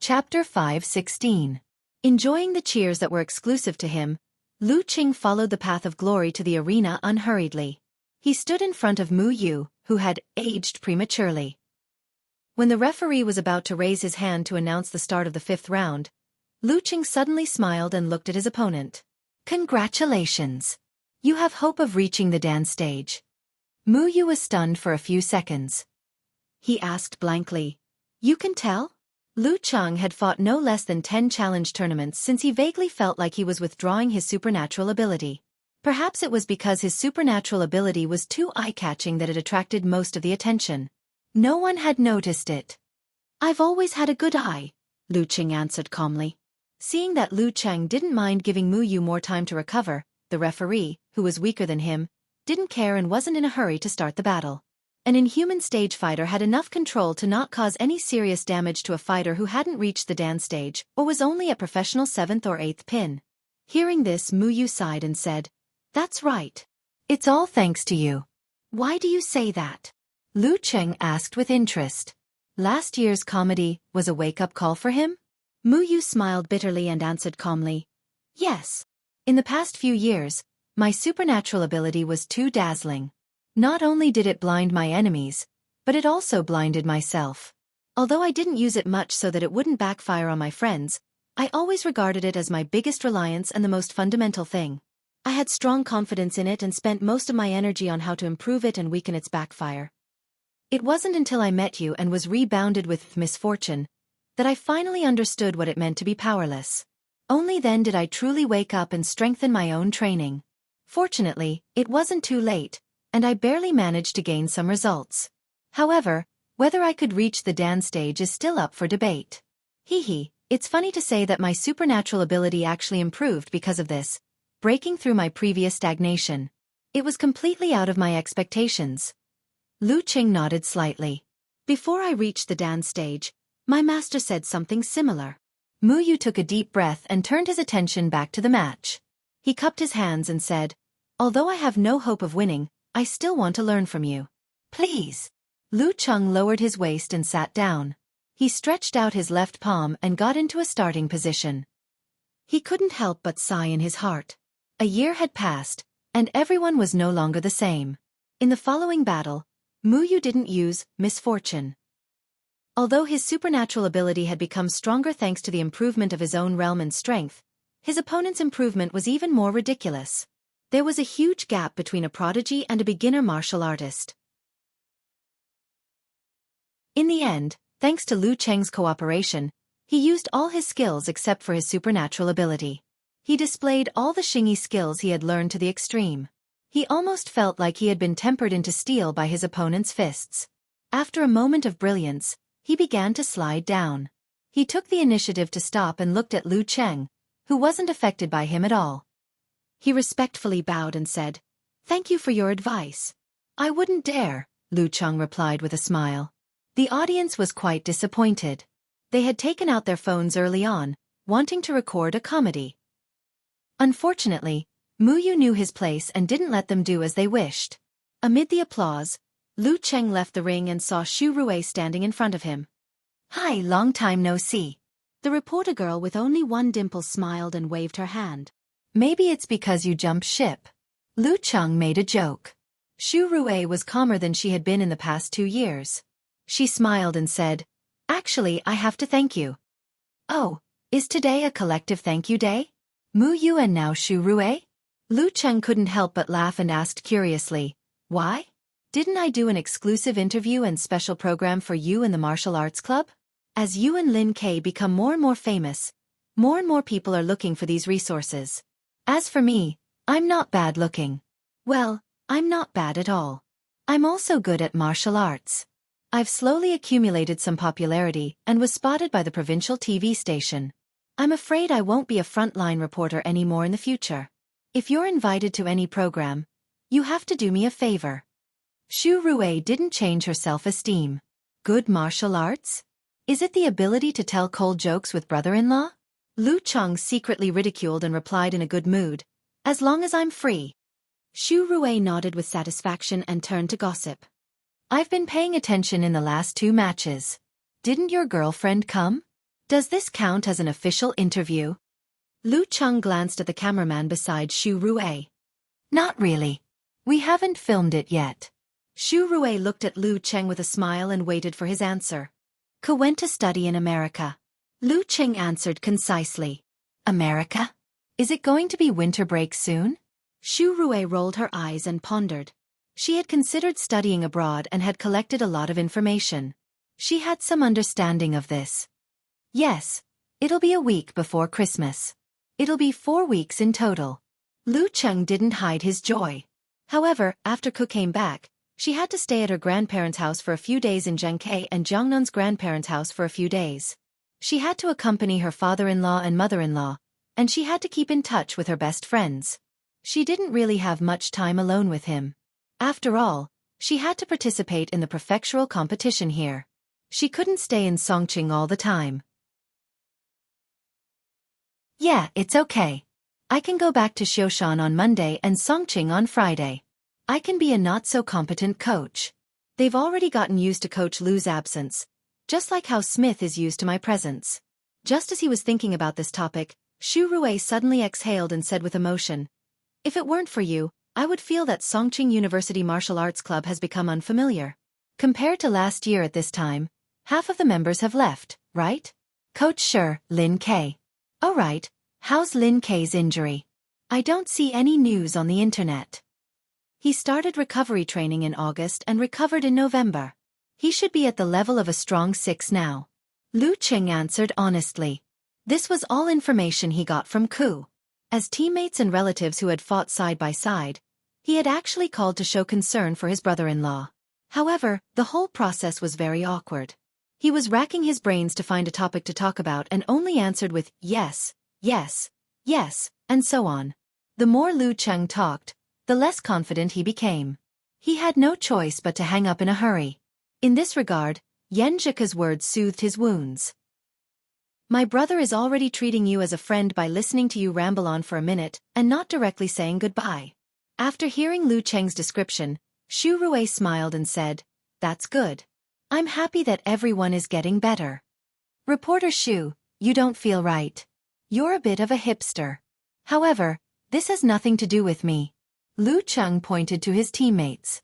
Chapter 5:16. Enjoying the cheers that were exclusive to him, Lu Qing followed the path of glory to the arena unhurriedly. He stood in front of Mu Yu, who had aged prematurely. When the referee was about to raise his hand to announce the start of the 5th round, Lu Qing suddenly smiled and looked at his opponent. "Congratulations! You have hope of reaching the dance stage." Mu Yu was stunned for a few seconds. He asked blankly, "You can tell?" Lu Qing had fought no less than 10 challenge tournaments since he vaguely felt like he was withdrawing his supernatural ability. Perhaps it was because his supernatural ability was too eye-catching that it attracted most of the attention. No one had noticed it. "I've always had a good eye," Lu Qing answered calmly. Seeing that Lu Qing didn't mind giving Mu Yu more time to recover, the referee, who was weaker than him, didn't care and wasn't in a hurry to start the battle. An inhuman stage fighter had enough control to not cause any serious damage to a fighter who hadn't reached the dance stage or was only a professional 7th or 8th pin. Hearing this, Mu Yu sighed and said, "That's right. It's all thanks to you." "Why do you say that?" Lu Qing asked with interest. Last year's comedy was a wake-up call for him? Mu Yu smiled bitterly and answered calmly, "Yes. In the past few years, my supernatural ability was too dazzling. Not only did it blind my enemies, but it also blinded myself. Although I didn't use it much so that it wouldn't backfire on my friends, I always regarded it as my biggest reliance and the most fundamental thing. I had strong confidence in it and spent most of my energy on how to improve it and weaken its backfire. It wasn't until I met you and was rebounded with misfortune that I finally understood what it meant to be powerless. Only then did I truly wake up and strengthen my own training. Fortunately, it wasn't too late, and I barely managed to gain some results. However, whether I could reach the dance stage is still up for debate. It's funny to say that my supernatural ability actually improved because of this, breaking through my previous stagnation. It was completely out of my expectations." Lu Qing nodded slightly. "Before I reached the dance stage, my master said something similar." Mu Yu took a deep breath and turned his attention back to the match. He cupped his hands and said, "Although I have no hope of winning, I still want to learn from you. Please." Lu Qing lowered his waist and sat down. He stretched out his left palm and got into a starting position. He couldn't help but sigh in his heart. A year had passed, and everyone was no longer the same. In the following battle, Mu Yu didn't use misfortune. Although his supernatural ability had become stronger thanks to the improvement of his own realm and strength, his opponent's improvement was even more ridiculous. There was a huge gap between a prodigy and a beginner martial artist. In the end, thanks to Lu Qing's cooperation, he used all his skills except for his supernatural ability. He displayed all the Xingyi skills he had learned to the extreme. He almost felt like he had been tempered into steel by his opponent's fists. After a moment of brilliance, he began to slide down. He took the initiative to stop and looked at Lu Qing, who wasn't affected by him at all. He respectfully bowed and said, "Thank you for your advice." "I wouldn't dare," Lu Qing replied with a smile. The audience was quite disappointed. They had taken out their phones early on, wanting to record a comedy. Unfortunately, Mu Yu knew his place and didn't let them do as they wished. Amid the applause, Lu Qing left the ring and saw Xu Rui standing in front of him. "Hi, long time no see." The reporter girl with only one dimple smiled and waved her hand. "Maybe it's because you jumped ship." Lu Qing made a joke. Xu Rui was calmer than she had been in the past 2 years. She smiled and said, "Actually, I have to thank you." "Oh, is today a collective thank you day? Mu Yu and now Xu Rui?" Lu Qing couldn't help but laugh and asked curiously, "Why? Didn't I do an exclusive interview and special program for you in the martial arts club? As you and Lin Kei become more and more famous, more and more people are looking for these resources. As for me, I'm not bad looking. Well, I'm not bad at all. I'm also good at martial arts. I've slowly accumulated some popularity and was spotted by the provincial TV station. I'm afraid I won't be a frontline reporter anymore in the future. If you're invited to any program, you have to do me a favor." Xu Rui didn't change her self-esteem. Good martial arts? Is it the ability to tell cold jokes with brother-in-law? Lu Qing secretly ridiculed and replied in a good mood, "As long as I'm free." Xu Rui nodded with satisfaction and turned to gossip. "I've been paying attention in the last 2 matches. Didn't your girlfriend come?" Does this count as an official interview? Lu Cheng glanced at the cameraman beside Xu Ruei. Not really. We haven't filmed it yet. Xu Ruei looked at Lu Cheng with a smile and waited for his answer. Ke went to study in America. Lu Cheng answered concisely. America? Is it going to be winter break soon? Xu Ruei rolled her eyes and pondered. She had considered studying abroad and had collected a lot of information. She had some understanding of this. Yes, it'll be a week before Christmas. It'll be 4 weeks in total. Lu Cheng didn't hide his joy. However, after Ke came back, she had to stay at her grandparents' house for a few days in Zhengke and Jiangnan's grandparents' house for a few days. She had to accompany her father-in-law and mother-in-law, and she had to keep in touch with her best friends. She didn't really have much time alone with him. After all, she had to participate in the prefectural competition here. She couldn't stay in Songqing all the time. Yeah, it's okay. I can go back to Xiaofan on Monday and Songqing on Friday. I can be a not-so-competent coach. They've already gotten used to Coach Lu's absence, just like how Smith is used to my presence. Just as he was thinking about this topic, Xu Ruei suddenly exhaled and said with emotion, If it weren't for you, I would feel that Songqing University Martial Arts Club has become unfamiliar. Compared to last year at this time, half of the members have left, right? Coach Sure, Lin K. Oh right, how's Lin K's injury? I don't see any news on the internet. He started recovery training in August and recovered in November. He should be at the level of a strong 6 now. Lu Cheng answered honestly. This was all information he got from Ku. As teammates and relatives who had fought side by side, he had actually called to show concern for his brother-in-law. However, the whole process was very awkward. He was racking his brains to find a topic to talk about and only answered with yes, yes, yes, and so on. The more Lu Cheng talked, the less confident he became. He had no choice but to hang up in a hurry. In this regard, Yan Zhika's words soothed his wounds. My brother is already treating you as a friend by listening to you ramble on for a minute and not directly saying goodbye. After hearing Lu Cheng's description, Xu Ruei smiled and said, That's good. I'm happy that everyone is getting better. Reporter Xu, you don't feel right. You're a bit of a hipster. However, this has nothing to do with me. Lu Cheng pointed to his teammates.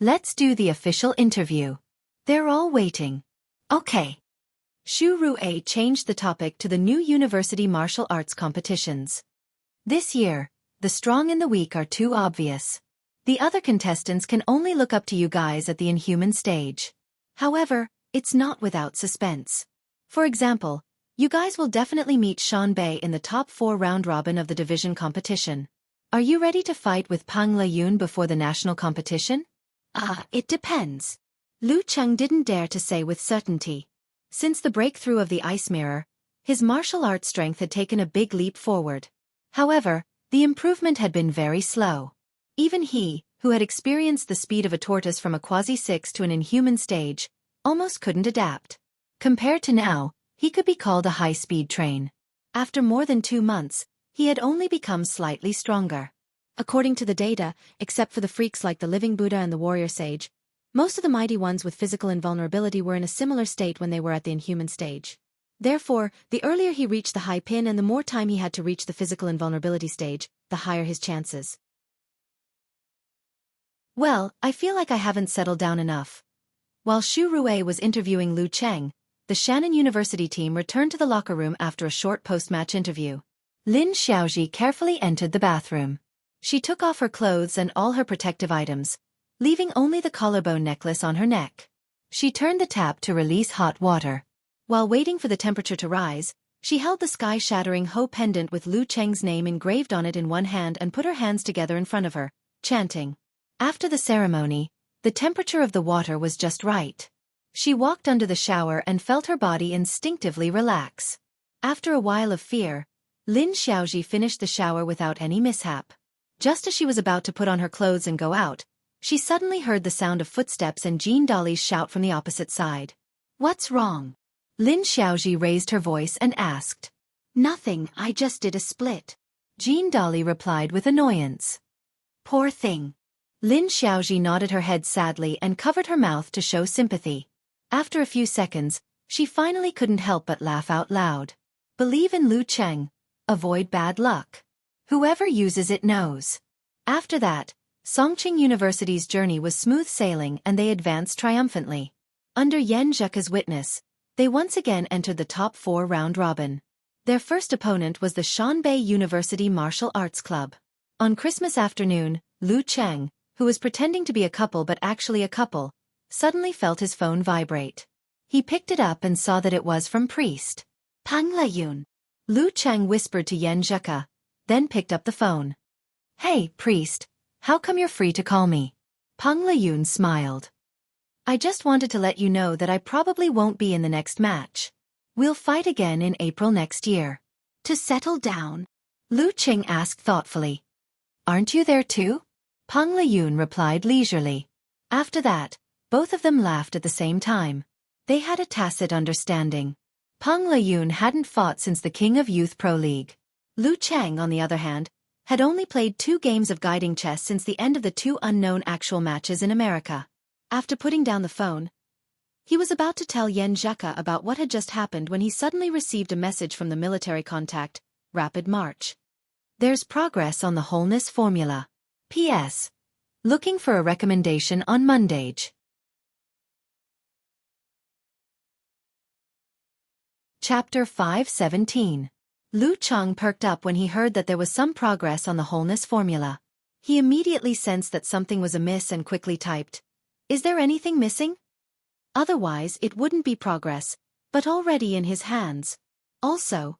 Let's do the official interview. They're all waiting. Okay. Xu Ruei changed the topic to the new university martial arts competitions. This year, the strong and the weak are too obvious. The other contestants can only look up to you guys at the inhuman stage. However, it's not without suspense. For example, you guys will definitely meet Shan Bei in the top 4 round robin of the division competition. Are you ready to fight with Pang Leyun before the national competition? It depends. Lu Cheng didn't dare to say with certainty. Since the breakthrough of the ice mirror, his martial arts strength had taken a big leap forward. However, the improvement had been very slow. Even he, who had experienced the speed of a tortoise from a quasi-6 to an inhuman stage, almost couldn't adapt. Compared to now, he could be called a high-speed train. After more than 2 months, he had only become slightly stronger. According to the data, except for the freaks like the Living Buddha and the Warrior Sage, most of the mighty ones with physical invulnerability were in a similar state when they were at the inhuman stage. Therefore, the earlier he reached the high pin and the more time he had to reach the physical invulnerability stage, the higher his chances. Well, I feel like I haven't settled down enough. While Xu Ruei was interviewing Lu Cheng, the Shannon University team returned to the locker room after a short post-match interview. Lin Xiaoji carefully entered the bathroom. She took off her clothes and all her protective items, leaving only the collarbone necklace on her neck. She turned the tap to release hot water. While waiting for the temperature to rise, she held the sky-shattering Ho pendant with Lu Cheng's name engraved on it in one hand and put her hands together in front of her, chanting. After the ceremony, the temperature of the water was just right. She walked under the shower and felt her body instinctively relax. After a while of fear, Lin Xiaoji finished the shower without any mishap. Just as she was about to put on her clothes and go out, she suddenly heard the sound of footsteps and Jean Dolly's shout from the opposite side. What's wrong? Lin Xiaoji raised her voice and asked. Nothing, I just did a split. Jean Dolly replied with annoyance. Poor thing. Lin Xiaoji nodded her head sadly and covered her mouth to show sympathy. After a few seconds, She finally couldn't help but laugh out loud. Believe in Lu Cheng. Avoid bad luck. Whoever uses it knows. After that, Songqing University's journey was smooth sailing and they advanced triumphantly. Under Yan Zheka's witness, they once again entered the top 4 round robin. Their first opponent was the Shanbei University Martial Arts Club. On Christmas afternoon, Lu Cheng, who was pretending to be a couple but actually a couple, suddenly felt his phone vibrate. He picked it up and saw that it was from Priest Pang Leyun. Lu Cheng whispered to Yan Zheka, then picked up the phone. "Hey, Priest, how come you're free to call me?" Pang Leyun smiled. "I just wanted to let you know that I probably won't be in the next match. We'll fight again in April next year." "To settle down?" Lu Cheng asked thoughtfully. "Aren't you there too?" Pang Leyun replied leisurely. After that, both of them laughed at the same time. They had a tacit understanding. Pang Leyun hadn't fought since the King of Youth Pro League. Lu Cheng, on the other hand, had only played 2 games of guiding chess since the end of the 2 unknown actual matches in America. After putting down the phone, he was about to tell Yan Zheka about what had just happened when he suddenly received a message from the military contact, Rapid March. "There's progress on the wholeness formula. P.S. Looking for a recommendation on Monday." Chapter 517. Lu Cheng perked up when he heard that there was some progress on the wholeness formula. He immediately sensed that something was amiss and quickly typed, "Is there anything missing? Otherwise it wouldn't be progress, but already in his hands. Also,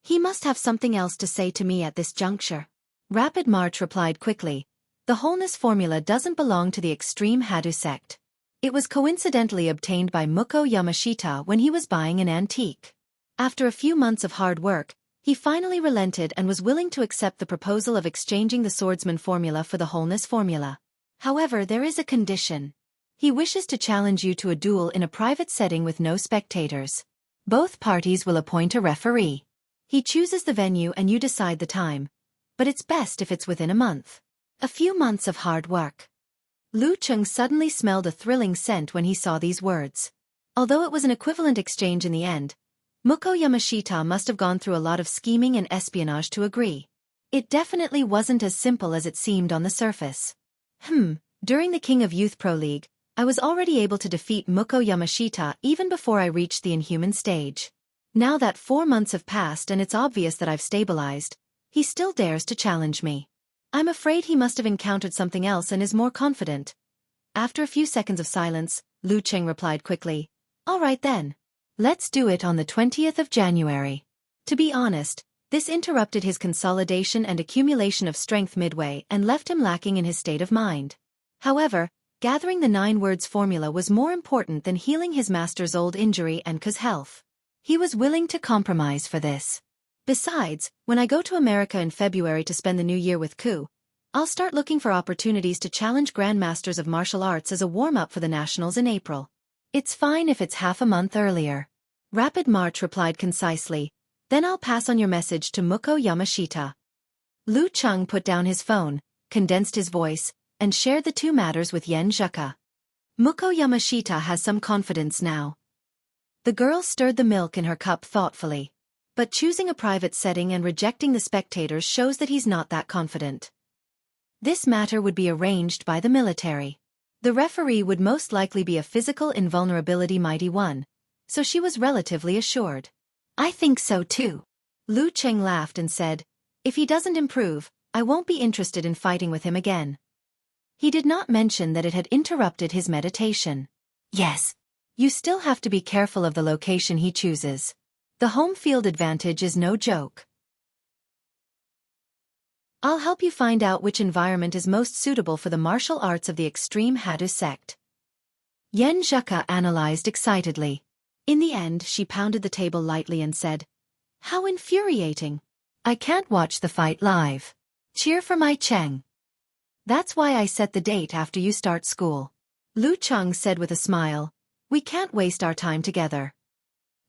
he must have something else to say to me at this juncture." Rapid March replied quickly, "The wholeness formula doesn't belong to the extreme Hadu sect. It was coincidentally obtained by Muko Yamashita when he was buying an antique. After a few months of hard work, he finally relented and was willing to accept the proposal of exchanging the swordsman formula for the wholeness formula. However, there is a condition. He wishes to challenge you to a duel in a private setting with no spectators. Both parties will appoint a referee. He chooses the venue and you decide the time, but it's best if it's within a month. A few months of hard work." Lu Cheng suddenly smelled a thrilling scent when he saw these words. Although it was an equivalent exchange in the end, Muko Yamashita must have gone through a lot of scheming and espionage to agree. It definitely wasn't as simple as it seemed on the surface. During the King of Youth Pro League, I was already able to defeat Muko Yamashita even before I reached the inhuman stage. Now that 4 months have passed and it's obvious that I've stabilized, he still dares to challenge me. I'm afraid he must have encountered something else and is more confident." After a few seconds of silence, Lu Cheng replied quickly, "All right then. Let's do it on the 20th of January. To be honest, this interrupted his consolidation and accumulation of strength midway and left him lacking in his state of mind. However, gathering the 9 words formula was more important than healing his master's old injury and Ku's health. He was willing to compromise for this. Besides, when I go to America in February to spend the new year with Ku, I'll start looking for opportunities to challenge grandmasters of martial arts as a warm-up for the nationals in April. It's fine if it's half a month earlier." Rapid March replied concisely, "Then I'll pass on your message to Muko Yamashita." Lu Cheng put down his phone, condensed his voice, and shared the 2 matters with Yan Zheka. Muko Yamashita has some confidence now. The girl stirred the milk in her cup thoughtfully. But choosing a private setting and rejecting the spectators shows that he's not that confident. This matter would be arranged by the military. The referee would most likely be a physical invulnerability mighty one, so she was relatively assured. "I think so too." Lu Cheng laughed and said, "If he doesn't improve, I won't be interested in fighting with him again." He did not mention that it had interrupted his meditation. "Yes. You still have to be careful of the location he chooses. The home field advantage is no joke. I'll help you find out which environment is most suitable for the martial arts of the extreme Hadu sect." Yan Zheka analyzed excitedly. In the end, she pounded the table lightly and said, "How infuriating. I can't watch the fight live. Cheer for my Cheng. That's why I set the date after you start school." Lu Cheng said with a smile, "We can't waste our time together.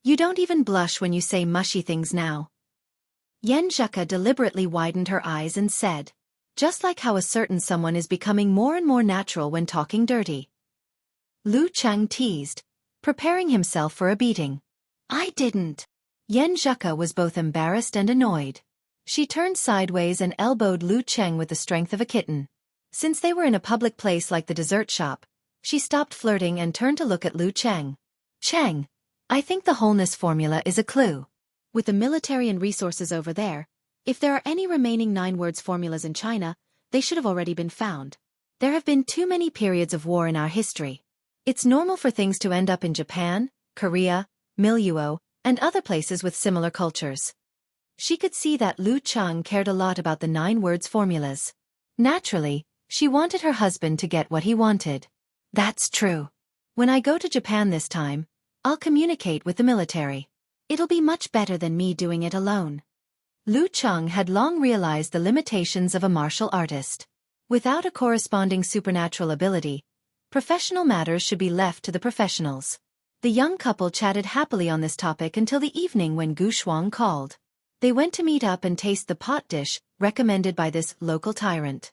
You don't even blush when you say mushy things now." Yan Zheka deliberately widened her eyes and said, "Just like how a certain someone is becoming more and more natural when talking dirty." Lu Cheng teased, preparing himself for a beating. I didn't. Yan Zheka was both embarrassed and annoyed. She turned sideways and elbowed Lu Cheng with the strength of a kitten. Since they were in a public place like the dessert shop, she stopped flirting and turned to look at Lu Cheng. Cheng, I think the wholeness formula is a clue. With the military and resources over there, if there are any remaining 9 words formulas in China, they should have already been found. There have been too many periods of war in our history. It's normal for things to end up in Japan, Korea, Miluo, and other places with similar cultures. She could see that Lu Cheng cared a lot about the 9 words formulas. Naturally, she wanted her husband to get what he wanted. That's true. When I go to Japan this time, I'll communicate with the military. It'll be much better than me doing it alone. Lu Cheng had long realized the limitations of a martial artist. Without a corresponding supernatural ability, professional matters should be left to the professionals. The young couple chatted happily on this topic until the evening when Gu Shuang called. They went to meet up and taste the pot dish recommended by this local tyrant.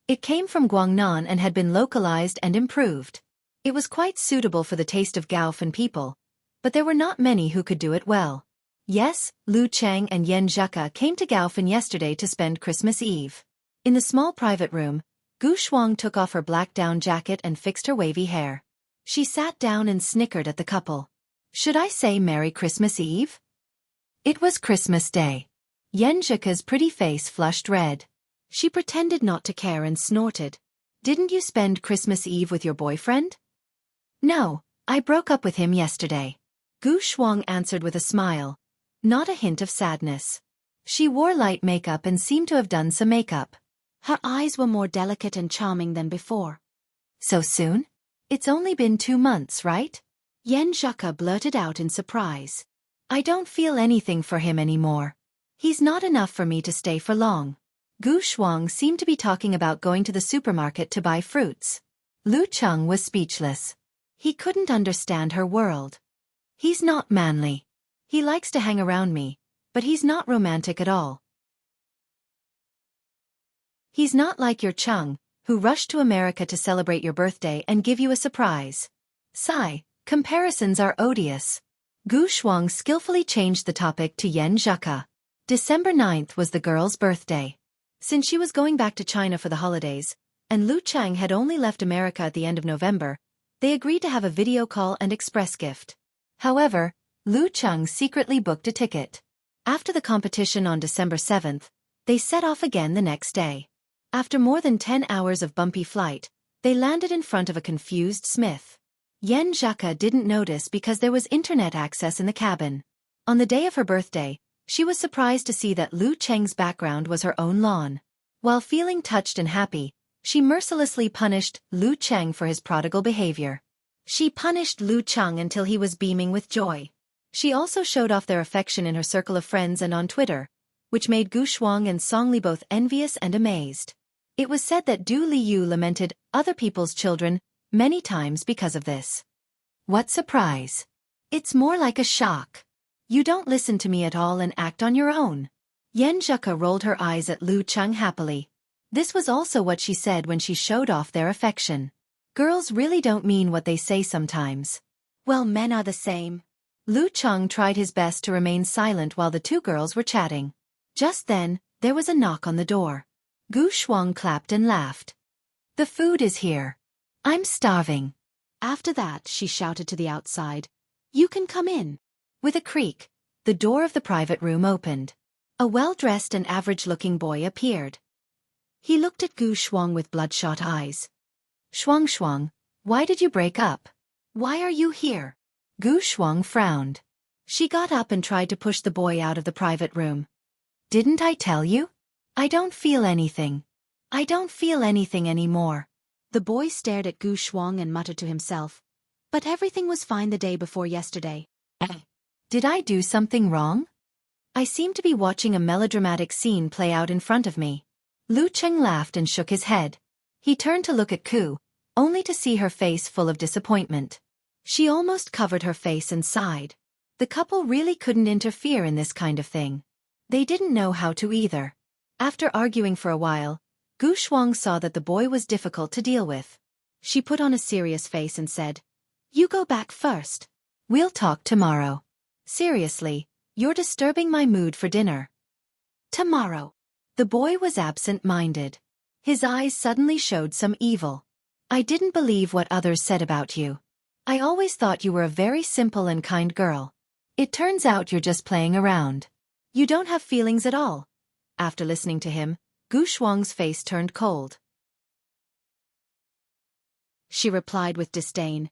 It came from Guangnan and had been localized and improved. It was quite suitable for the taste of Gaofan people, but there were not many who could do it well. Yes, Lu Cheng and Yan Zheka came to Gaofan yesterday to spend Christmas Eve. In the small private room, Gu Shuang took off her black down jacket and fixed her wavy hair. She sat down and snickered at the couple. Should I say Merry Christmas Eve? It was Christmas Day. Yan Zheka's pretty face flushed red. She pretended not to care and snorted. Didn't you spend Christmas Eve with your boyfriend? No, I broke up with him yesterday. Gu Shuang answered with a smile, not a hint of sadness. She wore light makeup and seemed to have done some makeup. Her eyes were more delicate and charming than before. So soon? It's only been 2 months, right? Yan Zheka blurted out in surprise. I don't feel anything for him anymore. He's not enough for me to stay for long. Gu Shuang seemed to be talking about going to the supermarket to buy fruits. Lu Cheng was speechless. He couldn't understand her world. He's not manly. He likes to hang around me, but he's not romantic at all. He's not like your Cheng, who rushed to America to celebrate your birthday and give you a surprise. Sigh, comparisons are odious. Gu Shuang skillfully changed the topic to Yan Zheka. December 9th was the girl's birthday. Since she was going back to China for the holidays, and Lu Cheng had only left America at the end of November, they agreed to have a video call and express gift. However, Lu Cheng secretly booked a ticket. After the competition on December 7th, they set off again the next day. After more than 10 hours of bumpy flight, they landed in front of a confused Smith. Yan Zheka didn't notice because there was internet access in the cabin. On the day of her birthday, she was surprised to see that Lu Cheng's background was her own lawn. While feeling touched and happy, she mercilessly punished Lu Cheng for his prodigal behavior. She punished Lu Cheng until he was beaming with joy. She also showed off their affection in her circle of friends and on Twitter, which made Gu Shuang and Song Li both envious and amazed. It was said that Du Liu lamented other people's children many times because of this. What surprise! It's more like a shock. You don't listen to me at all and act on your own. Yan Zheka rolled her eyes at Lu Cheng happily. This was also what she said when she showed off their affection. Girls really don't mean what they say sometimes. Well, men are the same. Lu Cheng tried his best to remain silent while the two girls were chatting. Just then, there was a knock on the door. Gu Shuang clapped and laughed. The food is here. I'm starving. After that, she shouted to the outside, You can come in. With a creak, the door of the private room opened. A well-dressed and average-looking boy appeared. He looked at Gu Shuang with bloodshot eyes. Shuang, why did you break up? Why are you here? Gu Shuang frowned. She got up and tried to push the boy out of the private room. Didn't I tell you? I don't feel anything. I don't feel anything anymore. The boy stared at Gu Shuang and muttered to himself. But everything was fine the day before yesterday. Did I do something wrong? I seem to be watching a melodramatic scene play out in front of me. Lu Cheng laughed and shook his head. He turned to look at Ku, only to see her face full of disappointment. She almost covered her face and sighed. The couple really couldn't interfere in this kind of thing. They didn't know how to either. After arguing for a while, Gu Shuang saw that the boy was difficult to deal with. She put on a serious face and said, You go back first. We'll talk tomorrow. Seriously, you're disturbing my mood for dinner. Tomorrow. The boy was absent-minded. His eyes suddenly showed some evil. I didn't believe what others said about you. I always thought you were a very simple and kind girl. It turns out you're just playing around. You don't have feelings at all. After listening to him, Gu Shuang's face turned cold. She replied with disdain.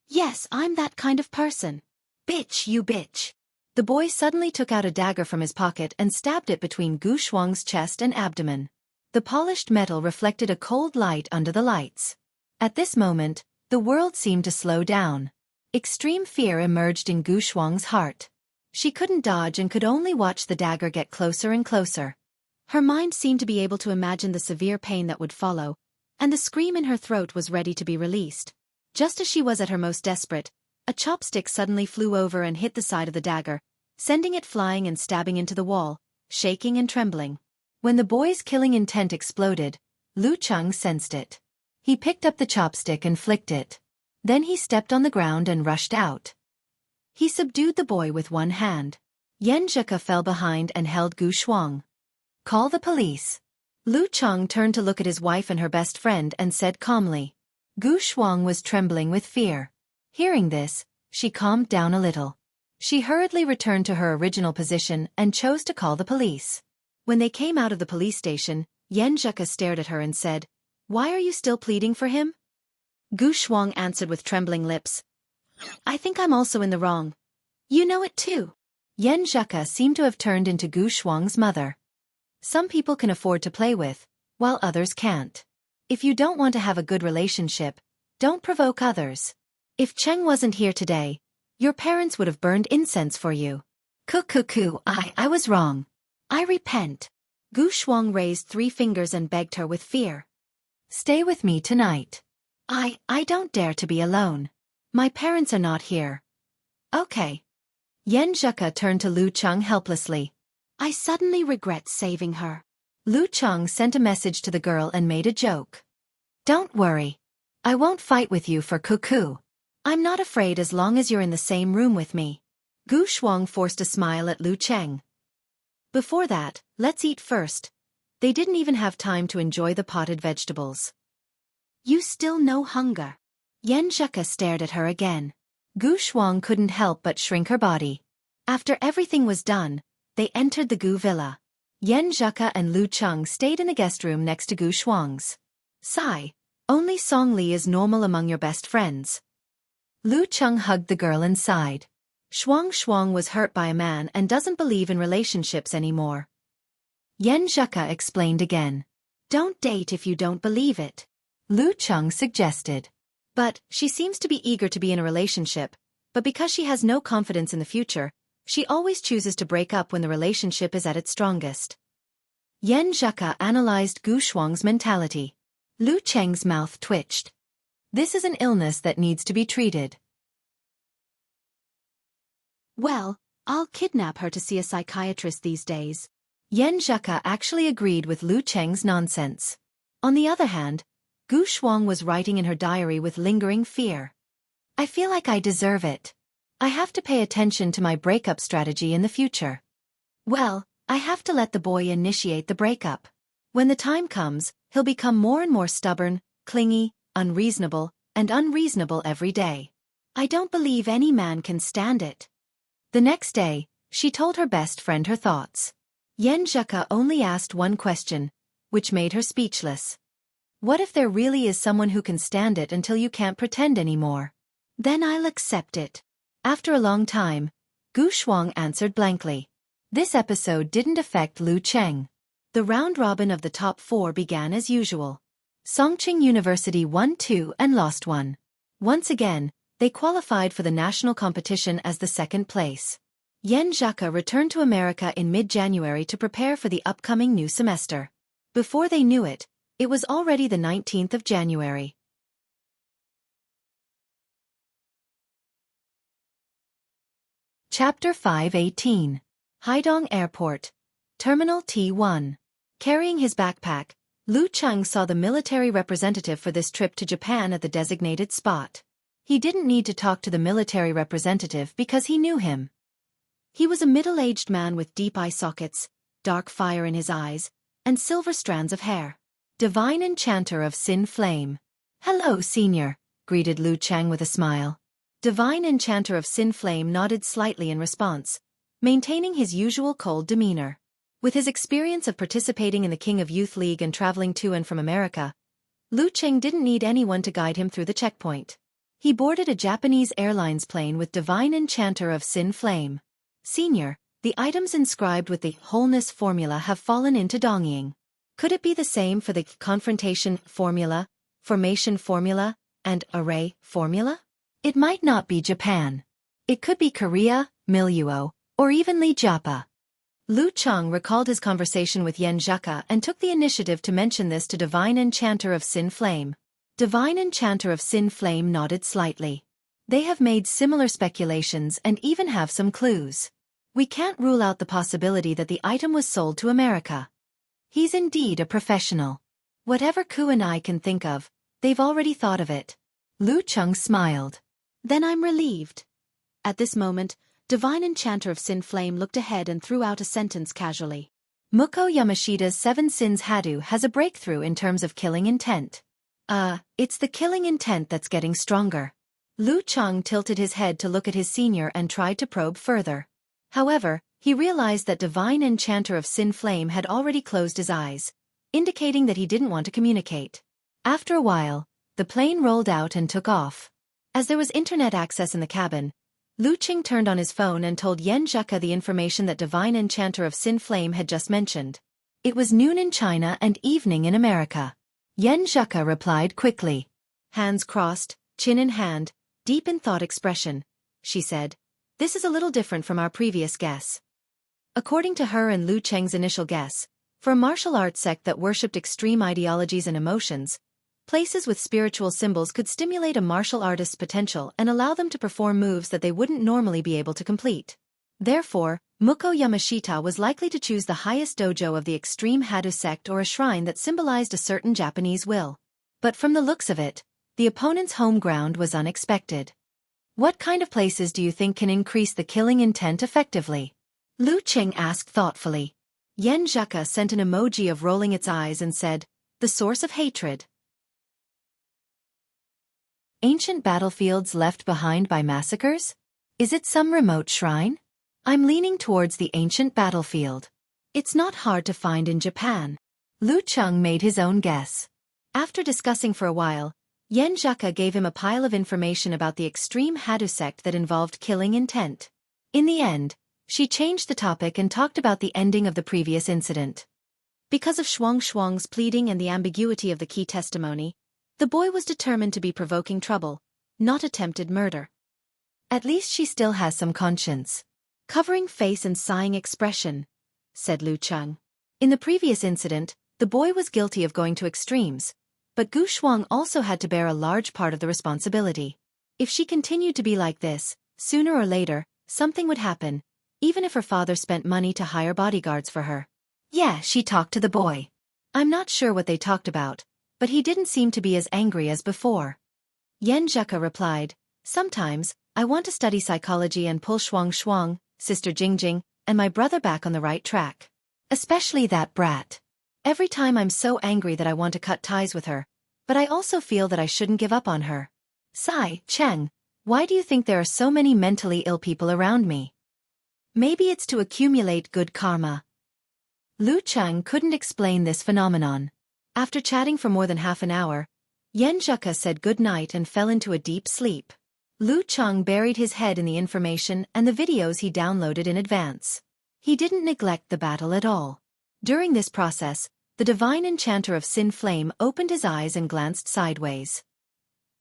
Yes, I'm that kind of person. Bitch, you bitch. The boy suddenly took out a dagger from his pocket and stabbed it between Gu Shuang's chest and abdomen. The polished metal reflected a cold light under the lights. At this moment, the world seemed to slow down. Extreme fear emerged in Gu Shuang's heart. She couldn't dodge and could only watch the dagger get closer and closer. Her mind seemed to be able to imagine the severe pain that would follow, and the scream in her throat was ready to be released. Just as she was at her most desperate, a chopstick suddenly flew over and hit the side of the dagger, sending it flying and stabbing into the wall, shaking and trembling. When the boy's killing intent exploded, Lu Cheng sensed it. He picked up the chopstick and flicked it. Then he stepped on the ground and rushed out. He subdued the boy with one hand. Yan Zheke fell behind and held Gu Shuang. Call the police. Lu Cheng turned to look at his wife and her best friend and said calmly. Gu Shuang was trembling with fear. Hearing this, she calmed down a little. She hurriedly returned to her original position and chose to call the police. When they came out of the police station, Yan Zheke stared at her and said, Why are you still pleading for him? Gu Shuang answered with trembling lips. I think I'm also in the wrong. You know it too. Yan Zheke seemed to have turned into Gu Shuang's mother. Some people can afford to play with, while others can't. If you don't want to have a good relationship, don't provoke others. If Cheng wasn't here today, your parents would have burned incense for you. I was wrong. I repent. Gu Shuang raised 3 fingers and begged her with fear. Stay with me tonight. I don't dare to be alone. My parents are not here. Okay. Yan Zheke turned to Lu Cheng helplessly. I suddenly regret saving her. Lu Cheng sent a message to the girl and made a joke. Don't worry. I won't fight with you for cuckoo. I'm not afraid as long as you're in the same room with me. Gu Shuang forced a smile at Lu Cheng. Before that, let's eat first. They didn't even have time to enjoy the potted vegetables. You still no hunger. Yan Zheke stared at her again. Gu Shuang couldn't help but shrink her body. After everything was done, they entered the Gu villa. Yan Zheke and Lu Cheng stayed in the guest room next to Gu Shuang's. Sigh. Only Song Li is normal among your best friends. Lu Cheng hugged the girl and sighed. Shuang was hurt by a man and doesn't believe in relationships anymore. Yan Zheke explained again. Don't date if you don't believe it. Lu Cheng suggested. But she seems to be eager to be in a relationship, but because she has no confidence in the future, she always chooses to break up when the relationship is at its strongest. Yan Zheke analyzed Gu Shuang's mentality. Lu Cheng's mouth twitched. This is an illness that needs to be treated. Well, I'll kidnap her to see a psychiatrist these days. Yan Zheke actually agreed with Lu Cheng's nonsense. On the other hand, Gu Shuang was writing in her diary with lingering fear. I feel like I deserve it. I have to pay attention to my breakup strategy in the future. Well, I have to let the boy initiate the breakup. When the time comes, he'll become more and more stubborn, clingy, unreasonable every day. I don't believe any man can stand it. The next day, she told her best friend her thoughts. Yan Zheke only asked one question, which made her speechless. What if there really is someone who can stand it until you can't pretend anymore? Then I'll accept it. After a long time, Gu Shuang answered blankly. This episode didn't affect Lu Cheng. The round robin of the top 4 began as usual. Songqing University won 2 and lost 1. Once again, they qualified for the national competition as the second place. Yan Zheke returned to America in mid-January to prepare for the upcoming new semester. Before they knew it, it was already the 19th of January. Chapter 5:18. Haidong Airport. Terminal T1. Carrying his backpack, Lu Cheng saw the military representative for this trip to Japan at the designated spot. He didn't need to talk to the military representative because he knew him. He was a middle-aged man with deep eye sockets, dark fire in his eyes, and silver strands of hair. Divine Enchanter of Sin Flame. "Hello, Senior," greeted Lu Cheng with a smile. Divine Enchanter of Sin Flame nodded slightly in response, maintaining his usual cold demeanor. With his experience of participating in the King of Youth League and traveling to and from America, Lu Cheng didn't need anyone to guide him through the checkpoint. He boarded a Japanese Airlines plane with Divine Enchanter of Sin Flame. "Senior, the items inscribed with the wholeness formula have fallen into Dongying. Could it be the same for the confrontation formula, formation formula, and array formula? It might not be Japan. It could be Korea, Miluo, or even Li Japa." Lu Cheng recalled his conversation with Yen Zhaka and took the initiative to mention this to Divine Enchanter of Sin Flame. Divine Enchanter of Sin Flame nodded slightly. "They have made similar speculations and even have some clues. We can't rule out the possibility that the item was sold to America." He's indeed a professional. Whatever Ku and I can think of, they've already thought of it. Lu Cheng smiled. "Then I'm relieved." At this moment, Divine Enchanter of Sin Flame looked ahead and threw out a sentence casually. "Muko Yamashita's 7 Sins Hadu has a breakthrough in terms of killing intent." It's the killing intent that's getting stronger." Lu Cheng tilted his head to look at his senior and tried to probe further. However, he realized that Divine Enchanter of Sin Flame had already closed his eyes, indicating that he didn't want to communicate. After a while, the plane rolled out and took off. As there was internet access in the cabin, Lu Cheng turned on his phone and told Yen Zhaka the information that Divine Enchanter of Sin Flame had just mentioned. It was noon in China and evening in America. Yen Zhaka replied quickly. "Hands crossed, chin in hand, deep in thought expression," she said. "This is a little different from our previous guess." According to her and Lu Cheng's initial guess, for a martial arts sect that worshipped extreme ideologies and emotions, places with spiritual symbols could stimulate a martial artist's potential and allow them to perform moves that they wouldn't normally be able to complete. Therefore, Muko Yamashita was likely to choose the highest dojo of the extreme Hadu sect or a shrine that symbolized a certain Japanese will. But from the looks of it, the opponent's home ground was unexpected. "What kind of places do you think can increase the killing intent effectively?" Lu Cheng asked thoughtfully. Yen Zhaka sent an emoji of rolling its eyes and said, "The source of hatred." Ancient battlefields left behind by massacres? Is it some remote shrine? I'm leaning towards the ancient battlefield. It's not hard to find in Japan. Lu Cheng made his own guess. After discussing for a while, Yen Zhaka gave him a pile of information about the extreme Hadu sect that involved killing intent. In the end, she changed the topic and talked about the ending of the previous incident. Because of Shuang's pleading and the ambiguity of the key testimony, the boy was determined to be provoking trouble, not attempted murder. "At least she still has some conscience." "Covering face and sighing expression," said Lu Cheng. "In the previous incident, the boy was guilty of going to extremes, but Gu Shuang also had to bear a large part of the responsibility. If she continued to be like this, sooner or later, something would happen, even if her father spent money to hire bodyguards for her." "Yeah, she talked to the boy. I'm not sure what they talked about, but he didn't seem to be as angry as before." Yen Zhaka replied, "Sometimes, I want to study psychology and pull Shuang, Sister Jingjing, and my brother back on the right track. Especially that brat. Every time I'm so angry that I want to cut ties with her, but I also feel that I shouldn't give up on her. Sai, Cheng, why do you think there are so many mentally ill people around me?" "Maybe it's to accumulate good karma." Lu Cheng couldn't explain this phenomenon. After chatting for more than half an hour, Yen Zhaka said good night and fell into a deep sleep. Lu Cheng buried his head in the information and the videos he downloaded in advance. He didn't neglect the battle at all. During this process, the Divine Enchanter of Sin Flame opened his eyes and glanced sideways.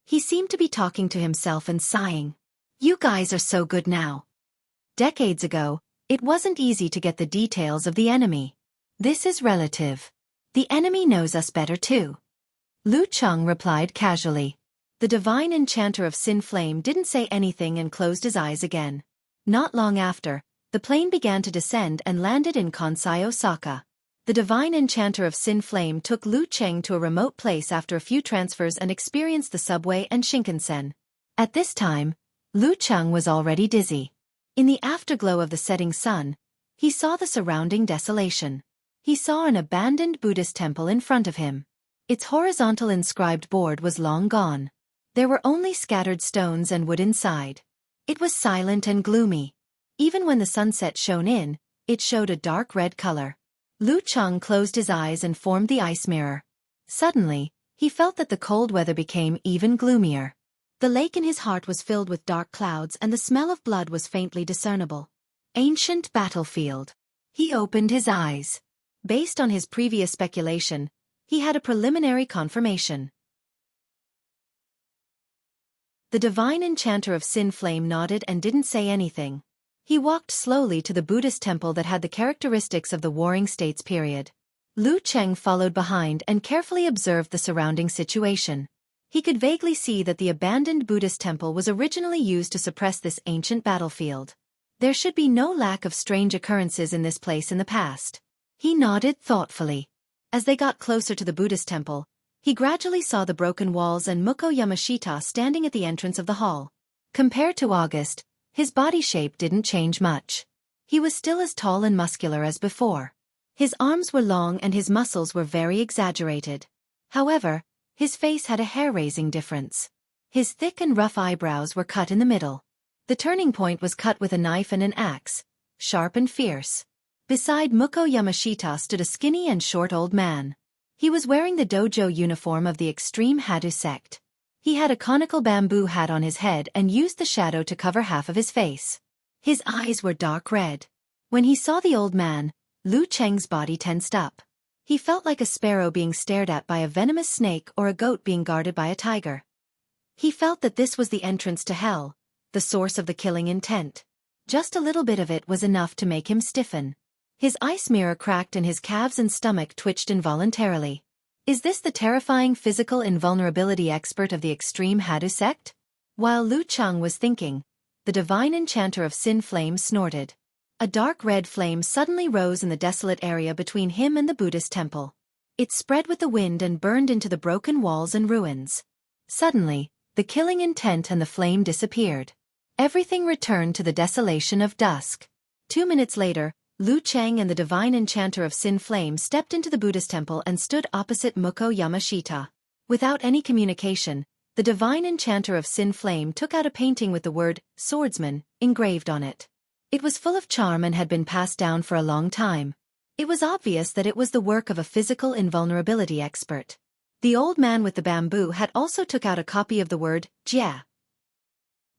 He seemed to be talking to himself and sighing. "You guys are so good now. Decades ago, it wasn't easy to get the details of the enemy. This is relative. The enemy knows us better too." Lu Cheng replied casually. The Divine Enchanter of Sin Flame didn't say anything and closed his eyes again. Not long after, the plane began to descend and landed in Kansai, Osaka. The Divine Enchanter of Sin Flame took Lu Cheng to a remote place after a few transfers and experienced the subway and Shinkansen. At this time, Lu Cheng was already dizzy. In the afterglow of the setting sun, he saw the surrounding desolation. He saw an abandoned Buddhist temple in front of him. Its horizontal inscribed board was long gone. There were only scattered stones and wood inside. It was silent and gloomy. Even when the sunset shone in, it showed a dark red color. Lu Cheng closed his eyes and formed the ice mirror. Suddenly, he felt that the cold weather became even gloomier. The lake in his heart was filled with dark clouds and the smell of blood was faintly discernible. Ancient battlefield. He opened his eyes. Based on his previous speculation, he had a preliminary confirmation. The divine enchanter of Sin Flame nodded and didn't say anything. He walked slowly to the Buddhist temple that had the characteristics of the Warring States period. Lu Cheng followed behind and carefully observed the surrounding situation. He could vaguely see that the abandoned Buddhist temple was originally used to suppress this ancient battlefield. There should be no lack of strange occurrences in this place in the past. He nodded thoughtfully. As they got closer to the Buddhist temple, he gradually saw the broken walls and Muko Yamashita standing at the entrance of the hall. Compared to August, his body shape didn't change much. He was still as tall and muscular as before. His arms were long and his muscles were very exaggerated. However, his face had a hair-raising difference. His thick and rough eyebrows were cut in the middle. The turning point was cut with a knife and an axe, sharp and fierce. Beside Muko Yamashita stood a skinny and short old man. He was wearing the dojo uniform of the extreme Hadu sect. He had a conical bamboo hat on his head and used the shadow to cover half of his face. His eyes were dark red. When he saw the old man, Lu Cheng's body tensed up. He felt like a sparrow being stared at by a venomous snake or a goat being guarded by a tiger. He felt that this was the entrance to hell, the source of the killing intent. Just a little bit of it was enough to make him stiffen. His ice mirror cracked and his calves and stomach twitched involuntarily. Is this the terrifying physical invulnerability expert of the extreme Hadu sect? While Lu Cheng was thinking, the divine enchanter of Sin Flame snorted. A dark red flame suddenly rose in the desolate area between him and the Buddhist temple. It spread with the wind and burned into the broken walls and ruins. Suddenly, the killing intent and the flame disappeared. Everything returned to the desolation of dusk. 2 minutes later, Lu Cheng and the divine enchanter of Sin Flame stepped into the Buddhist temple and stood opposite Muko Yamashita. Without any communication, the divine enchanter of Sin Flame took out a painting with the word, swordsman, engraved on it. It was full of charm and had been passed down for a long time. It was obvious that it was the work of a physical invulnerability expert. The old man with the bamboo hat also took out a copy of the word, Jia.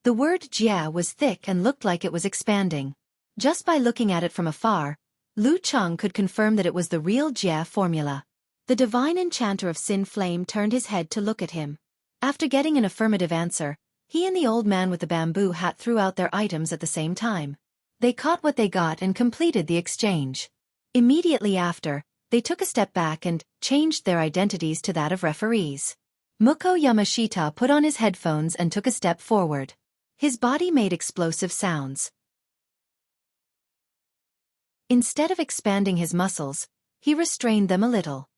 The word Jia was thick and looked like it was expanding. Just by looking at it from afar, Lu Cheng could confirm that it was the real Jia formula. The divine enchanter of Sin Flame turned his head to look at him. After getting an affirmative answer, he and the old man with the bamboo hat threw out their items at the same time. They caught what they got and completed the exchange. Immediately after, they took a step back and changed their identities to that of referees. Muko Yamashita put on his headphones and took a step forward. His body made explosive sounds. Instead of expanding his muscles, he restrained them a little.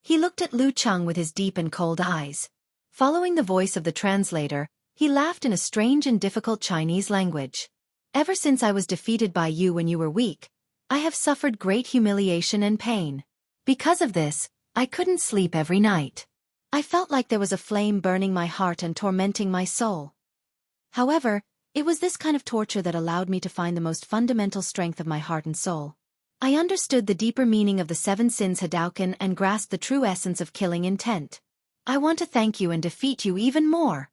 He looked at Lu Cheng with his deep and cold eyes. Following the voice of the translator, he laughed in a strange and difficult Chinese language. Ever since I was defeated by you when you were weak, I have suffered great humiliation and pain. Because of this, I couldn't sleep every night. I felt like there was a flame burning my heart and tormenting my soul. However, it was this kind of torture that allowed me to find the most fundamental strength of my heart and soul. I understood the deeper meaning of the 7 sins Hadouken and grasped the true essence of killing intent. I want to thank you and defeat you even more.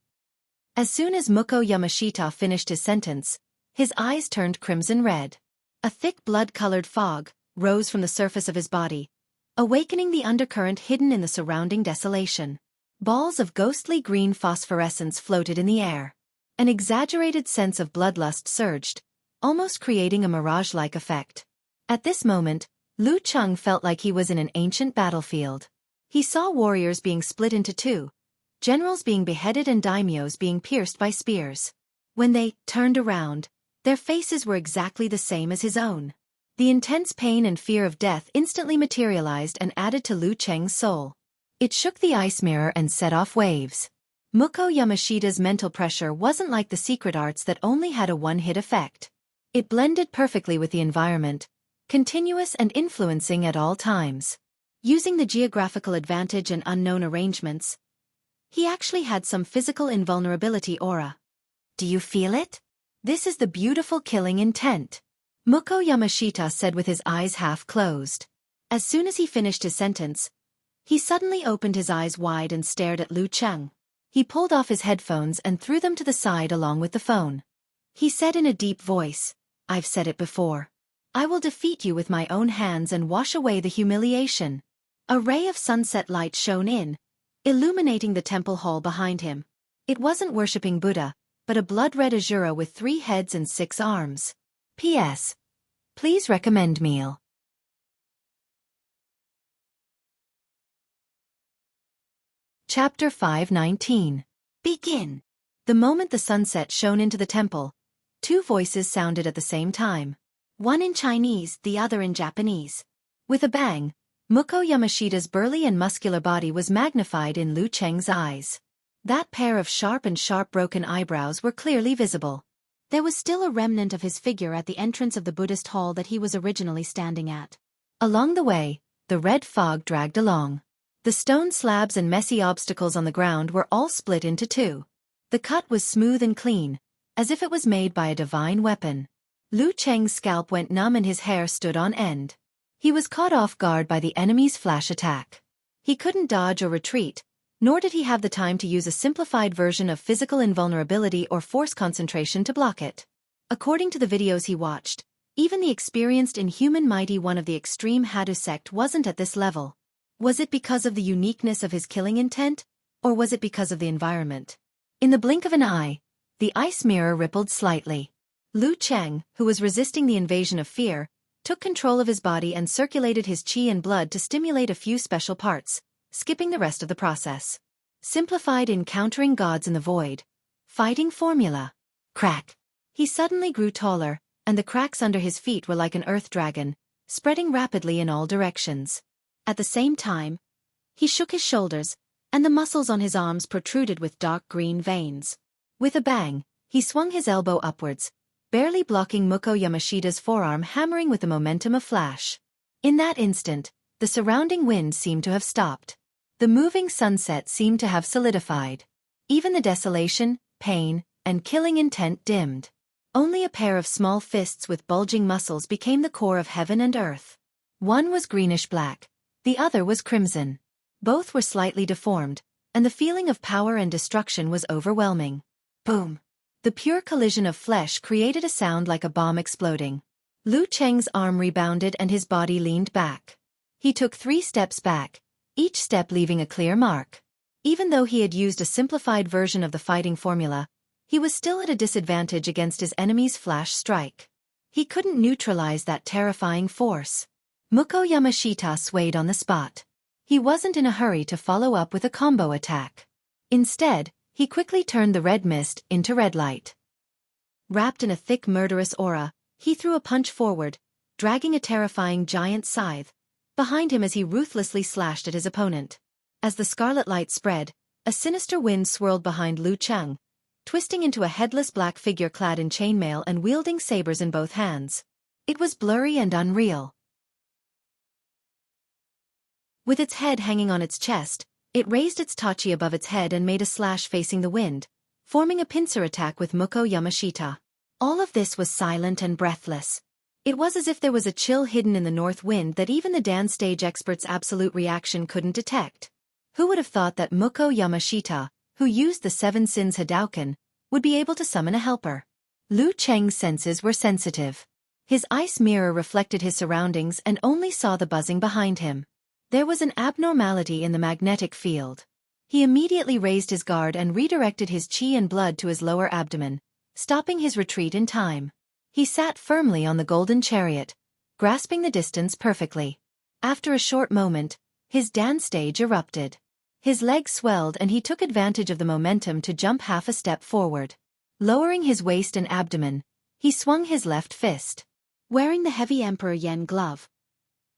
As soon as Muko Yamashita finished his sentence, his eyes turned crimson red. A thick blood-colored fog rose from the surface of his body, awakening the undercurrent hidden in the surrounding desolation. Balls of ghostly green phosphorescence floated in the air. An exaggerated sense of bloodlust surged, almost creating a mirage-like effect. At this moment, Lu Cheng felt like he was in an ancient battlefield. He saw warriors being split into two, generals being beheaded and daimyos being pierced by spears. When they turned around, their faces were exactly the same as his own. The intense pain and fear of death instantly materialized and added to Lu Cheng's soul. It shook the ice mirror and set off waves. Muko Yamashita's mental pressure wasn't like the secret arts that only had a one-hit effect. It blended perfectly with the environment, continuous and influencing at all times. Using the geographical advantage and unknown arrangements, he actually had some physical invulnerability aura. Do you feel it? This is the beautiful killing intent, Muko Yamashita said with his eyes half closed. As soon as he finished his sentence, he suddenly opened his eyes wide and stared at Lu Cheng. He pulled off his headphones and threw them to the side along with the phone. He said in a deep voice, "I've said it before. I will defeat you with my own hands and wash away the humiliation." A ray of sunset light shone in, illuminating the temple hall behind him. It wasn't worshipping Buddha, but a blood-red Asura with 3 heads and 6 arms. P.S. Please recommend meal. Chapter 519. Begin. The moment the sunset shone into the temple, 2 voices sounded at the same time. One in Chinese, the other in Japanese. With a bang, Muko Yamashita's burly and muscular body was magnified in Lu Cheng's eyes. That pair of sharp broken eyebrows were clearly visible. There was still a remnant of his figure at the entrance of the Buddhist hall that he was originally standing at. Along the way, the red fog dragged along. The stone slabs and messy obstacles on the ground were all split into 2. The cut was smooth and clean, as if it was made by a divine weapon. Lu Cheng's scalp went numb and his hair stood on end. He was caught off guard by the enemy's flash attack. He couldn't dodge or retreat, nor did he have the time to use a simplified version of physical invulnerability or force concentration to block it. According to the videos he watched, even the experienced inhuman mighty one of the extreme Hadu sect wasn't at this level. Was it because of the uniqueness of his killing intent, or was it because of the environment? In the blink of an eye, the ice mirror rippled slightly. Lu Cheng, who was resisting the invasion of fear, took control of his body and circulated his qi and blood to stimulate a few special parts, skipping the rest of the process. Simplified encountering gods in the void. Fighting formula. Crack. He suddenly grew taller, and the cracks under his feet were like an earth dragon, spreading rapidly in all directions. At the same time, he shook his shoulders, and the muscles on his arms protruded with dark green veins. With a bang, he swung his elbow upwards, barely blocking Muko Yamashita's forearm, hammering with the momentum of flash. In that instant, the surrounding wind seemed to have stopped. The moving sunset seemed to have solidified. Even the desolation, pain, and killing intent dimmed. Only a pair of small fists with bulging muscles became the core of heaven and earth. One was greenish-black. The other was crimson. Both were slightly deformed, and the feeling of power and destruction was overwhelming. Boom! The pure collision of flesh created a sound like a bomb exploding. Lu Cheng's arm rebounded and his body leaned back. He took 3 steps back, each step leaving a clear mark. Even though he had used a simplified version of the fighting formula, he was still at a disadvantage against his enemy's flash strike. He couldn't neutralize that terrifying force. Muko Yamashita swayed on the spot. He wasn't in a hurry to follow up with a combo attack. Instead, he quickly turned the red mist into red light. Wrapped in a thick murderous aura, he threw a punch forward, dragging a terrifying giant scythe behind him as he ruthlessly slashed at his opponent. As the scarlet light spread, a sinister wind swirled behind Lu Cheng, twisting into a headless black figure clad in chainmail and wielding sabers in both hands. It was blurry and unreal. With its head hanging on its chest, it raised its tachi above its head and made a slash facing the wind, forming a pincer attack with Muko Yamashita. All of this was silent and breathless. It was as if there was a chill hidden in the north wind that even the dance stage expert's absolute reaction couldn't detect. Who would have thought that Muko Yamashita, who used the 7 Sins Hadouken, would be able to summon a helper? Lu Cheng's senses were sensitive. His ice mirror reflected his surroundings and only saw the buzzing behind him. There was an abnormality in the magnetic field. He immediately raised his guard and redirected his qi and blood to his lower abdomen, stopping his retreat in time. He sat firmly on the golden chariot, grasping the distance perfectly. After a short moment, his dance stage erupted. His legs swelled and he took advantage of the momentum to jump half a step forward. Lowering his waist and abdomen, he swung his left fist. Wearing the heavy Emperor Yen glove,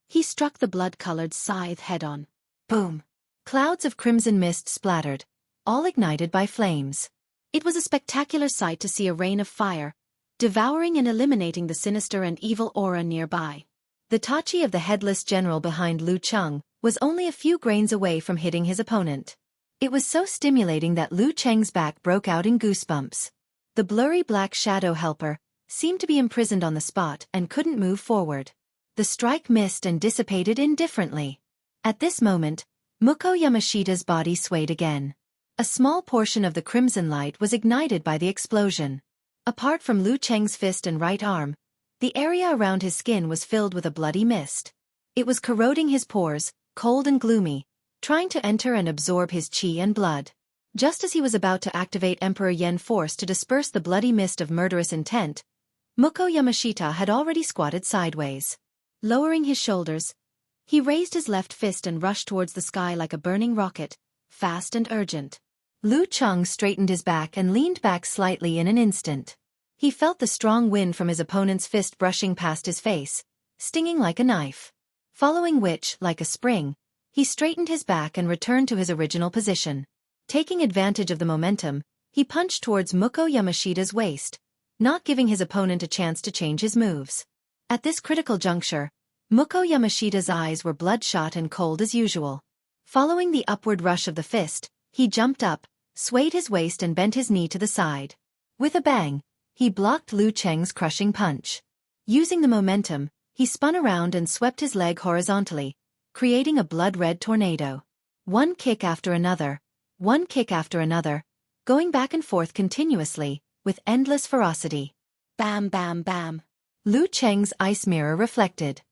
he struck the blood-colored scythe head-on. Boom! Clouds of crimson mist splattered, all ignited by flames. It was a spectacular sight to see a rain of fire, devouring and eliminating the sinister and evil aura nearby. The Tachi of the headless general behind Lu Cheng was only a few grains away from hitting his opponent. It was so stimulating that Lu Cheng's back broke out in goosebumps. The blurry black shadow helper seemed to be imprisoned on the spot and couldn't move forward. The strike missed and dissipated indifferently. At this moment, Muko Yamashita's body swayed again. A small portion of the crimson light was ignited by the explosion. Apart from Lu Cheng's fist and right arm, the area around his skin was filled with a bloody mist. It was corroding his pores, cold and gloomy, trying to enter and absorb his qi and blood. Just as he was about to activate Emperor Yen force to disperse the bloody mist of murderous intent, Muko Yamashita had already squatted sideways. Lowering his shoulders, he raised his left fist and rushed towards the sky like a burning rocket, fast and urgent. Lu Cheng straightened his back and leaned back slightly in an instant. He felt the strong wind from his opponent's fist brushing past his face, stinging like a knife. Following which, like a spring, he straightened his back and returned to his original position. Taking advantage of the momentum, he punched towards Muko Yamashita's waist, not giving his opponent a chance to change his moves. At this critical juncture, Muko Yamashita's eyes were bloodshot and cold as usual. Following the upward rush of the fist, he jumped up, swayed his waist and bent his knee to the side. With a bang, he blocked Lu Cheng's crushing punch. Using the momentum, he spun around and swept his leg horizontally, creating a blood-red tornado. One kick after another, going back and forth continuously, with endless ferocity. Bam bam bam. Lu Cheng's ice mirror reflected.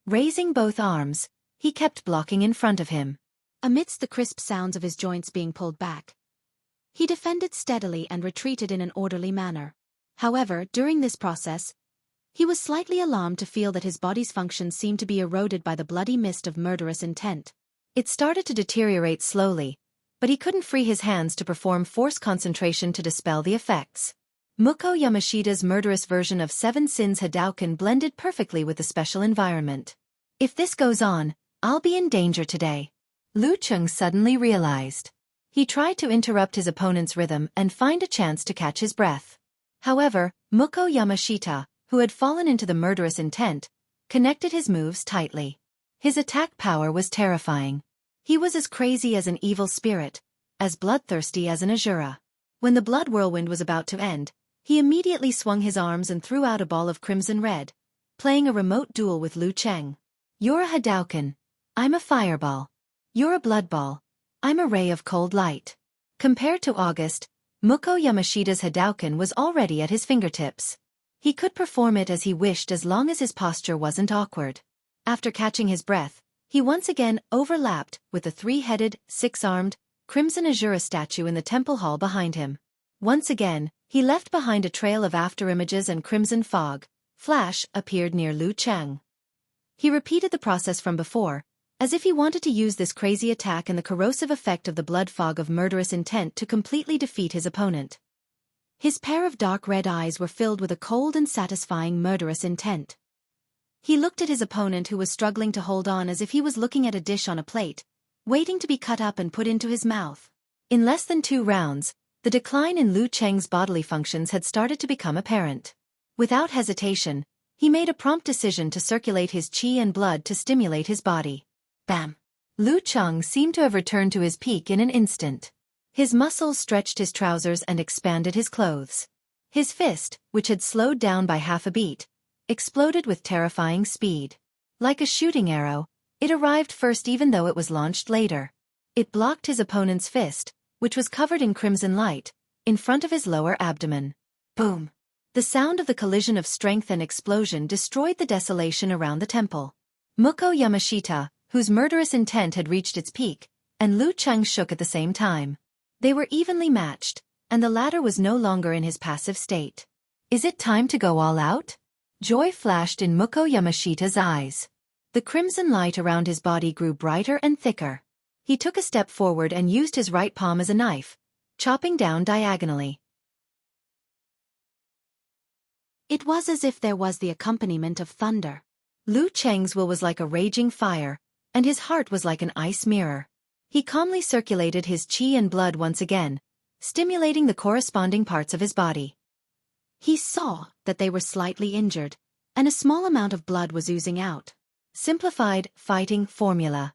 Raising both arms, he kept blocking in front of him. Amidst the crisp sounds of his joints being pulled back, he defended steadily and retreated in an orderly manner. However, during this process, he was slightly alarmed to feel that his body's functions seemed to be eroded by the bloody mist of murderous intent. It started to deteriorate slowly, but he couldn't free his hands to perform force concentration to dispel the effects. Muko Yamashita's murderous version of Seven Sins Hadouken blended perfectly with the special environment. If this goes on, I'll be in danger today, Lu Cheng suddenly realized. He tried to interrupt his opponent's rhythm and find a chance to catch his breath. However, Muko Yamashita, who had fallen into the murderous intent, connected his moves tightly. His attack power was terrifying. He was as crazy as an evil spirit, as bloodthirsty as an Asura. When the blood whirlwind was about to end, he immediately swung his arms and threw out a ball of crimson red, playing a remote duel with Lu Cheng. You're a Hadouken. I'm a fireball. You're a blood ball. I'm a ray of cold light. Compared to August, Muko Yamashita's Hadouken was already at his fingertips. He could perform it as he wished as long as his posture wasn't awkward. After catching his breath, he once again overlapped with the three-headed, six-armed, crimson Asura statue in the temple hall behind him. Once again, he left behind a trail of afterimages and crimson fog. Flash appeared near Lu Cheng. He repeated the process from before, as if he wanted to use this crazy attack and the corrosive effect of the blood fog of murderous intent to completely defeat his opponent. His pair of dark red eyes were filled with a cold and satisfying murderous intent. He looked at his opponent who was struggling to hold on as if he was looking at a dish on a plate, waiting to be cut up and put into his mouth. In less than 2 rounds, the decline in Lu Cheng's bodily functions had started to become apparent. Without hesitation, he made a prompt decision to circulate his qi and blood to stimulate his body. Bam! Lu Cheng seemed to have returned to his peak in an instant. His muscles stretched his trousers and expanded his clothes. His fist, which had slowed down by half a beat, exploded with terrifying speed. Like a shooting arrow, it arrived first even though it was launched later. It blocked his opponent's fist, which was covered in crimson light, in front of his lower abdomen. Boom! The sound of the collision of strength and explosion destroyed the desolation around the temple. Muko Yamashita, whose murderous intent had reached its peak, and Lu Cheng shook at the same time. They were evenly matched, and the latter was no longer in his passive state. Is it time to go all out? Joy flashed in Muko Yamashita's eyes. The crimson light around his body grew brighter and thicker. He took a step forward and used his right palm as a knife, chopping down diagonally. It was as if there was the accompaniment of thunder. Lu Cheng's will was like a raging fire, and his heart was like an ice mirror. He calmly circulated his qi and blood once again, stimulating the corresponding parts of his body. He saw that they were slightly injured, and a small amount of blood was oozing out. Simplified fighting formula.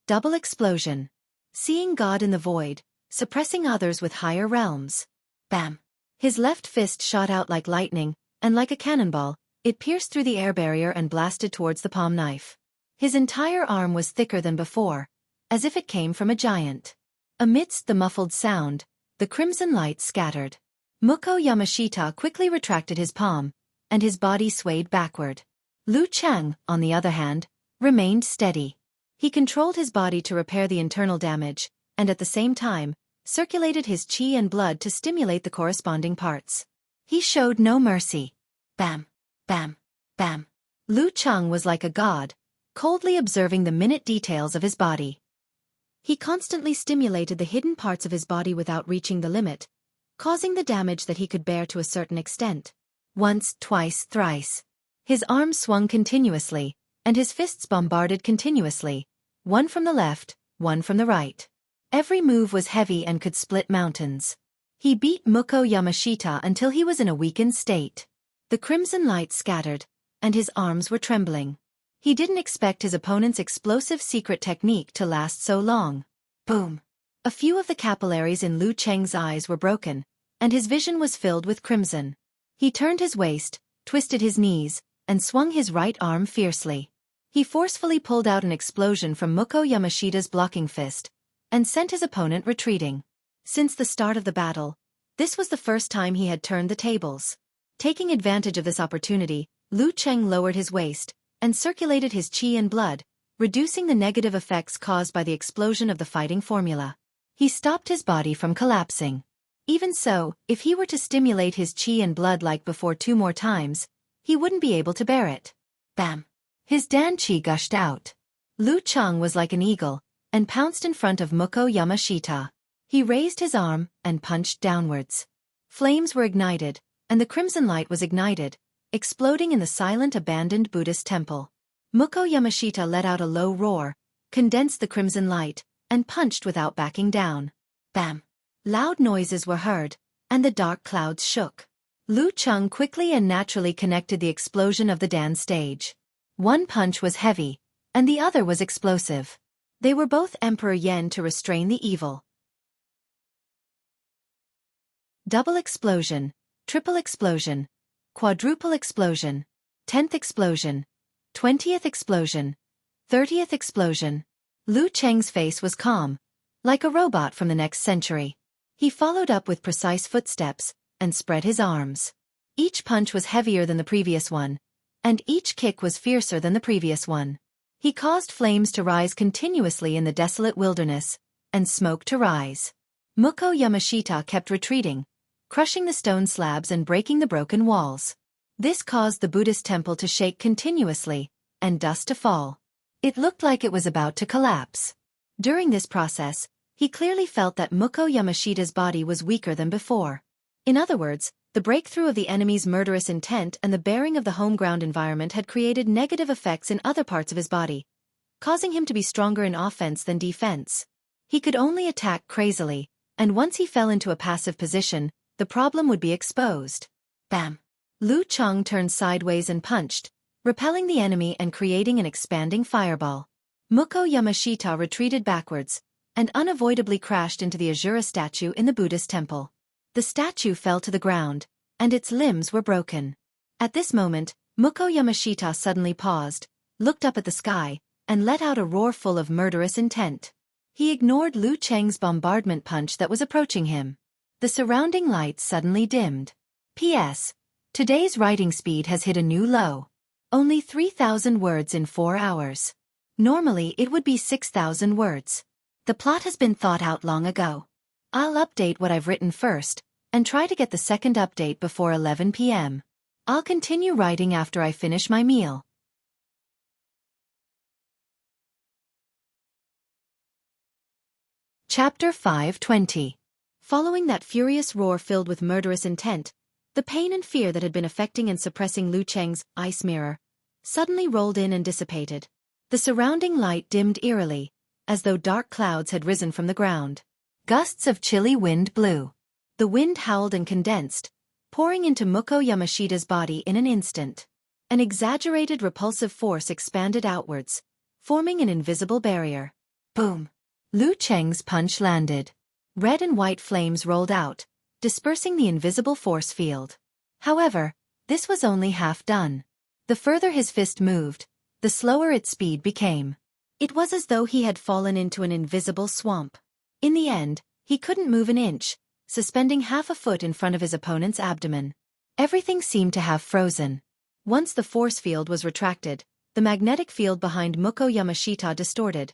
Double explosion. Seeing God in the void, suppressing others with higher realms. Bam! His left fist shot out like lightning, and like a cannonball, it pierced through the air barrier and blasted towards the palm knife. His entire arm was thicker than before, as if it came from a giant. Amidst the muffled sound, the crimson light scattered. Muko Yamashita quickly retracted his palm, and his body swayed backward. Lu Chang, on the other hand, remained steady. He controlled his body to repair the internal damage, and at the same time, circulated his qi and blood to stimulate the corresponding parts. He showed no mercy. Bam, bam, bam. Lu Chang was like a god, coldly observing the minute details of his body. He constantly stimulated the hidden parts of his body without reaching the limit, causing the damage that he could bear to a certain extent. Once, twice, thrice. His arms swung continuously, and his fists bombarded continuously, one from the left, one from the right. Every move was heavy and could split mountains. He beat Muko Yamashita until he was in a weakened state. The crimson light scattered, and his arms were trembling. He didn't expect his opponent's explosive secret technique to last so long. Boom! A few of the capillaries in Lu Cheng's eyes were broken, and his vision was filled with crimson. He turned his waist, twisted his knees, and swung his right arm fiercely. He forcefully pulled out an explosion from Muko Yamashita's blocking fist, and sent his opponent retreating. Since the start of the battle, this was the first time he had turned the tables. Taking advantage of this opportunity, Lu Cheng lowered his waist, and circulated his qi and blood, reducing the negative effects caused by the explosion of the fighting formula. He stopped his body from collapsing. Even so, if he were to stimulate his qi and blood like before 2 more times, he wouldn't be able to bear it. Bam! His Dan qi gushed out. Lu Cheng was like an eagle, and pounced in front of Muko Yamashita. He raised his arm, and punched downwards. Flames were ignited, and the crimson light was ignited, exploding in the silent abandoned Buddhist temple. Muko Yamashita let out a low roar, condensed the crimson light, and punched without backing down. Bam! Loud noises were heard, and the dark clouds shook. Lu Cheng quickly and naturally connected the explosion of the Dan stage. One punch was heavy, and the other was explosive. They were both Emperor Yen to restrain the evil. Double explosion, triple explosion, quadruple explosion, 10th explosion, 20th explosion, 30th explosion. Lu Cheng's face was calm, like a robot from the next century. He followed up with precise footsteps, and spread his arms. Each punch was heavier than the previous one, and each kick was fiercer than the previous one. He caused flames to rise continuously in the desolate wilderness, and smoke to rise. Muko Yamashita kept retreating, crushing the stone slabs and breaking the broken walls. This caused the Buddhist temple to shake continuously, and dust to fall. It looked like it was about to collapse. During this process, he clearly felt that Muko Yamashita's body was weaker than before. In other words, the breakthrough of the enemy's murderous intent and the bearing of the home ground environment had created negative effects in other parts of his body, causing him to be stronger in offense than defense. He could only attack crazily, and once he fell into a passive position, the problem would be exposed. Bam! Lu Cheng turned sideways and punched, repelling the enemy and creating an expanding fireball. Muko Yamashita retreated backwards, and unavoidably crashed into the Asura statue in the Buddhist temple. The statue fell to the ground, and its limbs were broken. At this moment, Muko Yamashita suddenly paused, looked up at the sky, and let out a roar full of murderous intent. He ignored Lu Cheng's bombardment punch that was approaching him. The surrounding lights suddenly dimmed. P.S. Today's writing speed has hit a new low. Only 3,000 words in 4 hours. Normally it would be 6,000 words. The plot has been thought out long ago. I'll update what I've written first, and try to get the second update before 11 p.m. I'll continue writing after I finish my meal. Chapter 520. Following that furious roar filled with murderous intent, the pain and fear that had been affecting and suppressing Lu Cheng's ice mirror suddenly rolled in and dissipated. The surrounding light dimmed eerily, as though dark clouds had risen from the ground. Gusts of chilly wind blew. The wind howled and condensed, pouring into Muko Yamashita's body in an instant. An exaggerated repulsive force expanded outwards, forming an invisible barrier. Boom! Lu Cheng's punch landed. Red and white flames rolled out, dispersing the invisible force field. However, this was only half done. The further his fist moved, the slower its speed became. It was as though he had fallen into an invisible swamp. In the end, he couldn't move an inch, suspending half a foot in front of his opponent's abdomen. Everything seemed to have frozen. Once the force field was retracted, the magnetic field behind Muko Yamashita distorted,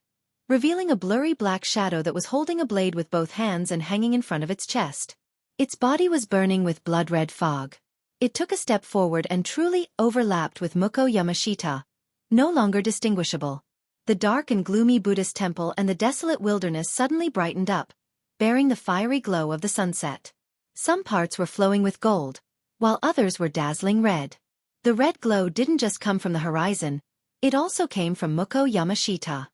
revealing a blurry black shadow that was holding a blade with both hands and hanging in front of its chest. Its body was burning with blood-red fog. It took a step forward and truly overlapped with Muko Yamashita, no longer distinguishable. The dark and gloomy Buddhist temple and the desolate wilderness suddenly brightened up, bearing the fiery glow of the sunset. Some parts were flowing with gold, while others were dazzling red. The red glow didn't just come from the horizon, it also came from Muko Yamashita.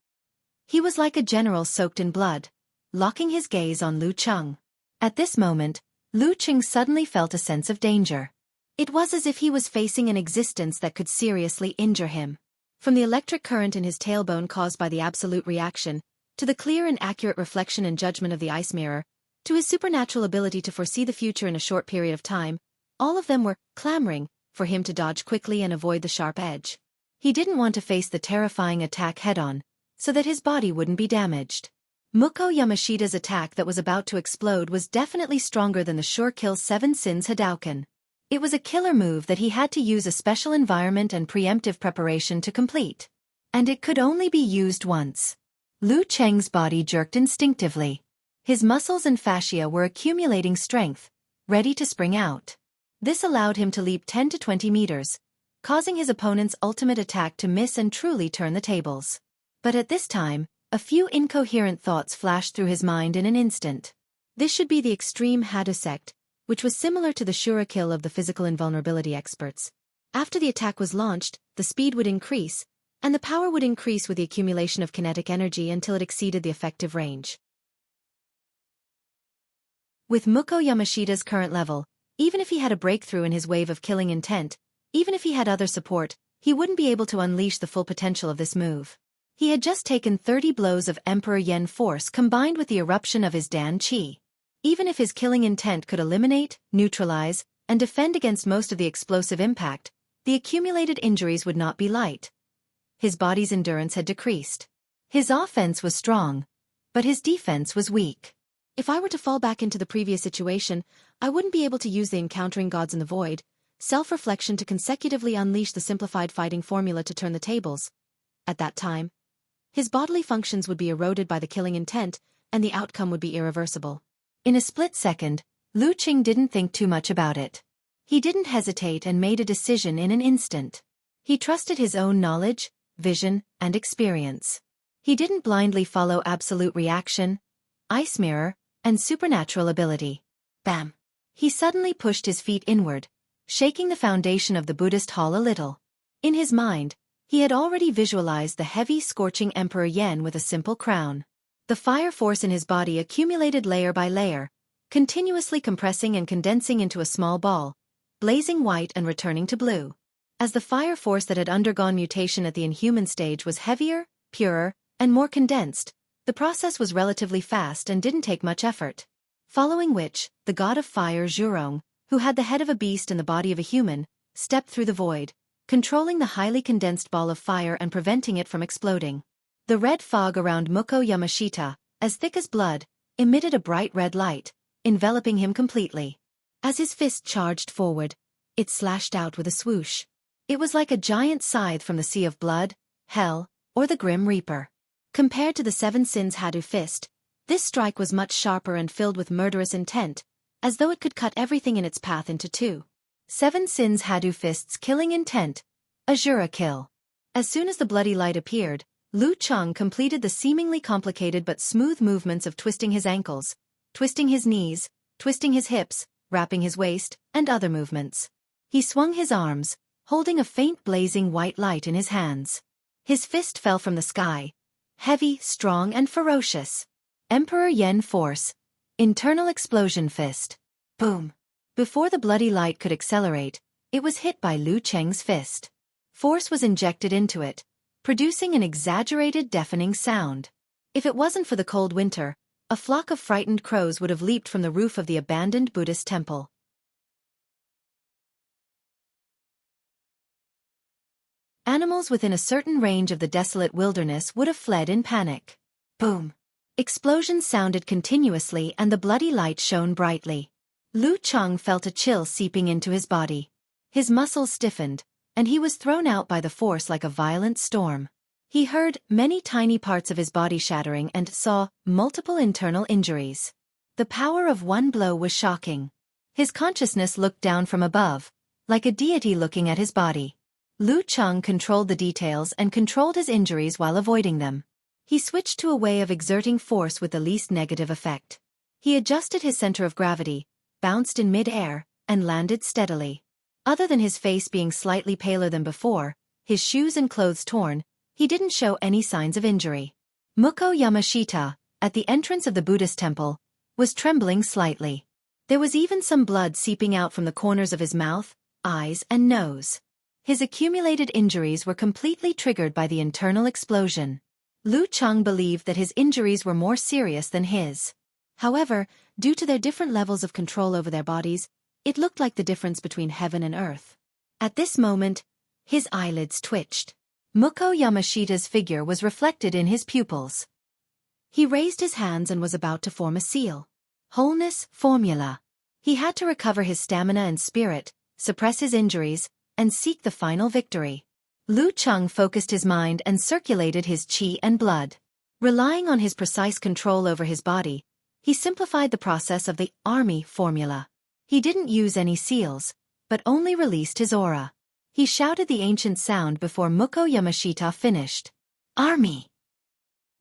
He was like a general soaked in blood, locking his gaze on Lu Cheng. At this moment, Lu Cheng suddenly felt a sense of danger. It was as if he was facing an existence that could seriously injure him. From the electric current in his tailbone caused by the absolute reaction, to the clear and accurate reflection and judgment of the ice mirror, to his supernatural ability to foresee the future in a short period of time, all of them were clamoring for him to dodge quickly and avoid the sharp edge. He didn't want to face the terrifying attack head-on, so that his body wouldn't be damaged. Muko Yamashita's attack that was about to explode was definitely stronger than the sure-kill Seven Sins Hadouken. It was a killer move that he had to use a special environment and preemptive preparation to complete. And it could only be used once. Lu Cheng's body jerked instinctively. His muscles and fascia were accumulating strength, ready to spring out. This allowed him to leap 10 to 20 meters, causing his opponent's ultimate attack to miss and truly turn the tables. But at this time, a few incoherent thoughts flashed through his mind in an instant. This should be the extreme Hadouken, which was similar to the Shura kill of the physical invulnerability experts. After the attack was launched, the speed would increase, and the power would increase with the accumulation of kinetic energy until it exceeded the effective range. With Muko Yamashita's current level, even if he had a breakthrough in his wave of killing intent, even if he had other support, he wouldn't be able to unleash the full potential of this move. He had just taken 30 blows of Emperor Yen force combined with the eruption of his Dan Qi. Even if his killing intent could eliminate, neutralize, and defend against most of the explosive impact, the accumulated injuries would not be light. His body's endurance had decreased. His offense was strong, but his defense was weak. If I were to fall back into the previous situation, I wouldn't be able to use the encountering gods in the void, self-reflection to consecutively unleash the simplified fighting formula to turn the tables. At that time, his bodily functions would be eroded by the killing intent, and the outcome would be irreversible. In a split second, Lu Cheng didn't think too much about it. He didn't hesitate and made a decision in an instant. He trusted his own knowledge, vision, and experience. He didn't blindly follow absolute reaction, ice mirror, and supernatural ability. Bam! He suddenly pushed his feet inward, shaking the foundation of the Buddhist hall a little. In his mind, he had already visualized the heavy, scorching Emperor Yen with a simple crown. The fire force in his body accumulated layer by layer, continuously compressing and condensing into a small ball, blazing white and returning to blue. As the fire force that had undergone mutation at the inhuman stage was heavier, purer, and more condensed, the process was relatively fast and didn't take much effort. Following which, the god of fire Zhurong, who had the head of a beast and the body of a human, stepped through the void, controlling the highly condensed ball of fire and preventing it from exploding. The red fog around Muko Yamashita, as thick as blood, emitted a bright red light, enveloping him completely. As his fist charged forward, it slashed out with a swoosh. It was like a giant scythe from the sea of blood, hell, or the Grim Reaper. Compared to the Seven Sins Hadou fist, this strike was much sharper and filled with murderous intent, as though it could cut everything in its path into two. Seven Sins Hadou fist's killing intent, a Jura kill. As soon as the bloody light appeared, Lu Cheng completed the seemingly complicated but smooth movements of twisting his ankles, twisting his knees, twisting his hips, wrapping his waist, and other movements. He swung his arms, holding a faint blazing white light in his hands. His fist fell from the sky, heavy, strong and ferocious. Emperor Yen Force. Internal Explosion Fist. Boom. Before the bloody light could accelerate, it was hit by Lu Cheng's fist. Force was injected into it, producing an exaggerated deafening sound. If it wasn't for the cold winter, a flock of frightened crows would have leaped from the roof of the abandoned Buddhist temple. Animals within a certain range of the desolate wilderness would have fled in panic. Boom. Explosions sounded continuously and the bloody light shone brightly. Lu Cheng felt a chill seeping into his body. His muscles stiffened, and he was thrown out by the force like a violent storm. He heard many tiny parts of his body shattering and saw multiple internal injuries. The power of one blow was shocking. His consciousness looked down from above, like a deity looking at his body. Lu Cheng controlled the details and controlled his injuries while avoiding them. He switched to a way of exerting force with the least negative effect. He adjusted his center of gravity, bounced in mid-air, and landed steadily. Other than his face being slightly paler than before, his shoes and clothes torn, he didn't show any signs of injury. Muko Yamashita, at the entrance of the Buddhist temple, was trembling slightly. There was even some blood seeping out from the corners of his mouth, eyes and nose. His accumulated injuries were completely triggered by the internal explosion. Lu Cheng believed that his injuries were more serious than his. However, due to their different levels of control over their bodies, it looked like the difference between heaven and earth. At this moment, his eyelids twitched. Muko Yamashita's figure was reflected in his pupils. He raised his hands and was about to form a seal. Wholeness formula. He had to recover his stamina and spirit, suppress his injuries, and seek the final victory. Lu Cheng focused his mind and circulated his qi and blood. Relying on his precise control over his body, he simplified the process of the army formula. He didn't use any seals, but only released his aura. He shouted the ancient sound before Muko Yamashita finished. Army!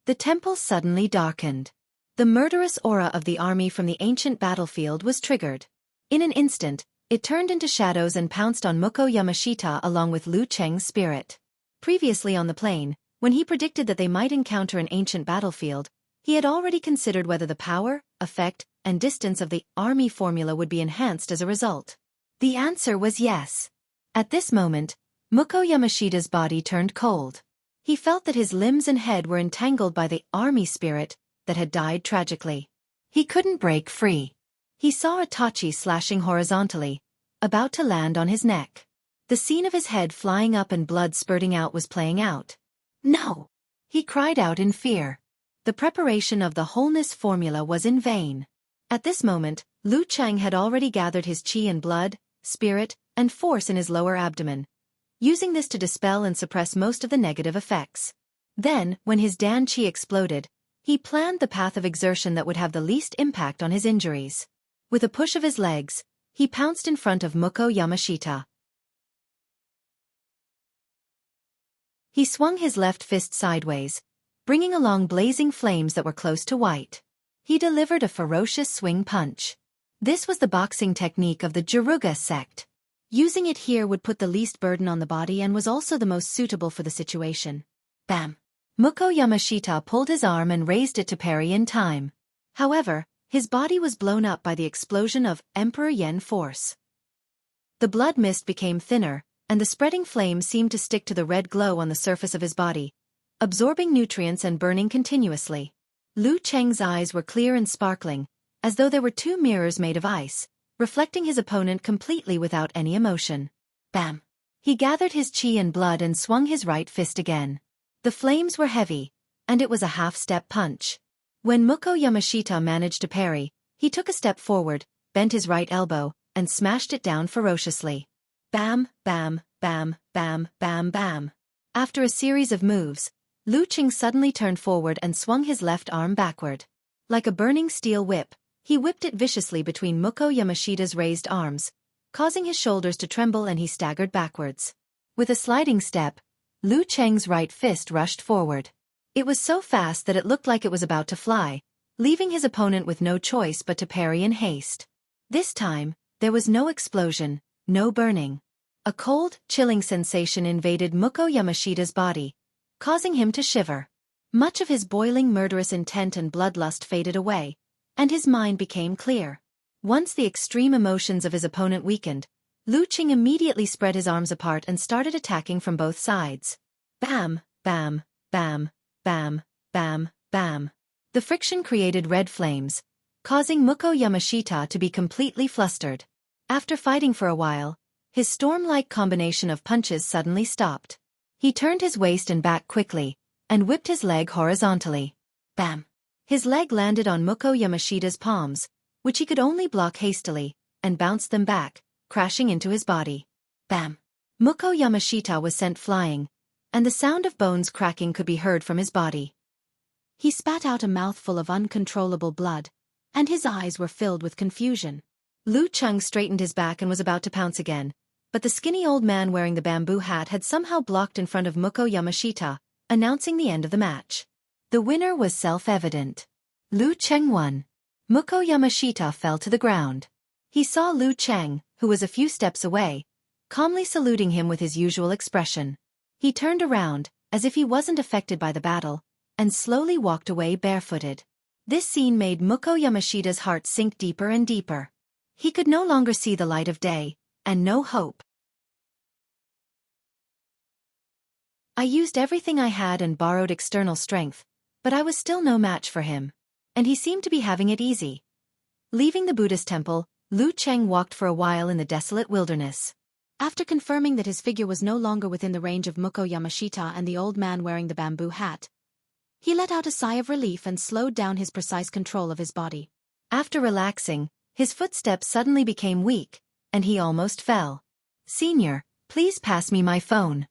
The temple suddenly darkened. The murderous aura of the army from the ancient battlefield was triggered. In an instant, it turned into shadows and pounced on Muko Yamashita along with Lu Cheng's spirit. Previously on the plain, when he predicted that they might encounter an ancient battlefield, he had already considered whether the power, effect, and distance of the army formula would be enhanced as a result. The answer was yes. At this moment, Muko Yamashita's body turned cold. He felt that his limbs and head were entangled by the army spirit that had died tragically. He couldn't break free. He saw a tachi slashing horizontally, about to land on his neck. The scene of his head flying up and blood spurting out was playing out. No! He cried out in fear. The preparation of the wholeness formula was in vain. At this moment, Lu Cheng had already gathered his qi and blood, spirit, and force in his lower abdomen, using this to dispel and suppress most of the negative effects. Then, when his Dan qi exploded, he planned the path of exertion that would have the least impact on his injuries. With a push of his legs, he pounced in front of Muko Yamashita. He swung his left fist sideways, bringing along blazing flames that were close to white. He delivered a ferocious swing punch. This was the boxing technique of the Jiruga sect. Using it here would put the least burden on the body and was also the most suitable for the situation. Bam! Muko Yamashita pulled his arm and raised it to parry in time. However, his body was blown up by the explosion of Emperor Yen Force. The blood mist became thinner, and the spreading flame seemed to stick to the red glow on the surface of his body, absorbing nutrients and burning continuously. Lu Cheng's eyes were clear and sparkling, as though there were two mirrors made of ice, reflecting his opponent completely without any emotion. Bam! He gathered his qi and blood and swung his right fist again. The flames were heavy, and it was a half-step punch. When Muko Yamashita managed to parry, he took a step forward, bent his right elbow, and smashed it down ferociously. Bam, bam, bam, bam, bam, bam. After a series of moves, Lu Cheng suddenly turned forward and swung his left arm backward. Like a burning steel whip, he whipped it viciously between Muko Yamashita's raised arms, causing his shoulders to tremble and he staggered backwards. With a sliding step, Lu Cheng's right fist rushed forward. It was so fast that it looked like it was about to fly, leaving his opponent with no choice but to parry in haste. This time, there was no explosion, no burning. A cold, chilling sensation invaded Muko Yamashita's body, causing him to shiver. Much of his boiling murderous intent and bloodlust faded away, and his mind became clear. Once the extreme emotions of his opponent weakened, Lu Qing immediately spread his arms apart and started attacking from both sides. Bam, bam, bam, bam, bam, bam. The friction created red flames, causing Muko Yamashita to be completely flustered. After fighting for a while, his storm-like combination of punches suddenly stopped. He turned his waist and back quickly, and whipped his leg horizontally. Bam! His leg landed on Muko Yamashita's palms, which he could only block hastily, and bounced them back, crashing into his body. Bam! Muko Yamashita was sent flying, and the sound of bones cracking could be heard from his body. He spat out a mouthful of uncontrollable blood, and his eyes were filled with confusion. Lu Cheng straightened his back and was about to pounce again, but the skinny old man wearing the bamboo hat had somehow blocked in front of Muko Yamashita, announcing the end of the match. The winner was self-evident. Lu Cheng won. Muko Yamashita fell to the ground. He saw Lu Cheng, who was a few steps away, calmly saluting him with his usual expression. He turned around, as if he wasn't affected by the battle, and slowly walked away barefooted. This scene made Muko Yamashita's heart sink deeper and deeper. He could no longer see the light of day, and no hope. I used everything I had and borrowed external strength, but I was still no match for him. And he seemed to be having it easy. Leaving the Buddhist temple, Lu Cheng walked for a while in the desolate wilderness. After confirming that his figure was no longer within the range of Muko Yamashita and the old man wearing the bamboo hat, he let out a sigh of relief and slowed down his precise control of his body. After relaxing, his footsteps suddenly became weak, and he almost fell. "Senior, please pass me my phone."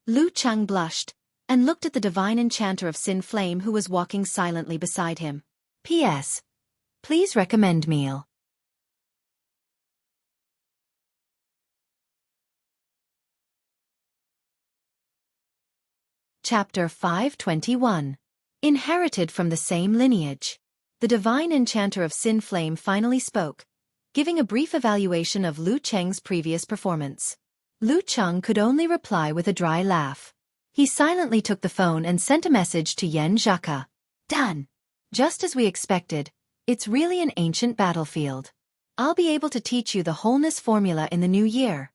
Lu Cheng blushed, and looked at the divine enchanter of Sin Flame who was walking silently beside him. P.S. Please recommend meal. Chapter 521. Inherited from the same lineage. The divine enchanter of Sin Flame finally spoke, giving a brief evaluation of Lu Cheng's previous performance. Lu Cheng could only reply with a dry laugh. He silently took the phone and sent a message to Yen Zhaka. Done. Just as we expected, it's really an ancient battlefield. I'll be able to teach you the wholeness formula in the new year.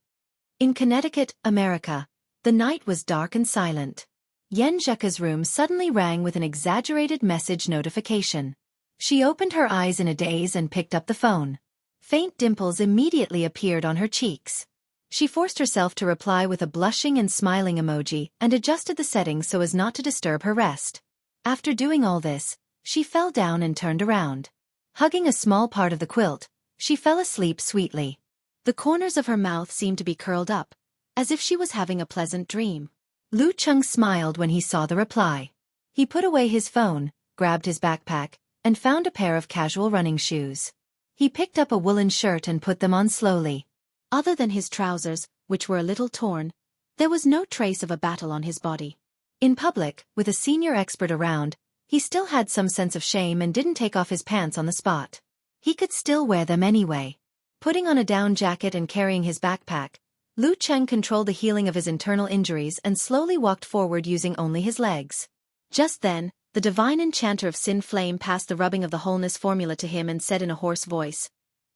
In Connecticut, America, the night was dark and silent. Yen Zhaka's room suddenly rang with an exaggerated message notification. She opened her eyes in a daze and picked up the phone. Faint dimples immediately appeared on her cheeks. She forced herself to reply with a blushing and smiling emoji and adjusted the settings so as not to disturb her rest. After doing all this, she fell down and turned around. Hugging a small part of the quilt, she fell asleep sweetly. The corners of her mouth seemed to be curled up, as if she was having a pleasant dream. Lu Cheng smiled when he saw the reply. He put away his phone, grabbed his backpack, and found a pair of casual running shoes. He picked up a woolen shirt and put them on slowly. Other than his trousers, which were a little torn, there was no trace of a battle on his body. In public, with a senior expert around, he still had some sense of shame and didn't take off his pants on the spot. He could still wear them anyway. Putting on a down jacket and carrying his backpack, Lu Cheng controlled the healing of his internal injuries and slowly walked forward using only his legs. Just then, the divine enchanter of Sin Flame passed the rubbing of the wholeness formula to him and said in a hoarse voice,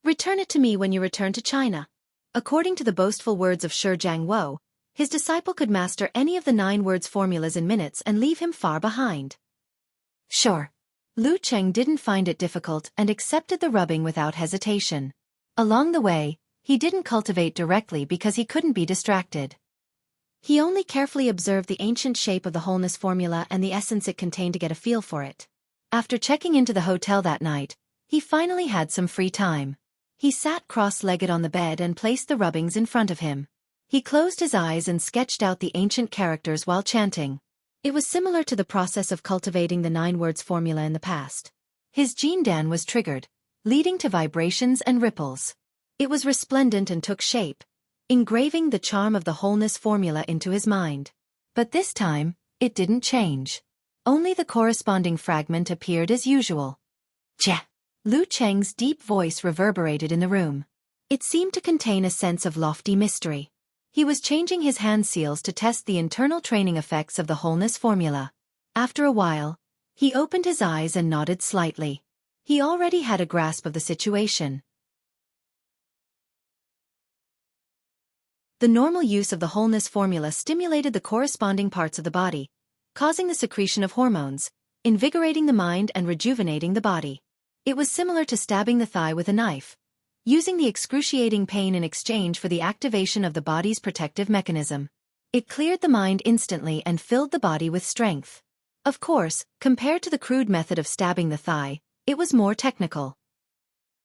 "Return it to me when you return to China." According to the boastful words of Shi Jiangwo, his disciple could master any of the 9 words formulas in minutes and leave him far behind. Sure. Lu Cheng didn't find it difficult and accepted the rubbing without hesitation. Along the way, he didn't cultivate directly because he couldn't be distracted. He only carefully observed the ancient shape of the wholeness formula and the essence it contained to get a feel for it. After checking into the hotel that night, he finally had some free time. He sat cross-legged on the bed and placed the rubbings in front of him. He closed his eyes and sketched out the ancient characters while chanting. It was similar to the process of cultivating the 9 words formula in the past. His Jindan was triggered, leading to vibrations and ripples. It was resplendent and took shape, engraving the charm of the wholeness formula into his mind. But this time, it didn't change. Only the corresponding fragment appeared as usual. Jia! Lu Cheng's deep voice reverberated in the room. It seemed to contain a sense of lofty mystery. He was changing his hand seals to test the internal training effects of the wholeness formula. After a while, he opened his eyes and nodded slightly. He already had a grasp of the situation. The normal use of the wholeness formula stimulated the corresponding parts of the body, causing the secretion of hormones, invigorating the mind and rejuvenating the body. It was similar to stabbing the thigh with a knife, using the excruciating pain in exchange for the activation of the body's protective mechanism. It cleared the mind instantly and filled the body with strength. Of course, compared to the crude method of stabbing the thigh, it was more technical.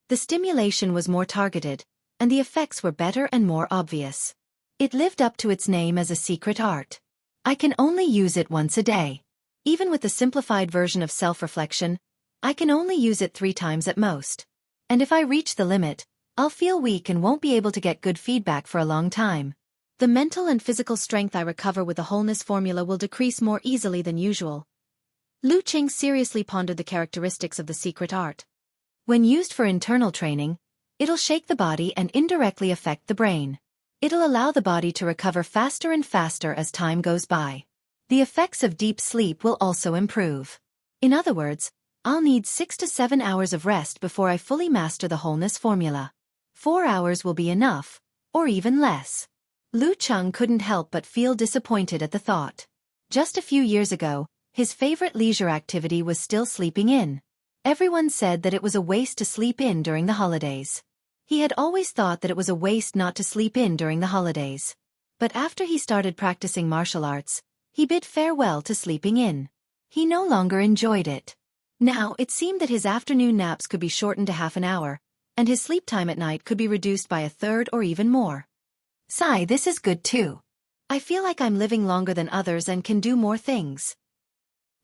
The stimulation was more targeted, and the effects were better and more obvious. It lived up to its name as a secret art. I can only use it once a day. Even with the simplified version of self-reflection, I can only use it 3 times at most. And if I reach the limit, I'll feel weak and won't be able to get good feedback for a long time. The mental and physical strength I recover with the wholeness formula will decrease more easily than usual. Lu Qing seriously pondered the characteristics of the secret art. When used for internal training, it'll shake the body and indirectly affect the brain. It'll allow the body to recover faster and faster as time goes by. The effects of deep sleep will also improve. In other words, I'll need 6 to 7 hours of rest before I fully master the wholeness formula. 4 hours will be enough, or even less. Lu Qing couldn't help but feel disappointed at the thought. Just a few years ago, his favorite leisure activity was still sleeping in. Everyone said that it was a waste to sleep in during the holidays. He had always thought that it was a waste not to sleep in during the holidays. But after he started practicing martial arts, he bid farewell to sleeping in. He no longer enjoyed it. Now it seemed that his afternoon naps could be shortened to half an hour, and his sleep time at night could be reduced by a third or even more. Sigh, this is good too. I feel like I'm living longer than others and can do more things.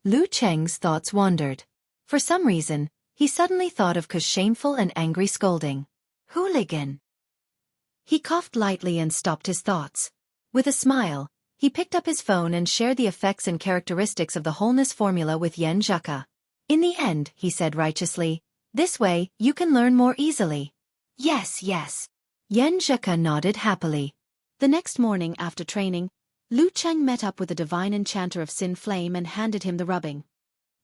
Lu Qing's thoughts wandered. For some reason, he suddenly thought of Ku's shameful and angry scolding. Hooligan. He coughed lightly and stopped his thoughts. With a smile, he picked up his phone and shared the effects and characteristics of the wholeness formula with Yan Zheka. In the end, he said righteously, this way, you can learn more easily. Yes, yes. Yan Zheka nodded happily. The next morning after training, Lu Qing met up with the divine enchanter of Sin Flame and handed him the rubbing.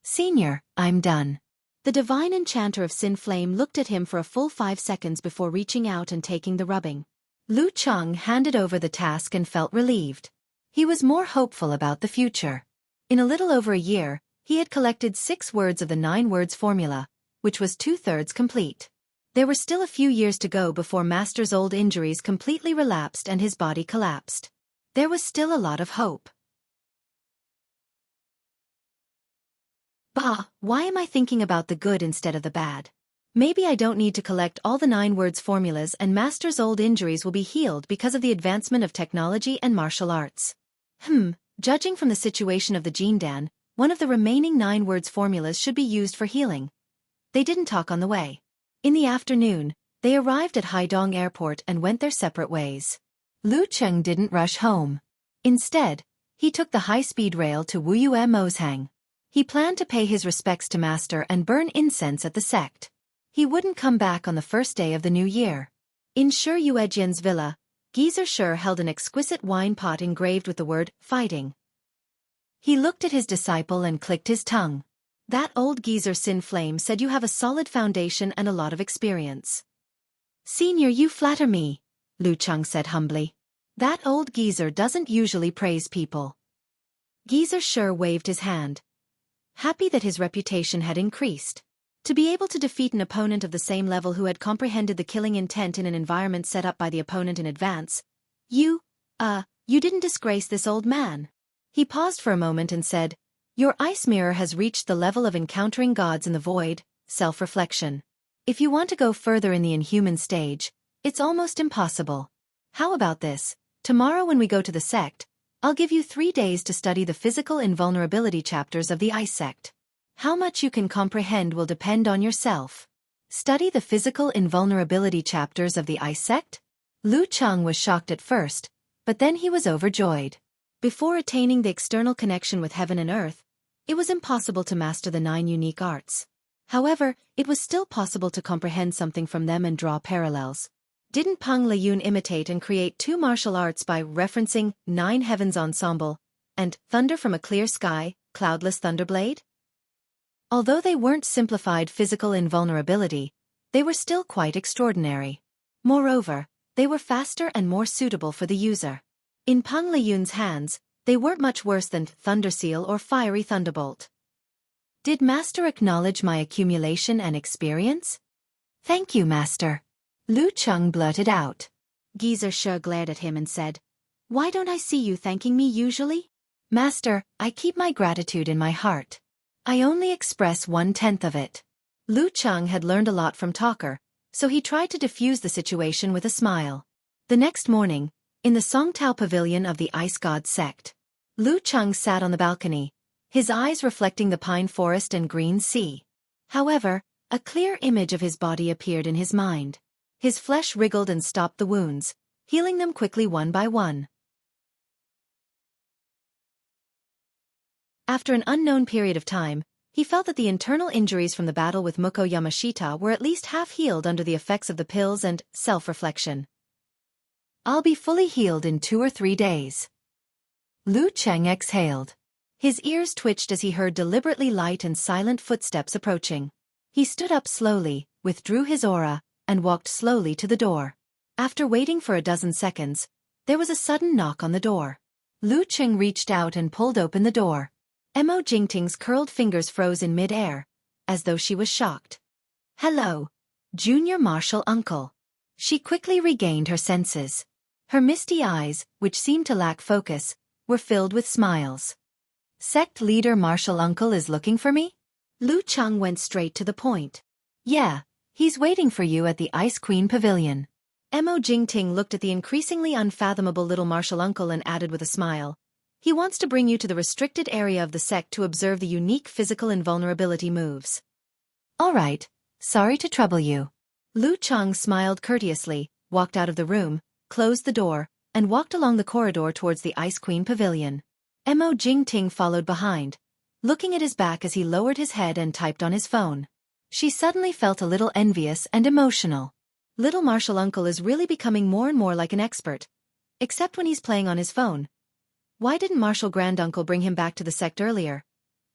Senior, I'm done. The divine enchanter of Sin Flame looked at him for a full 5 seconds before reaching out and taking the rubbing. Lu Qing handed over the task and felt relieved. He was more hopeful about the future. In a little over a year, he had collected 6 words of the 9 words formula, which was 2/3 complete. There were still a few years to go before Master's old injuries completely relapsed and his body collapsed. There was still a lot of hope. Bah, why am I thinking about the good instead of the bad? Maybe I don't need to collect all the 9 words formulas and Master's old injuries will be healed because of the advancement of technology and martial arts. Judging from the situation of the Jindan, one of the remaining 9 words formulas should be used for healing. They didn't talk on the way. In the afternoon, they arrived at Haidong Airport and went their separate ways. Lu Qing didn't rush home. Instead, he took the high-speed rail to Wuyue Moshang. He planned to pay his respects to Master and burn incense at the sect. He wouldn't come back on the first day of the new year. In Shi Yuejian's villa, Geezer Shi held an exquisite wine pot engraved with the word, fighting. He looked at his disciple and clicked his tongue. That old geezer Sin Flame said you have a solid foundation and a lot of experience. Senior, you flatter me, Lu Qing said humbly. That old geezer doesn't usually praise people. Geezer Shi waved his hand, happy that his reputation had increased. To be able to defeat an opponent of the same level who had comprehended the killing intent in an environment set up by the opponent in advance. You didn't disgrace this old man. He paused for a moment and said, your ice mirror has reached the level of encountering gods in the void, self-reflection. If you want to go further in the inhuman stage, it's almost impossible. How about this? Tomorrow when we go to the sect, I'll give you 3 days to study the physical invulnerability chapters of the ice sect. How much you can comprehend will depend on yourself. Study the physical invulnerability chapters of the ice sect? Lu Qing was shocked at first, but then he was overjoyed. Before attaining the external connection with heaven and earth, it was impossible to master the 9 unique arts. However, it was still possible to comprehend something from them and draw parallels. Didn't Peng Liyun imitate and create 2 martial arts by referencing 9 Heavens Ensemble and Thunder from a Clear Sky, Cloudless Thunderblade? Although they weren't simplified physical invulnerability, they were still quite extraordinary. Moreover, they were faster and more suitable for the user. In Peng Liyun's hands, they weren't much worse than Thunderseal or Fiery Thunderbolt. Did Master acknowledge my accumulation and experience? Thank you, Master. Lu Cheng blurted out. Geezer Shi glared at him and said, Why don't I see you thanking me usually? Master, I keep my gratitude in my heart. I only express 1/10 of it. Lu Cheng had learned a lot from Talker, so he tried to diffuse the situation with a smile. The next morning, in the Songtao Pavilion of the Ice God sect, Lu Cheng sat on the balcony, his eyes reflecting the pine forest and green sea. However, a clear image of his body appeared in his mind. His flesh wriggled and stopped the wounds, healing them quickly one by one. After an unknown period of time, he felt that the internal injuries from the battle with Muko Yamashita were at least half healed under the effects of the pills and self-reflection. I'll be fully healed in 2 or 3 days. Lu Cheng exhaled. His ears twitched as he heard deliberately light and silent footsteps approaching. He stood up slowly, withdrew his aura, and walked slowly to the door. After waiting for a dozen seconds, there was a sudden knock on the door. Lu Cheng reached out and pulled open the door. Mo Jingting's curled fingers froze in mid-air, as though she was shocked. Hello, Junior Martial Uncle. She quickly regained her senses. Her misty eyes, which seemed to lack focus, were filled with smiles. Sect leader Martial Uncle is looking for me? Lu Cheng went straight to the point. Yeah, he's waiting for you at the Ice Queen Pavilion. Mo Jingting looked at the increasingly unfathomable little Martial Uncle and added with a smile. He wants to bring you to the restricted area of the sect to observe the unique physical invulnerability moves. All right, sorry to trouble you. Lu Cheng smiled courteously, walked out of the room, closed the door, and walked along the corridor towards the Ice Queen Pavilion. Mo Jingting followed behind, looking at his back as he lowered his head and typed on his phone. She suddenly felt a little envious and emotional. Little Martial Uncle is really becoming more and more like an expert, except when he's playing on his phone. Why didn't Martial Granduncle bring him back to the sect earlier?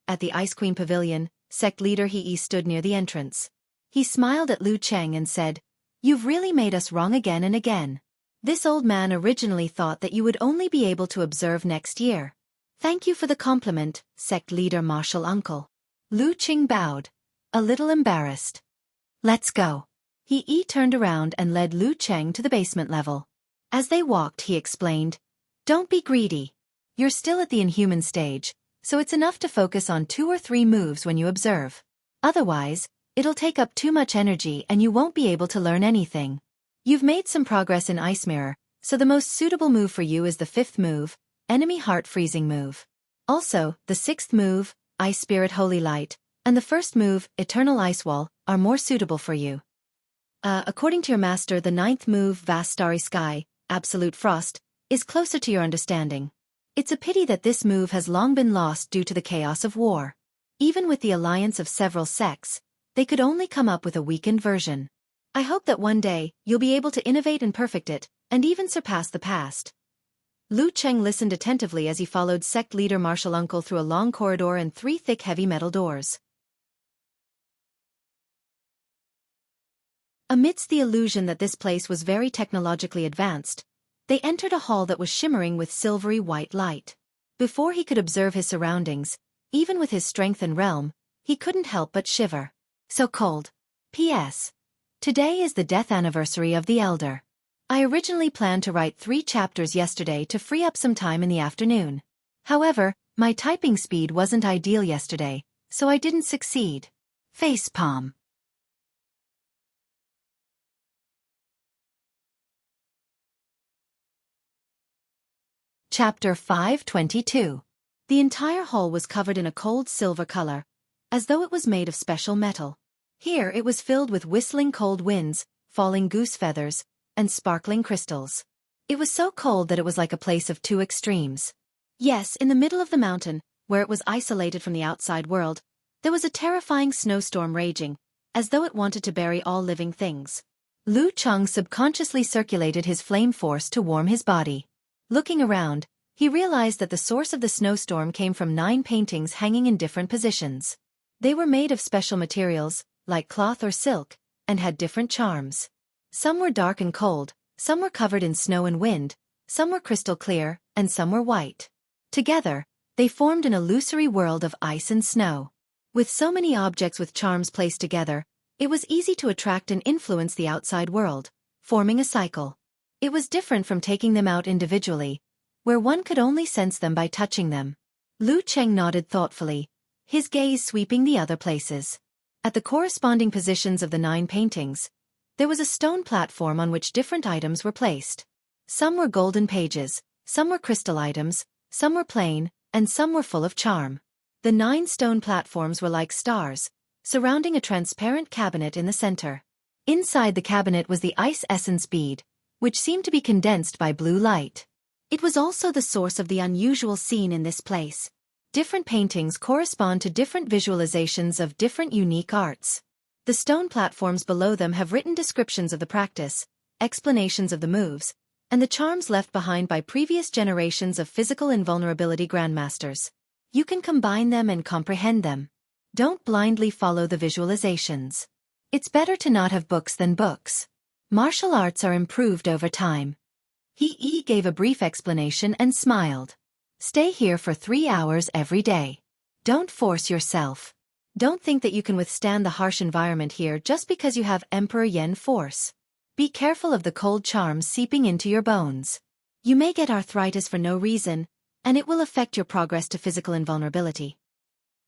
At the Ice Queen Pavilion, sect leader He stood near the entrance. He smiled at Lu Cheng and said, You've really made us wrong again and again. This old man originally thought that you would only be able to observe next year. Thank you for the compliment, sect leader Martial Uncle. Lu Cheng bowed, a little embarrassed. Let's go. He turned around and led Lu Cheng to the basement level. As they walked, he explained, Don't be greedy. You're still at the inhuman stage, so it's enough to focus on 2 or 3 moves when you observe. Otherwise, it'll take up too much energy and you won't be able to learn anything. You've made some progress in Ice Mirror, so the most suitable move for you is the 5th move, Enemy Heart Freezing move. Also, the 6th move, Ice Spirit Holy Light, and the 1st move, Eternal Ice Wall, are more suitable for you. According to your master, the 9th move, Vast Starry Sky, Absolute Frost, is closer to your understanding. It's a pity that this move has long been lost due to the chaos of war. Even with the alliance of several sects, they could only come up with a weakened version. I hope that one day, you'll be able to innovate and perfect it, and even surpass the past. Lu Cheng listened attentively as he followed sect leader Martial Uncle through a long corridor and 3 thick heavy metal doors. Amidst the illusion that this place was very technologically advanced, they entered a hall that was shimmering with silvery white light. Before he could observe his surroundings, even with his strength and realm, he couldn't help but shiver. So cold. P.S. Today is the death anniversary of the Elder. I originally planned to write 3 chapters yesterday to free up some time in the afternoon. However, my typing speed wasn't ideal yesterday, so I didn't succeed. Facepalm. Chapter 522. The entire hall was covered in a cold silver color, as though it was made of special metal. Here it was filled with whistling cold winds, falling goose feathers, and sparkling crystals. It was so cold that it was like a place of 2 extremes. Yes, in the middle of the mountain, where it was isolated from the outside world, there was a terrifying snowstorm raging, as though it wanted to bury all living things. Lu Cheng subconsciously circulated his flame force to warm his body. Looking around, He realized that the source of the snowstorm came from 9 paintings hanging in different positions. They were made of special materials, like cloth or silk, and had different charms. Some were dark and cold, some were covered in snow and wind, some were crystal clear, and some were white. Together, they formed an illusory world of ice and snow. With so many objects with charms placed together, it was easy to attract and influence the outside world, forming a cycle. It was different from taking them out individually, where one could only sense them by touching them. Lu Cheng nodded thoughtfully, his gaze sweeping the other places. At the corresponding positions of the 9 paintings, there was a stone platform on which different items were placed. Some were golden pages, some were crystal items, some were plain, and some were full of charm. The 9 stone platforms were like stars, surrounding a transparent cabinet in the center. Inside the cabinet was the ice essence bead, which seemed to be condensed by blue light. It was also the source of the unusual scene in this place. Different paintings correspond to different visualizations of different unique arts. The stone platforms below them have written descriptions of the practice, explanations of the moves, and the charms left behind by previous generations of physical invulnerability grandmasters. You can combine them and comprehend them. Don't blindly follow the visualizations. It's better to not have books than books. Martial arts are improved over time. He gave a brief explanation and smiled. Stay here for 3 hours every day. Don't force yourself. Don't think that you can withstand the harsh environment here just because you have Emperor Yen force. Be careful of the cold charms seeping into your bones. You may get arthritis for no reason, and it will affect your progress to physical invulnerability.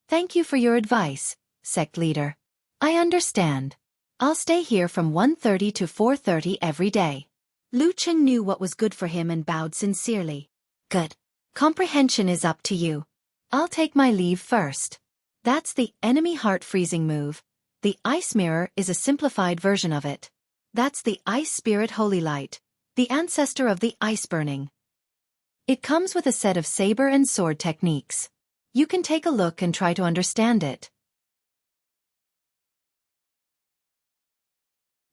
Thank you for your advice, sect leader. I understand. I'll stay here from 1:30 to 4:30 every day. Lu Cheng knew what was good for him and bowed sincerely. Good. Comprehension is up to you. I'll take my leave first. That's the enemy heart-freezing move. The ice mirror is a simplified version of it. That's the ice spirit holy light, the ancestor of the ice burning. It comes with a set of saber and sword techniques. You can take a look and try to understand it.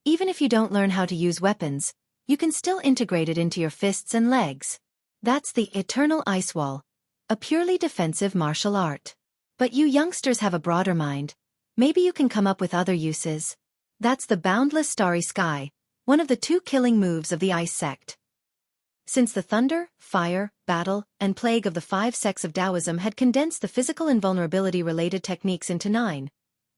Even if you don't learn how to use weapons, you can still integrate it into your fists and legs. That's the Eternal Ice Wall, a purely defensive martial art. But you youngsters have a broader mind. Maybe you can come up with other uses. That's the Boundless Starry Sky, one of the 2 killing moves of the Ice Sect. Since the thunder, fire, battle, and plague of the 5 sects of Taoism had condensed the physical invulnerability-related techniques into 9,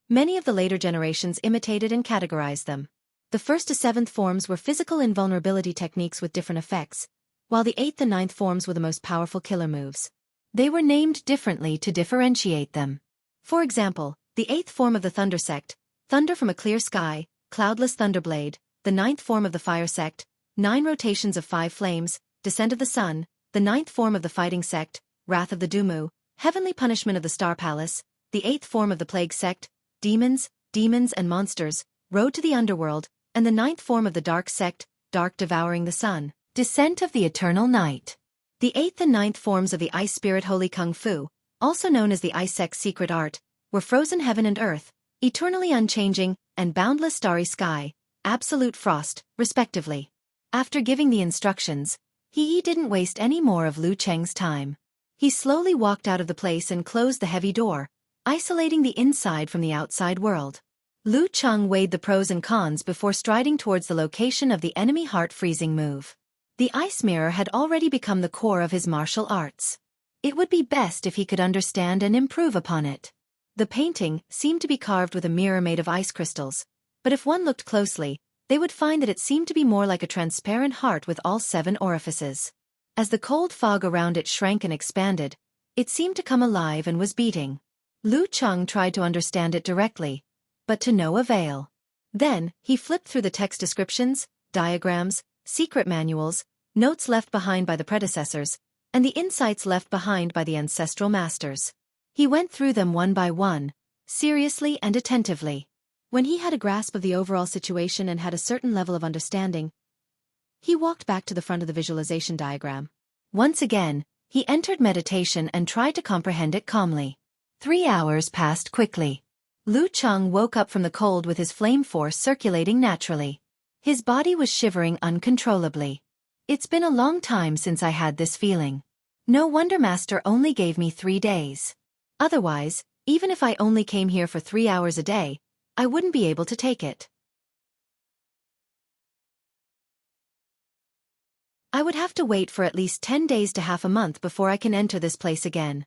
many of the later generations imitated and categorized them. The 1st to 7th forms were physical invulnerability techniques with different effects, while the 8th and 9th forms were the most powerful killer moves. They were named differently to differentiate them. For example, the 8th form of the Thunder Sect, Thunder from a Clear Sky, Cloudless Thunderblade, the 9th form of the Fire Sect, 9 rotations of 5 flames, Descent of the Sun, the 9th form of the Fighting Sect, Wrath of the Dumu, Heavenly Punishment of the Star Palace, the 8th form of the Plague Sect, Demons and Monsters, Road to the Underworld, and the 9th form of the Dark Sect, Dark Devouring the Sun, Descent of the Eternal Night. The 8th and 9th forms of the Ice Spirit Holy Kung Fu, also known as the Ice Sect's secret art, were Frozen Heaven and Earth, Eternally Unchanging, and Boundless Starry Sky, Absolute Frost, respectively. After giving the instructions, He didn't waste any more of Lu Cheng's time. He slowly walked out of the place and closed the heavy door, isolating the inside from the outside world. Lu Cheng weighed the pros and cons before striding towards the location of the enemy heart-freezing move. The ice mirror had already become the core of his martial arts. It would be best if he could understand and improve upon it. The painting seemed to be carved with a mirror made of ice crystals, but if one looked closely, they would find that it seemed to be more like a transparent heart with all 7 orifices. As the cold fog around it shrank and expanded, it seemed to come alive and was beating. Lu Cheng tried to understand it directly, but to no avail. Then, he flipped through the text descriptions, diagrams, secret manuals, notes left behind by the predecessors, and the insights left behind by the ancestral masters. He went through them one by one, seriously and attentively. When he had a grasp of the overall situation and had a certain level of understanding, he walked back to the front of the visualization diagram. Once again, he entered meditation and tried to comprehend it calmly. 3 hours passed quickly. Lu Cheng woke up from the cold with his flame force circulating naturally. His body was shivering uncontrollably. It's been a long time since I had this feeling. No wonder Master only gave me 3 days. Otherwise, even if I only came here for 3 hours a day, I wouldn't be able to take it. I would have to wait for at least 10 days to half a month before I can enter this place again.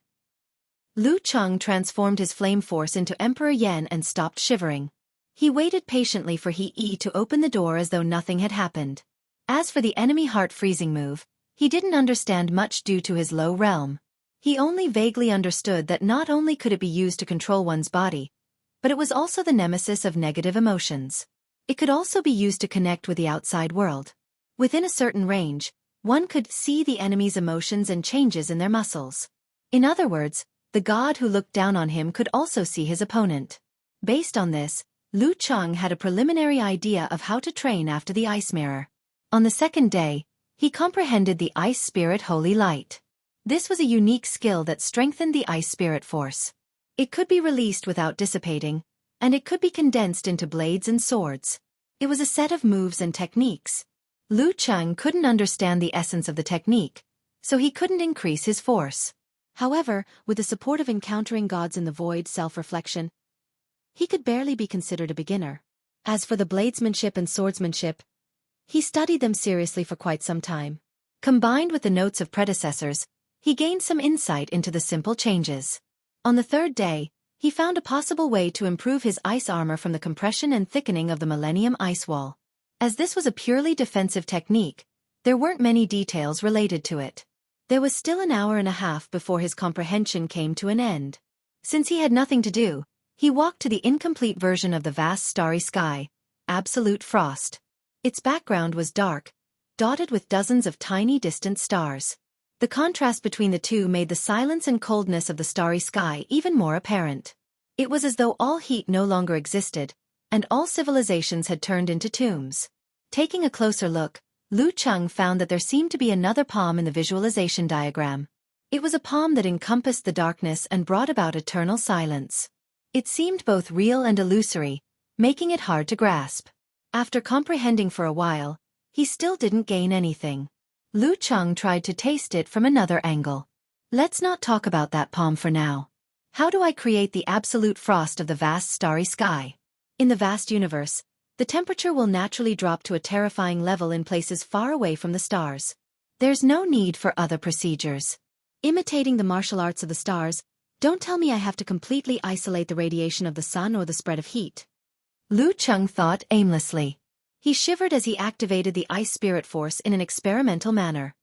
Lu Cheng transformed his flame force into Emperor Yan and stopped shivering. He waited patiently for He Yi to open the door as though nothing had happened. As for the enemy heart freezing move, he didn't understand much due to his low realm. He only vaguely understood that not only could it be used to control one's body, but it was also the nemesis of negative emotions. It could also be used to connect with the outside world. Within a certain range, one could see the enemy's emotions and changes in their muscles. In other words, the god who looked down on him could also see his opponent. Based on this, Lu Cheng had a preliminary idea of how to train after the ice mirror. On the second day, he comprehended the ice spirit holy light. This was a unique skill that strengthened the ice spirit force. It could be released without dissipating, and it could be condensed into blades and swords. It was a set of moves and techniques. Lu Cheng couldn't understand the essence of the technique, so he couldn't increase his force. However, with the support of encountering gods in the void self-reflection, he could barely be considered a beginner. As for the bladesmanship and swordsmanship, he studied them seriously for quite some time. Combined with the notes of predecessors, he gained some insight into the simple changes. On the third day, he found a possible way to improve his ice armor from the compression and thickening of the Millennium Ice Wall. As this was a purely defensive technique, there weren't many details related to it. There was still an hour and a half before his comprehension came to an end. Since he had nothing to do, he walked to the incomplete version of the vast starry sky, absolute frost. Its background was dark, dotted with dozens of tiny distant stars. The contrast between the two made the silence and coldness of the starry sky even more apparent. It was as though all heat no longer existed, and all civilizations had turned into tombs. Taking a closer look, Lu Cheng found that there seemed to be another palm in the visualization diagram. It was a palm that encompassed the darkness and brought about eternal silence. It seemed both real and illusory, making it hard to grasp. After comprehending for a while, he still didn't gain anything. Lu Cheng tried to taste it from another angle. Let's not talk about that palm for now. How do I create the absolute frost of the vast starry sky? In the vast universe, the temperature will naturally drop to a terrifying level in places far away from the stars. There's no need for other procedures. Imitating the martial arts of the stars, don't tell me I have to completely isolate the radiation of the sun or the spread of heat. Lu Cheng thought aimlessly. He shivered as he activated the ice spirit force in an experimental manner.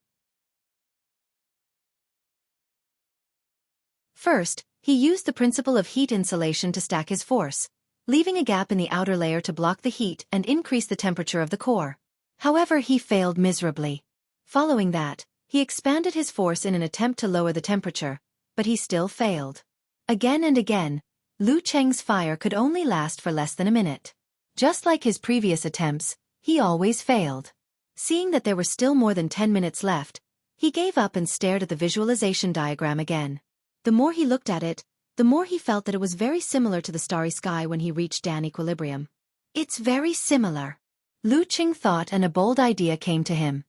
First, he used the principle of heat insulation to stack his force, leaving a gap in the outer layer to block the heat and increase the temperature of the core. However, he failed miserably. Following that, he expanded his force in an attempt to lower the temperature, but he still failed. Again and again, Lu Cheng's fire could only last for less than a minute. Just like his previous attempts, he always failed. Seeing that there were still more than 10 minutes left, he gave up and stared at the visualization diagram again. The more he looked at it, the more he felt that it was very similar to the starry sky when he reached Dan equilibrium. It's very similar. Lu Cheng thought, and a bold idea came to him.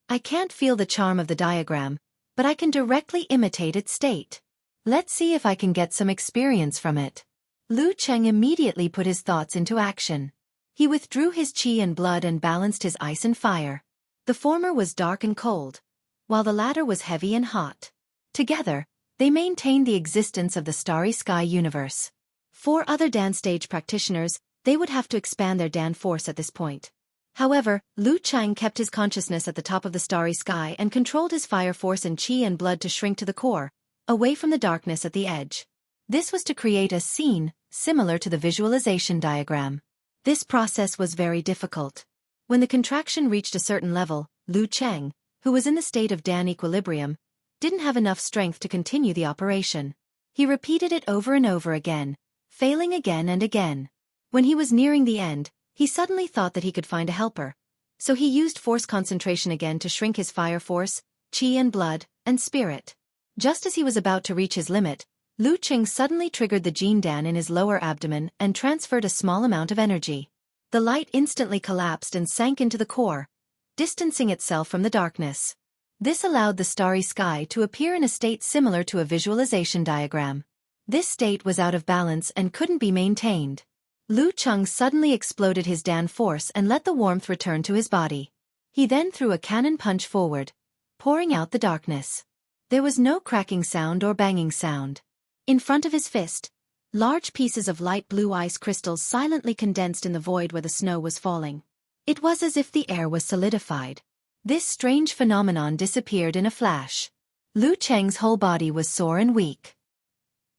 I can't feel the charm of the diagram, but I can directly imitate its state. Let's see if I can get some experience from it. Lu Cheng immediately put his thoughts into action. He withdrew his qi and blood and balanced his ice and fire. The former was dark and cold, while the latter was heavy and hot. Together, they maintained the existence of the starry sky universe. For other Dan stage practitioners, they would have to expand their Dan force at this point. However, Lu Cheng kept his consciousness at the top of the starry sky and controlled his fire force and qi and blood to shrink to the core, away from the darkness at the edge. This was to create a scene similar to the visualization diagram. This process was very difficult. When the contraction reached a certain level, Lu Cheng, who was in the state of Dan equilibrium, didn't have enough strength to continue the operation. He repeated it over and over again, failing again and again. When he was nearing the end, he suddenly thought that he could find a helper. So he used force concentration again to shrink his fire force, qi and blood, and spirit. Just as he was about to reach his limit, Lu Cheng suddenly triggered the Jin Dan in his lower abdomen and transferred a small amount of energy. The light instantly collapsed and sank into the core, distancing itself from the darkness. This allowed the starry sky to appear in a state similar to a visualization diagram. This state was out of balance and couldn't be maintained. Lu Cheng suddenly exploded his Dan force and let the warmth return to his body. He then threw a cannon punch forward, pouring out the darkness. There was no cracking sound or banging sound. In front of his fist, large pieces of light blue ice crystals silently condensed in the void where the snow was falling. It was as if the air was solidified. This strange phenomenon disappeared in a flash. Lu Cheng's whole body was sore and weak.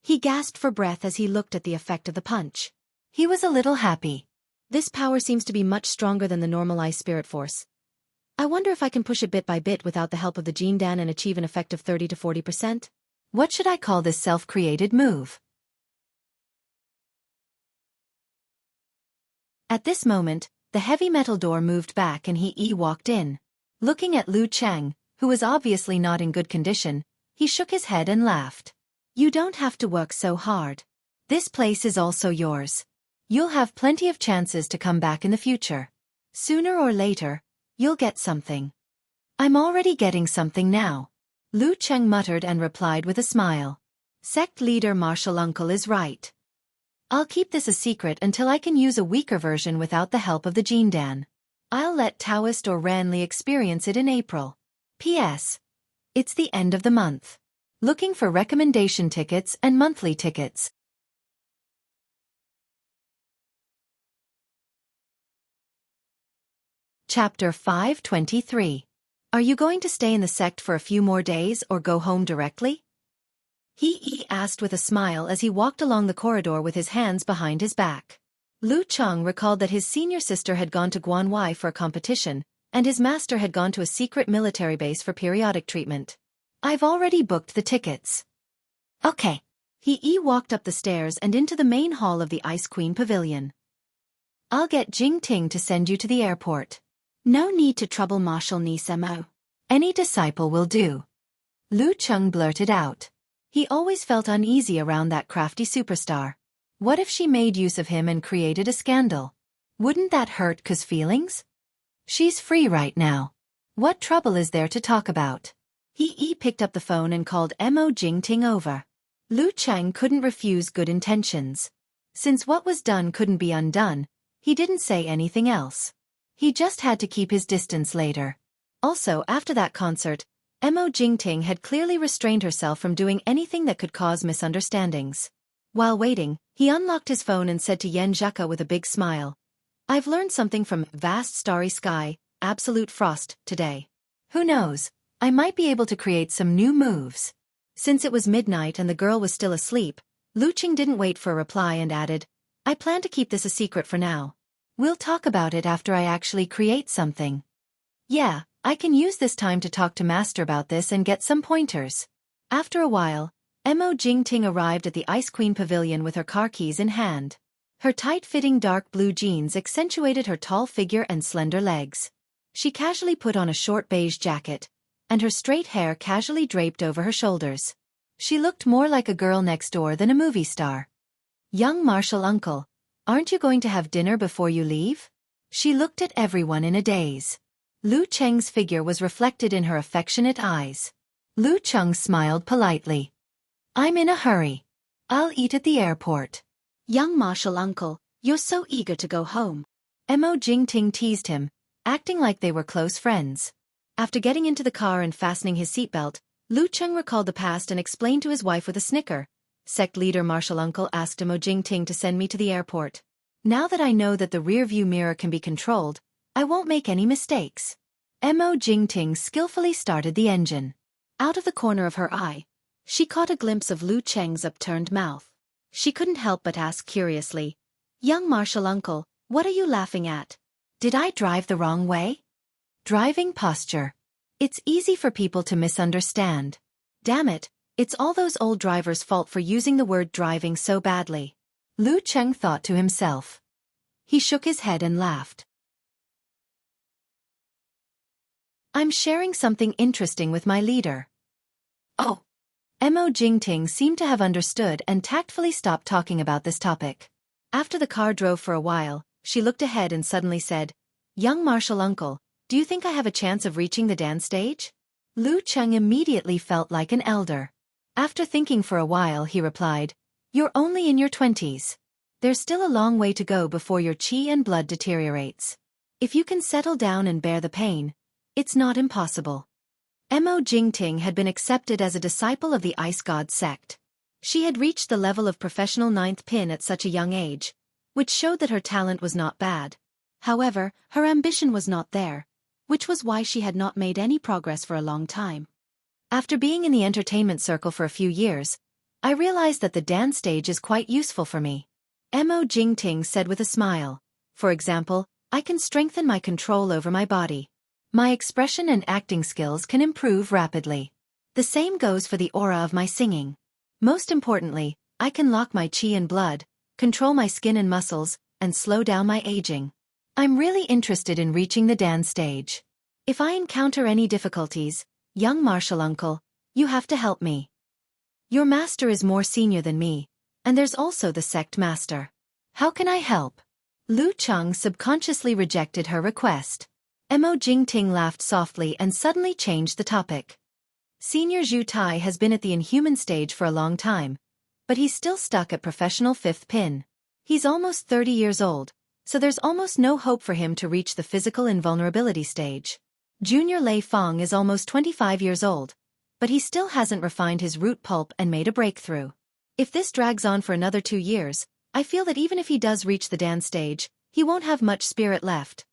He gasped for breath as he looked at the effect of the punch. He was a little happy. This power seems to be much stronger than the normal ice spirit force. I wonder if I can push it bit by bit without the help of the Jin Dan and achieve an effect of 30 to 40%? What should I call this self-created move? At this moment, the heavy metal door moved back and He walked in. Looking at Lu Cheng, who was obviously not in good condition, he shook his head and laughed. You don't have to work so hard. This place is also yours. You'll have plenty of chances to come back in the future. Sooner or later, you'll get something. I'm already getting something now. Lu Cheng muttered and replied with a smile. Sect leader Martial Uncle is right. I'll keep this a secret until I can use a weaker version without the help of the Jin Dan. I'll let Taoist or Ranli experience it in April. P.S. It's the end of the month. Looking for recommendation tickets and monthly tickets. Chapter 523. Are you going to stay in the sect for a few more days or go home directly? He asked with a smile as he walked along the corridor with his hands behind his back. Lu Cheng recalled that his senior sister had gone to Guanwei for a competition, and his master had gone to a secret military base for periodic treatment. I've already booked the tickets. Okay. He walked up the stairs and into the main hall of the Ice Queen Pavilion. I'll get Jing Ting to send you to the airport. No need to trouble Marshal Nisemo. Any disciple will do. Lu Cheng blurted out. He always felt uneasy around that crafty superstar. What if she made use of him and created a scandal? Wouldn't that hurt Ku's feelings? She's free right now. What trouble is there to talk about? He picked up the phone and called Mo Jing Ting over. Lu Cheng couldn't refuse good intentions. Since what was done couldn't be undone, he didn't say anything else. He just had to keep his distance later. Also, after that concert, Mo Jingting had clearly restrained herself from doing anything that could cause misunderstandings. While waiting, he unlocked his phone and said to Yen Zheka with a big smile, I've learned something from Vast Starry Sky, Absolute Frost, today. Who knows, I might be able to create some new moves. Since it was midnight and the girl was still asleep, Lu Qing didn't wait for a reply and added, I plan to keep this a secret for now. We'll talk about it after I actually create something. Yeah, I can use this time to talk to Master about this and get some pointers. After a while, Mo Jingting arrived at the Ice Queen Pavilion with her car keys in hand. Her tight-fitting dark blue jeans accentuated her tall figure and slender legs. She casually put on a short beige jacket, and her straight hair casually draped over her shoulders. She looked more like a girl next door than a movie star. Young Martial Uncle, aren't you going to have dinner before you leave? She looked at everyone in a daze. Lu Cheng's figure was reflected in her affectionate eyes. Lu Cheng smiled politely. I'm in a hurry. I'll eat at the airport. Young Martial Uncle, you're so eager to go home. Mo Jingting teased him, acting like they were close friends. After getting into the car and fastening his seatbelt, Lu Cheng recalled the past and explained to his wife with a snicker. Sect leader Martial Uncle asked Mo Jingting to send me to the airport. Now that I know that the rear-view mirror can be controlled, I won't make any mistakes. Mo Jingting skillfully started the engine. Out of the corner of her eye, she caught a glimpse of Lu Cheng's upturned mouth. She couldn't help but ask curiously, Young Martial Uncle, what are you laughing at? Did I drive the wrong way? Driving posture. It's easy for people to misunderstand. Damn it, it's all those old drivers' fault for using the word driving so badly. Lu Cheng thought to himself. He shook his head and laughed. I'm sharing something interesting with my leader. Oh. Mo Jingting seemed to have understood and tactfully stopped talking about this topic. After the car drove for a while, she looked ahead and suddenly said, Young Martial Uncle, do you think I have a chance of reaching the dance stage? Lu Cheng immediately felt like an elder. After thinking for a while, he replied, "You're only in your 20s. There's still a long way to go before your qi and blood deteriorates. If you can settle down and bear the pain, it's not impossible." Mo Jingting had been accepted as a disciple of the Ice God sect. She had reached the level of professional 9th pin at such a young age, which showed that her talent was not bad. However, her ambition was not there, which was why she had not made any progress for a long time. After being in the entertainment circle for a few years, I realized that the dance stage is quite useful for me. Mo Jingting said with a smile. For example, I can strengthen my control over my body. My expression and acting skills can improve rapidly. The same goes for the aura of my singing. Most importantly, I can lock my qi and blood, control my skin and muscles, and slow down my aging. I'm really interested in reaching the dance stage. If I encounter any difficulties, young martial uncle, you have to help me. Your master is more senior than me, and there's also the sect master. How can I help? Lu Cheng subconsciously rejected her request. Mo Jingting laughed softly and suddenly changed the topic. Senior Zhu Tai has been at the inhuman stage for a long time, but he's still stuck at professional 5th pin. He's almost 30 years old, so there's almost no hope for him to reach the physical invulnerability stage. Junior Lei Fong is almost 25 years old, but he still hasn't refined his root pulp and made a breakthrough. If this drags on for another 2 years, I feel that even if he does reach the dance stage, he won't have much spirit left.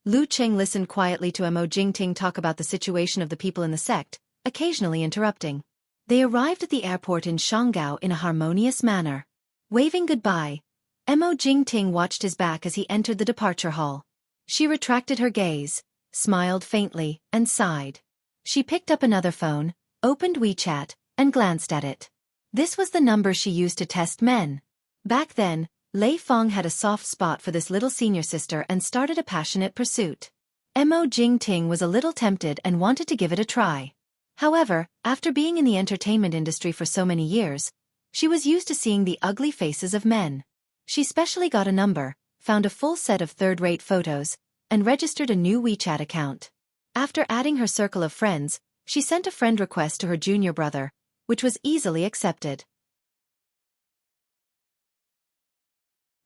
Lu Cheng listened quietly to Mo Jingting talk about the situation of the people in the sect, occasionally interrupting. They arrived at the airport in Shanggao in a harmonious manner. Waving goodbye, Mo Jingting watched his back as he entered the departure hall. She retracted her gaze, smiled faintly, and sighed. She picked up another phone, opened WeChat, and glanced at it. This was the number she used to test men. Back then, Lei Fong had a soft spot for this little senior sister and started a passionate pursuit. Mo Jingting was a little tempted and wanted to give it a try. However, after being in the entertainment industry for so many years, she was used to seeing the ugly faces of men. She specially got a number, found a full set of third-rate photos, and registered a new WeChat account. After adding her circle of friends, she sent a friend request to her junior brother, which was easily accepted.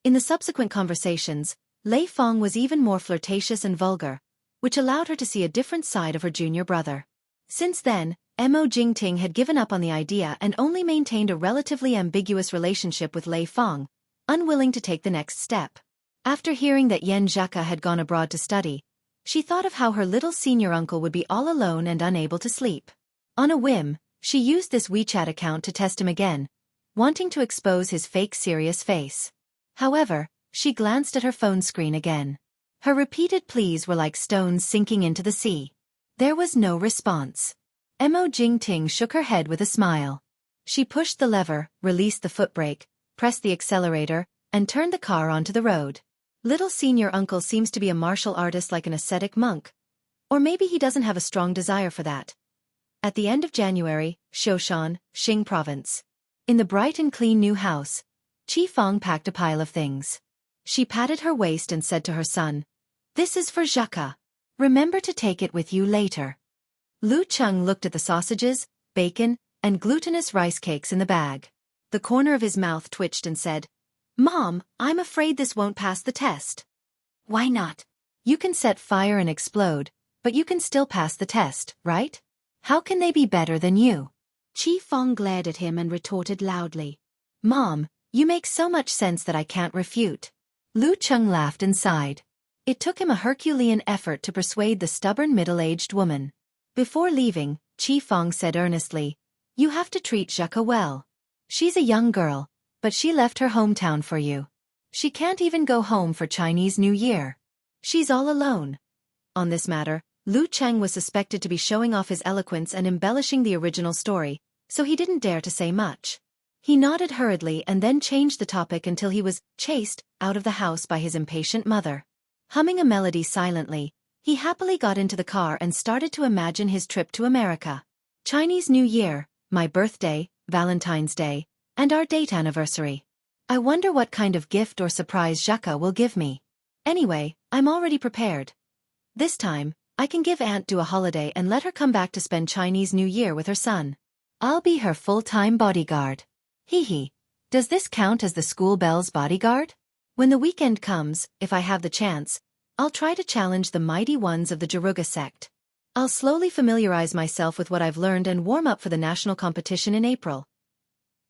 In the subsequent conversations, Lei Fong was even more flirtatious and vulgar, which allowed her to see a different side of her junior brother. Since then, Mo Jingting had given up on the idea and only maintained a relatively ambiguous relationship with Lei Fong, unwilling to take the next step. After hearing that Yan Zheka had gone abroad to study, she thought of how her little senior uncle would be all alone and unable to sleep. On a whim, she used this WeChat account to test him again, wanting to expose his fake serious face. However, she glanced at her phone screen again. Her repeated pleas were like stones sinking into the sea. There was no response. Mo Jingting shook her head with a smile. She pushed the lever, released the footbrake, pressed the accelerator, and turned the car onto the road. Little senior uncle seems to be a martial artist like an ascetic monk. Or maybe he doesn't have a strong desire for that. At the end of January, Xiaofan, Xing Province. In the bright and clean new house, Qi Fong packed a pile of things. She patted her waist and said to her son, "This is for Zheka. Remember to take it with you later." Lu Cheng looked at the sausages, bacon, and glutinous rice cakes in the bag. The corner of his mouth twitched and said, "Mom, I'm afraid this won't pass the test." "Why not? You can set fire and explode, but you can still pass the test, right? How can they be better than you?" Qi Fong glared at him and retorted loudly, "Mom, you make so much sense that I can't refute." Lu Cheng laughed and sighed. It took him a Herculean effort to persuade the stubborn middle-aged woman. Before leaving, Qi Fong said earnestly, "You have to treat Zheka well. She's a young girl, but she left her hometown for you. She can't even go home for Chinese New Year. She's all alone." On this matter, Lu Cheng was suspected to be showing off his eloquence and embellishing the original story, so he didn't dare to say much. He nodded hurriedly and then changed the topic until he was chased out of the house by his impatient mother. Humming a melody silently, he happily got into the car and started to imagine his trip to America. Chinese New Year, my birthday, Valentine's Day, and our date anniversary. I wonder what kind of gift or surprise Zheka will give me. Anyway, I'm already prepared. This time, I can give Aunt Du a holiday and let her come back to spend Chinese New Year with her son. I'll be her full-time bodyguard. Hee hee. Does this count as the school bell's bodyguard? When the weekend comes, if I have the chance, I'll try to challenge the mighty ones of the Jaruga sect. I'll slowly familiarize myself with what I've learned and warm up for the national competition in April.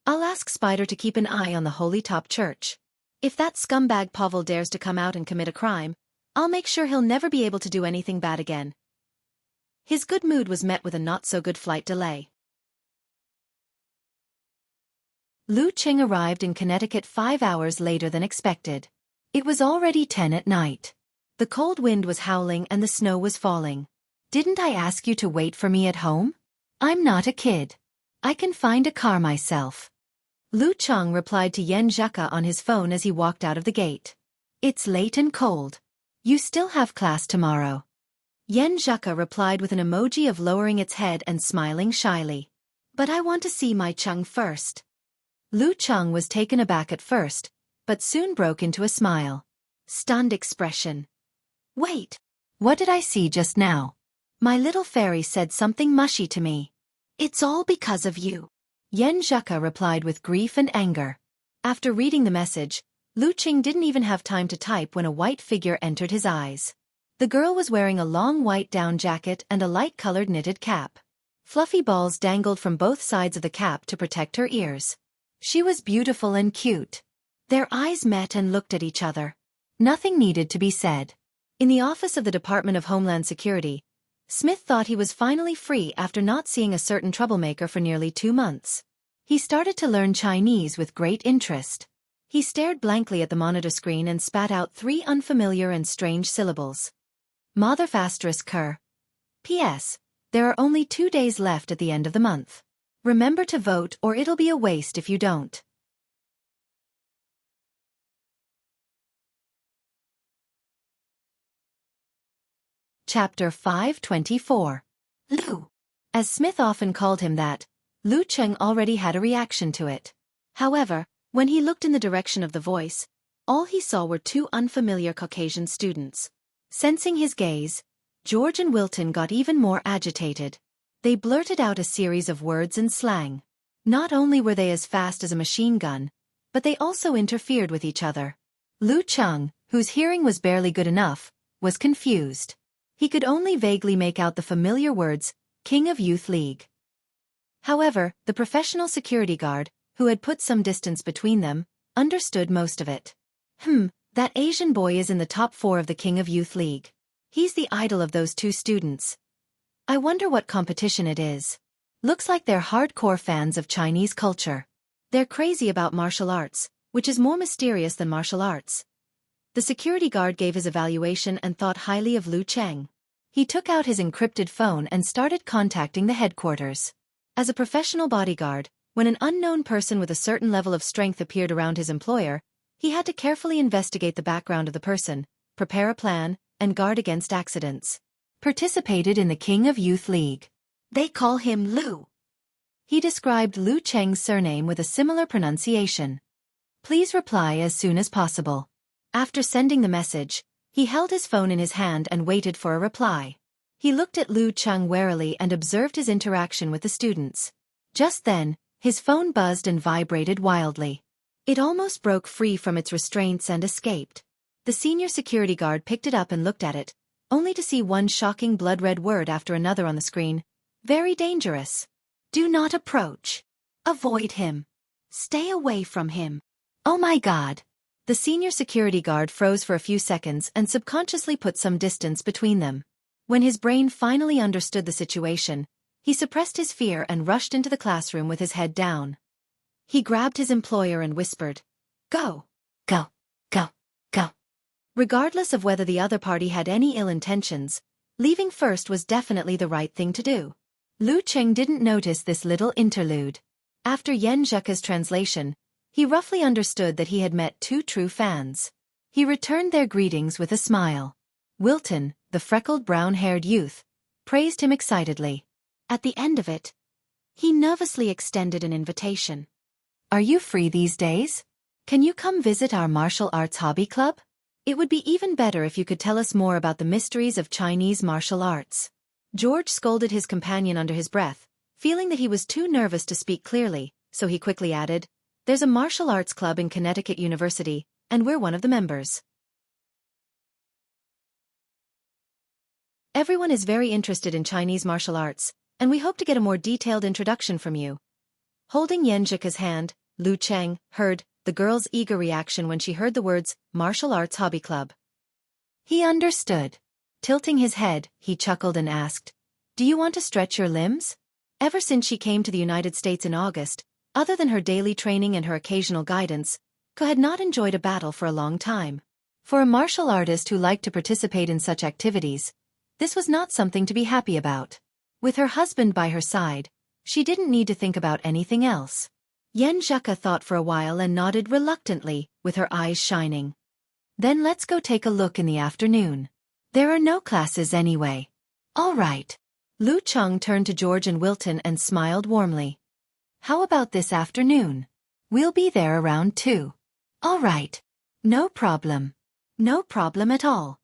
I'll ask Spider to keep an eye on the Holy Top Church. If that scumbag Pavel dares to come out and commit a crime, I'll make sure he'll never be able to do anything bad again. His good mood was met with a not-so-good flight delay. Lu Qing arrived in Connecticut 5 hours later than expected. It was already 10 at night. The cold wind was howling and the snow was falling. Didn't I ask you to wait for me at home? I'm not a kid. I can find a car myself. Lu Cheng replied to Yen Zheka on his phone as he walked out of the gate. It's late and cold. You still have class tomorrow. Yen Zheka replied with an emoji of lowering its head and smiling shyly. But I want to see my Cheng first. Lu Cheng was taken aback at first, but soon broke into a smile. Stunned expression. Wait, what did I see just now? My little fairy said something mushy to me. It's all because of you. Yen Zheka replied with grief and anger. After reading the message, Lu Qing didn't even have time to type when a white figure entered his eyes. The girl was wearing a long white down jacket and a light-colored knitted cap. Fluffy balls dangled from both sides of the cap to protect her ears. She was beautiful and cute. Their eyes met and looked at each other. Nothing needed to be said. In the office of the Department of Homeland Security, Smith thought he was finally free after not seeing a certain troublemaker for nearly 2 months. He started to learn Chinese with great interest. He stared blankly at the monitor screen and spat out 3 unfamiliar and strange syllables. Mother****. P.S. There are only 2 days left at the end of the month. Remember to vote or it'll be a waste if you don't. Chapter 524. Lu. As Smith often called him that, Lu Cheng already had a reaction to it. However, when he looked in the direction of the voice, all he saw were 2 unfamiliar Caucasian students. Sensing his gaze, George and Wilton got even more agitated. They blurted out a series of words in slang. Not only were they as fast as a machine gun, but they also interfered with each other. Lu Cheng, whose hearing was barely good enough, was confused. He could only vaguely make out the familiar words, King of Youth League. However, the professional security guard, who had put some distance between them, understood most of it. That Asian boy is in the top 4 of the King of Youth League. He's the idol of those 2 students. I wonder what competition it is. Looks like they're hardcore fans of Chinese culture. They're crazy about martial arts, which is more mysterious than martial arts. The security guard gave his evaluation and thought highly of Lu Cheng. He took out his encrypted phone and started contacting the headquarters. As a professional bodyguard, when an unknown person with a certain level of strength appeared around his employer, he had to carefully investigate the background of the person, prepare a plan, and guard against accidents. Participated in the King of Youth League. They call him Lu. He described Lu Cheng's surname with a similar pronunciation. Please reply as soon as possible. After sending the message, he held his phone in his hand and waited for a reply. He looked at Lu Cheng warily and observed his interaction with the students. Just then, his phone buzzed and vibrated wildly. It almost broke free from its restraints and escaped. The senior security guard picked it up and looked at it, only to see one shocking blood-red word after another on the screen. Very dangerous. Do not approach. Avoid him. Stay away from him. Oh my God. The senior security guard froze for a few seconds and subconsciously put some distance between them. When his brain finally understood the situation, he suppressed his fear and rushed into the classroom with his head down. He grabbed his employer and whispered, "Go, go, go, go." Regardless of whether the other party had any ill intentions, leaving first was definitely the right thing to do. Lu Cheng didn't notice this little interlude. After Yen Zheka's translation, he roughly understood that he had met 2 true fans. He returned their greetings with a smile. Wilton, the freckled brown-haired youth, praised him excitedly. At the end of it, he nervously extended an invitation. Are you free these days? Can you come visit our martial arts hobby club? It would be even better if you could tell us more about the mysteries of Chinese martial arts. George scolded his companion under his breath, feeling that he was too nervous to speak clearly, so he quickly added, "There's a martial arts club in Connecticut University, and we're one of the members. Everyone is very interested in Chinese martial arts, and we hope to get a more detailed introduction from you." Holding Yan Zhika's hand, Lu Cheng heard the girl's eager reaction when she heard the words, Martial Arts Hobby Club. He understood. Tilting his head, he chuckled and asked, "Do you want to stretch your limbs?" Ever since she came to the United States in August, other than her daily training and her occasional guidance, Ko had not enjoyed a battle for a long time. For a martial artist who liked to participate in such activities, this was not something to be happy about. With her husband by her side, she didn't need to think about anything else. Yan Zhika thought for a while and nodded reluctantly, with her eyes shining. "Then let's go take a look in the afternoon. There are no classes anyway." "All right." Lu Cheng turned to George and Wilton and smiled warmly. "How about this afternoon? We'll be there around 2. "All right. No problem." "No problem at all."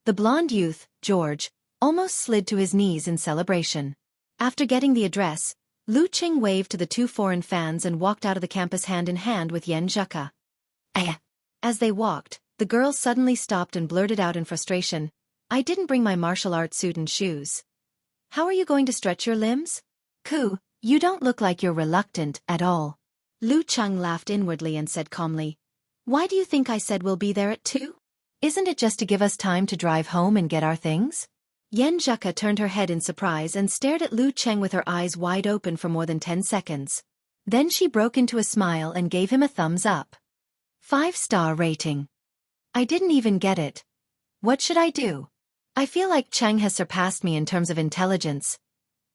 The blonde youth, George, almost slid to his knees in celebration. After getting the address, Lu Cheng waved to the 2 foreign fans and walked out of the campus hand in hand with Yan Zhika. As they walked, the girl suddenly stopped and blurted out in frustration, "I didn't bring my martial arts suit and shoes. How are you going to stretch your limbs?" "Ku, you don't look like you're reluctant at all." Lu Cheng laughed inwardly and said calmly, "Why do you think I said we'll be there at 2? Isn't it just to give us time to drive home and get our things?" Yan Zhika turned her head in surprise and stared at Lu Cheng with her eyes wide open for more than 10 seconds. Then she broke into a smile and gave him a thumbs up. 5-star rating. "I didn't even get it. What should I do? I feel like Cheng has surpassed me in terms of intelligence."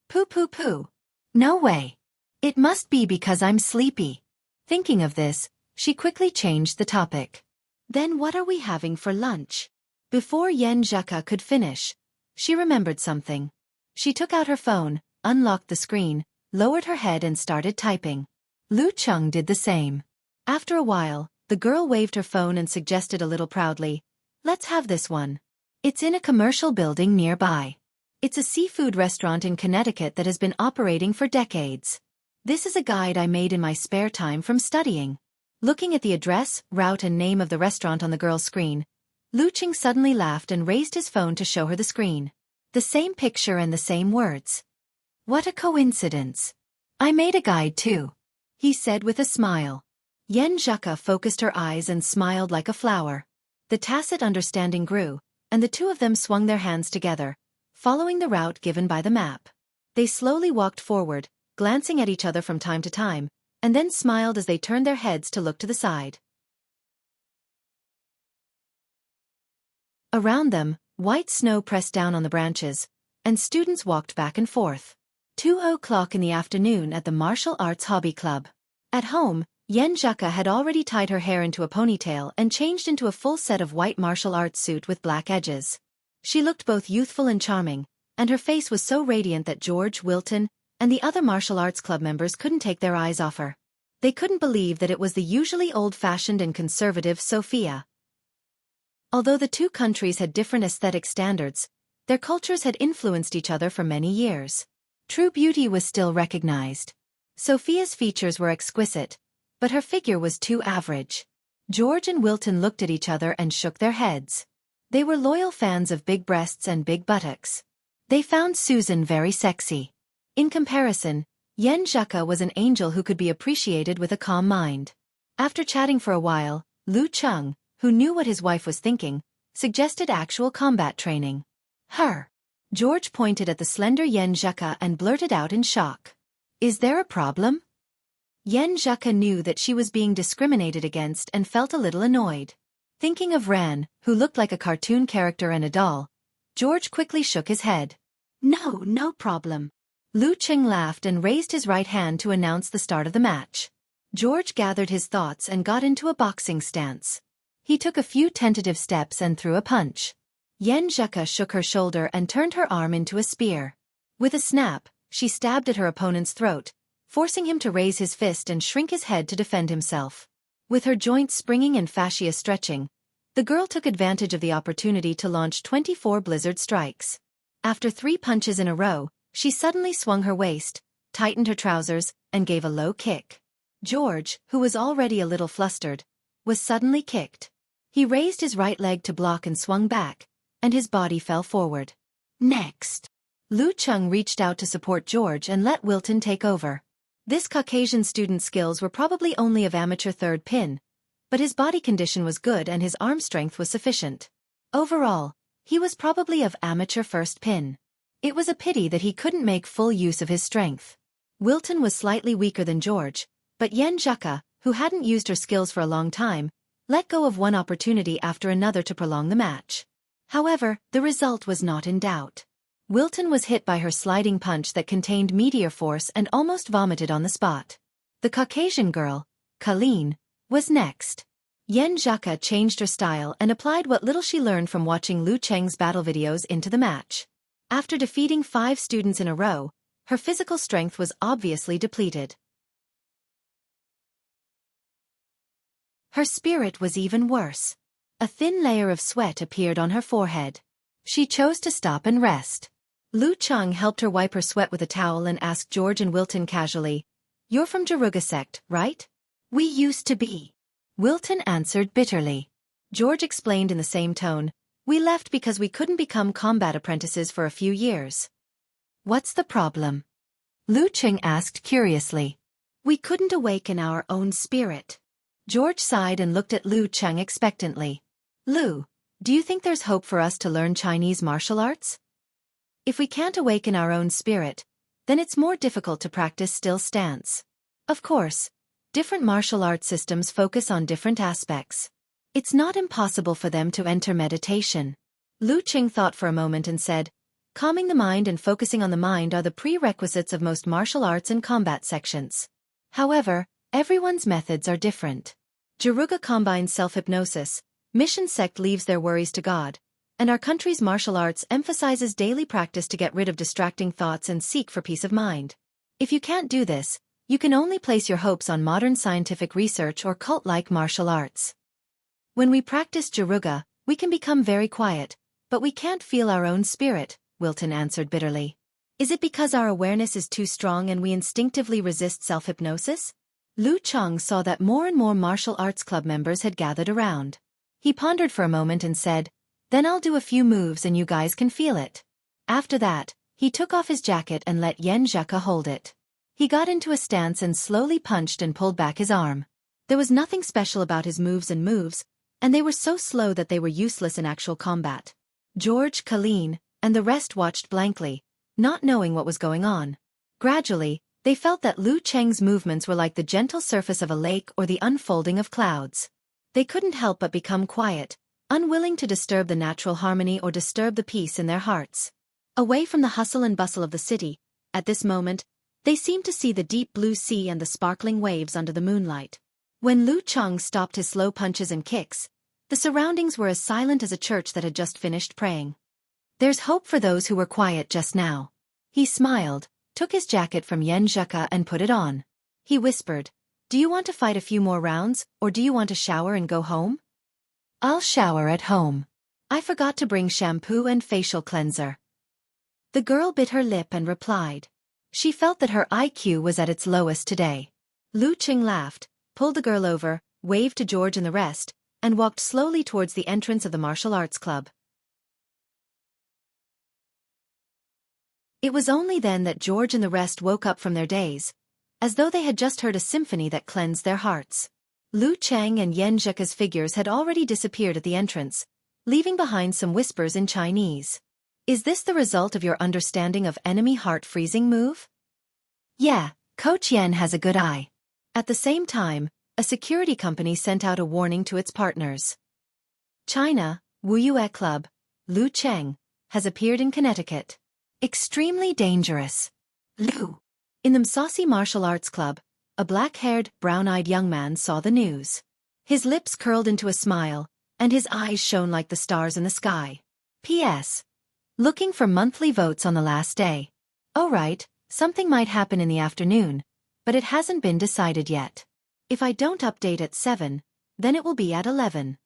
Poo. "No way. It must be because I'm sleepy." Thinking of this, she quickly changed the topic. "Then what are we having for lunch?" Before Yan Zhika could finish, she remembered something. She took out her phone, unlocked the screen, lowered her head and started typing. Lu Cheng did the same. After a while, the girl waved her phone and suggested a little proudly, "Let's have this one. It's in a commercial building nearby. It's a seafood restaurant in Connecticut that has been operating for decades. This is a guide I made in my spare time from studying." Looking at the address, route and name of the restaurant on the girl's screen, Lu Cheng suddenly laughed and raised his phone to show her the screen. The same picture and the same words. "What a coincidence. I made a guide too," he said with a smile. Yan Zhika focused her eyes and smiled like a flower. The tacit understanding grew, and the 2 of them swung their hands together, following the route given by the map. They slowly walked forward, glancing at each other from time to time, and then smiled as they turned their heads to look to the side. Around them, white snow pressed down on the branches, and students walked back and forth. 2:00 in the afternoon at the Martial Arts Hobby Club. At home, Yan Zhika had already tied her hair into a ponytail and changed into a full set of white martial arts suit with black edges. She looked both youthful and charming, and her face was so radiant that George, Wilton, and the other martial arts club members couldn't take their eyes off her. They couldn't believe that it was the usually old-fashioned and conservative Sophia. Although the 2 countries had different aesthetic standards, their cultures had influenced each other for many years. True beauty was still recognized. Sophia's features were exquisite, but her figure was too average. George and Wilton looked at each other and shook their heads. They were loyal fans of big breasts and big buttocks. They found Susan very sexy. In comparison, Yan Zhika was an angel who could be appreciated with a calm mind. After chatting for a while, Lu Cheng, who knew what his wife was thinking, suggested actual combat training. "Her." George pointed at the slender Yan Zhika and blurted out in shock. "Is there a problem?" Yan Zhika knew that she was being discriminated against and felt a little annoyed. Thinking of Ran, who looked like a cartoon character and a doll, George quickly shook his head. No problem." Lu Cheng laughed and raised his right hand to announce the start of the match. George gathered his thoughts and got into a boxing stance. He took a few tentative steps and threw a punch. Yan Zhika shook her shoulder and turned her arm into a spear. With a snap, she stabbed at her opponent's throat, forcing him to raise his fist and shrink his head to defend himself. With her joints springing and fascia stretching, The girl took advantage of the opportunity to launch 24 blizzard strikes. After 3 punches in a row, she suddenly swung her waist, tightened her trousers, and gave a low kick. George, who was already a little flustered, was suddenly kicked. He raised his right leg to block and swung back, and his body fell forward. Next, Lu Cheng reached out to support George and let Wilton take over. This Caucasian student's skills were probably only of amateur third pin, but his body condition was good and his arm strength was sufficient. Overall, he was probably of amateur first pin. It was a pity that he couldn't make full use of his strength. Wilton was slightly weaker than George, but Yen Zheka, who hadn't used her skills for a long time, let go of one opportunity after another to prolong the match. However, the result was not in doubt. Wilton was hit by her sliding punch that contained meteor force and almost vomited on the spot. The Caucasian girl, Colleen, was next. Yen Zheka changed her style and applied what little she learned from watching Lu Cheng's battle videos into the match. After defeating 5 students in a row, her physical strength was obviously depleted. Her spirit was even worse. A thin layer of sweat appeared on her forehead. She chose to stop and rest. Lu Cheng helped her wipe her sweat with a towel and asked George and Wilton casually, "You're from Jaruga sect, right?" "We used to be," Wilton answered bitterly. George explained in the same tone, "We left because we couldn't become combat apprentices for a few years." "What's the problem?" Lu Cheng asked curiously. "We couldn't awaken our own spirit." George sighed and looked at Lu Cheng expectantly. "Lu, do you think there's hope for us to learn Chinese martial arts? If we can't awaken our own spirit, then it's more difficult to practice still stance. Of course, different martial arts systems focus on different aspects. It's not impossible for them to enter meditation." Lu Cheng thought for a moment and said, "Calming the mind and focusing on the mind are the prerequisites of most martial arts and combat sections. However, everyone's methods are different. Jaruga combines self-hypnosis, Mission Sect leaves their worries to God, and our country's martial arts emphasizes daily practice to get rid of distracting thoughts and seek for peace of mind. If you can't do this, you can only place your hopes on modern scientific research or cult-like martial arts. When we practice Jaruga, we can become very quiet, but we can't feel our own spirit," Wilton answered bitterly. "Is it because our awareness is too strong and we instinctively resist self-hypnosis?" Lu Cheng saw that more and more martial arts club members had gathered around. He pondered for a moment and said, "Then I'll do a few moves and you guys can feel it." After that, he took off his jacket and let Yen Zheka hold it. He got into a stance and slowly punched and pulled back his arm. There was nothing special about his moves, and they were so slow that they were useless in actual combat. George, Colleen, and the rest watched blankly, not knowing what was going on. Gradually, they felt that Lu Cheng's movements were like the gentle surface of a lake or the unfolding of clouds. They couldn't help but become quiet, unwilling to disturb the natural harmony or disturb the peace in their hearts. Away from the hustle and bustle of the city, at this moment, they seemed to see the deep blue sea and the sparkling waves under the moonlight. When Lu Cheng stopped his slow punches and kicks, the surroundings were as silent as a church that had just finished praying. "There's hope for those who were quiet just now." He smiled, took his jacket from Yen Zheka and put it on. He whispered, "Do you want to fight a few more rounds, or do you want to shower and go home?" "I'll shower at home. I forgot to bring shampoo and facial cleanser." The girl bit her lip and replied. She felt that her IQ was at its lowest today. Lu Cheng laughed, pulled the girl over, waved to George and the rest, and walked slowly towards the entrance of the martial arts club. It was only then that George and the rest woke up from their daze, as though they had just heard a symphony that cleansed their hearts. Lu Cheng and Yen Zheka's figures had already disappeared at the entrance, leaving behind some whispers in Chinese. "Is this the result of your understanding of enemy heart freezing move?" "Yeah, Coach Yen has a good eye." At the same time, a security company sent out a warning to its partners. "China, Wuxia Club, Lu Cheng, has appeared in Connecticut. Extremely dangerous. Lu." In the Saucy Martial Arts Club, a black-haired, brown-eyed young man saw the news. His lips curled into a smile, and his eyes shone like the stars in the sky. "P.S. Looking for monthly votes on the last day. Oh right, something might happen in the afternoon, but it hasn't been decided yet. If I don't update at 7, then it will be at 11.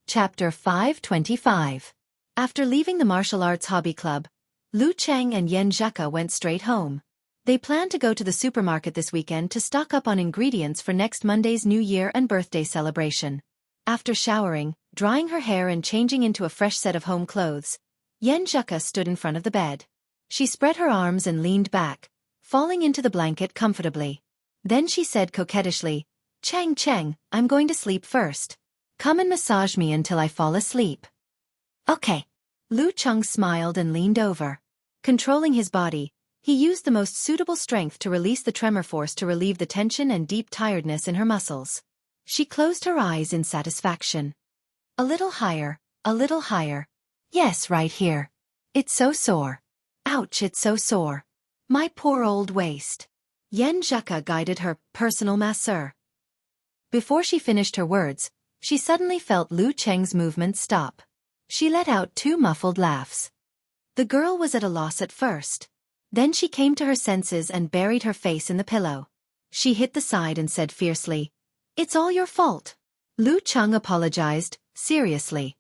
Chapter 525. After leaving the martial arts hobby club, Lu Cheng and Yen Zheka went straight home. They planned to go to the supermarket this weekend to stock up on ingredients for next Monday's New Year and birthday celebration. After showering, drying her hair and changing into a fresh set of home clothes, Yen Zheka stood in front of the bed. She spread her arms and leaned back, falling into the blanket comfortably. Then she said coquettishly, Cheng, I'm going to sleep first. Come and massage me until I fall asleep. Okay. Lu Cheng smiled and leaned over. Controlling his body, he used the most suitable strength to release the tremor force to relieve the tension and deep tiredness in her muscles. She closed her eyes in satisfaction. A little higher, a little higher. Yes, right here. It's so sore. Ouch, it's so sore. My poor old waist. Yen Zheka guided her personal masseur. Before she finished her words, she suddenly felt Lu Cheng's movements stop. She let out two muffled laughs. The girl was at a loss at first. Then she came to her senses and buried her face in the pillow. She hit the side and said fiercely, It's all your fault. Lu Cheng apologized, seriously.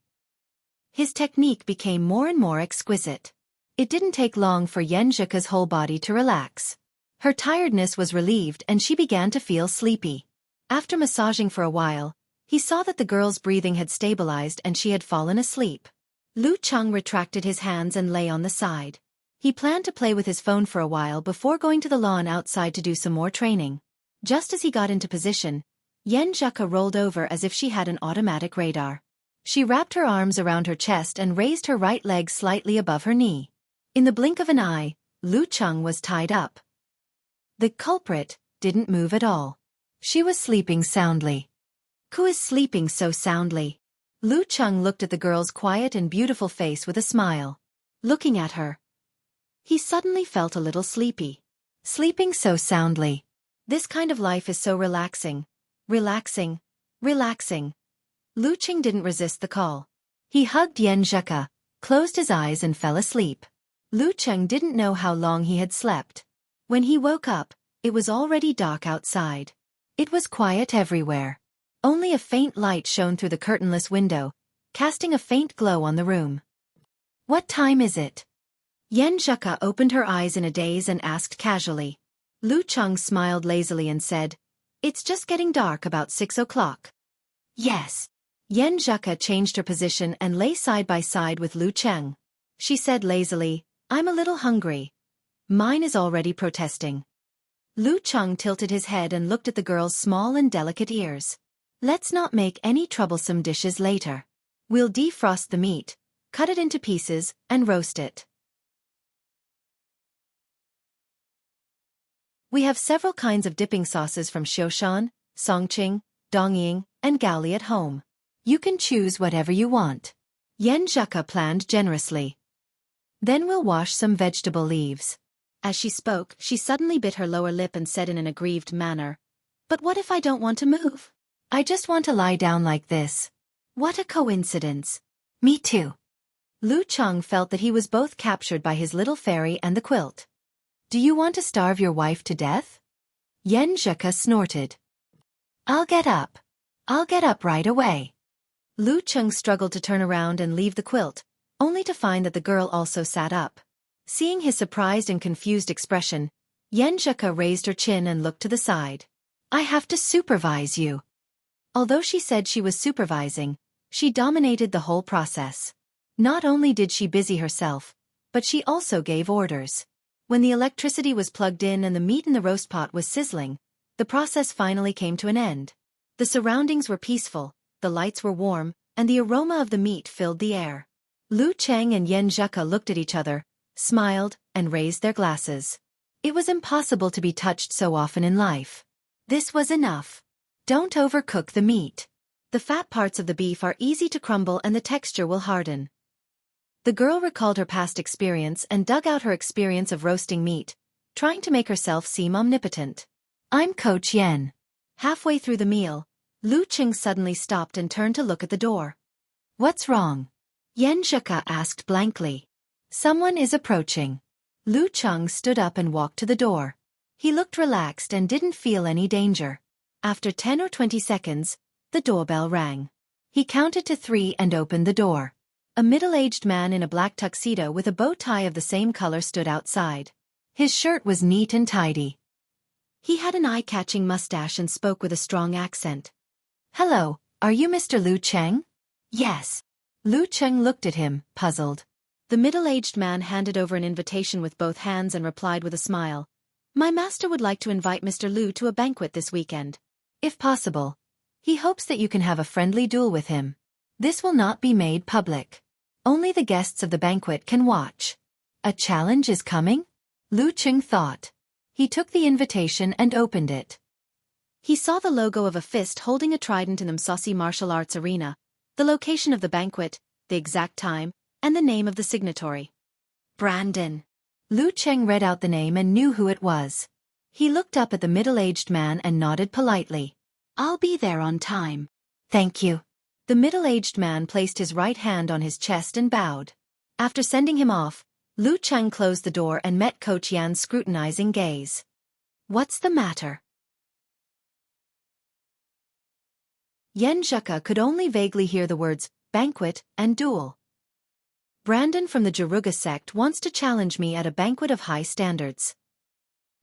His technique became more and more exquisite. It didn't take long for Yen Zheka's whole body to relax. Her tiredness was relieved and she began to feel sleepy. After massaging for a while, he saw that the girl's breathing had stabilized and she had fallen asleep. Lu Cheng retracted his hands and lay on the side. He planned to play with his phone for a while before going to the lawn outside to do some more training. Just as he got into position, Yen Zheka rolled over as if she had an automatic radar. She wrapped her arms around her chest and raised her right leg slightly above her knee. In the blink of an eye, Lu Cheng was tied up. The culprit didn't move at all. She was sleeping soundly. Who is sleeping so soundly? Lu Cheng looked at the girl's quiet and beautiful face with a smile. Looking at her, he suddenly felt a little sleepy. Sleeping so soundly. This kind of life is so relaxing. Relaxing. Lu Cheng didn't resist the call. He hugged Yen Zheka, closed his eyes and fell asleep. Lu Cheng didn't know how long he had slept. When he woke up, it was already dark outside. It was quiet everywhere. Only a faint light shone through the curtainless window, casting a faint glow on the room. What time is it? Yen Zheka opened her eyes in a daze and asked casually. Lu Cheng smiled lazily and said, It's just getting dark, about 6 o'clock. Yes. Yen Zheka changed her position and lay side by side with Lu Cheng. She said lazily, I'm a little hungry. Mine is already protesting. Lu Cheng tilted his head and looked at the girl's small and delicate ears. Let's not make any troublesome dishes later. We'll defrost the meat, cut it into pieces, and roast it. We have several kinds of dipping sauces from Xiaofan, Songqing, Dongying, and Gaoli at home. You can choose whatever you want. Yen Zheka planned generously. Then we'll wash some vegetable leaves. As she spoke, she suddenly bit her lower lip and said in an aggrieved manner, But what if I don't want to move? I just want to lie down like this. What a coincidence. Me too. Lu Cheng felt that he was both captured by his little fairy and the quilt. Do you want to starve your wife to death? Yen Zheka snorted. I'll get up. I'll get up right away. Lu Cheng struggled to turn around and leave the quilt, only to find that the girl also sat up. Seeing his surprised and confused expression, Yen Zheka raised her chin and looked to the side. I have to supervise you. Although she said she was supervising, she dominated the whole process. Not only did she busy herself, but she also gave orders. When the electricity was plugged in and the meat in the roast pot was sizzling, the process finally came to an end. The surroundings were peaceful, the lights were warm, and the aroma of the meat filled the air. Lu Cheng and Yen Zheka looked at each other, smiled, and raised their glasses. It was impossible to be touched so often in life. This was enough. Don't overcook the meat. The fat parts of the beef are easy to crumble and the texture will harden. The girl recalled her past experience and dug out her experience of roasting meat, trying to make herself seem omnipotent. I'm Coach Yen. Halfway through the meal, Lu Cheng suddenly stopped and turned to look at the door. What's wrong? Yen Zheka asked blankly. Someone is approaching. Lu Cheng stood up and walked to the door. He looked relaxed and didn't feel any danger. After 10 or 20 seconds, the doorbell rang. He counted to 3 and opened the door. A middle-aged man in a black tuxedo with a bow tie of the same color stood outside. His shirt was neat and tidy. He had an eye-catching mustache and spoke with a strong accent. "Hello, are you Mr. Lu Cheng?" "Yes." Lu Cheng looked at him, puzzled. The middle-aged man handed over an invitation with both hands and replied with a smile. "My master would like to invite Mr. Lu to a banquet this weekend. If possible, he hopes that you can have a friendly duel with him. This will not be made public. Only the guests of the banquet can watch." "A challenge is coming?" Lu Cheng thought. He took the invitation and opened it. He saw the logo of a fist holding a trident in the Saucy Martial Arts Arena, the location of the banquet, the exact time, and the name of the signatory. Brandon. Lu Cheng read out the name and knew who it was. He looked up at the middle-aged man and nodded politely. "I'll be there on time." "Thank you." The middle-aged man placed his right hand on his chest and bowed. After sending him off, Lu Cheng closed the door and met Coach Yan's scrutinizing gaze. "What's the matter?" Yen Zhuka could only vaguely hear the words, banquet, and duel. "Brandon from the Jaruga sect wants to challenge me at a banquet of high standards."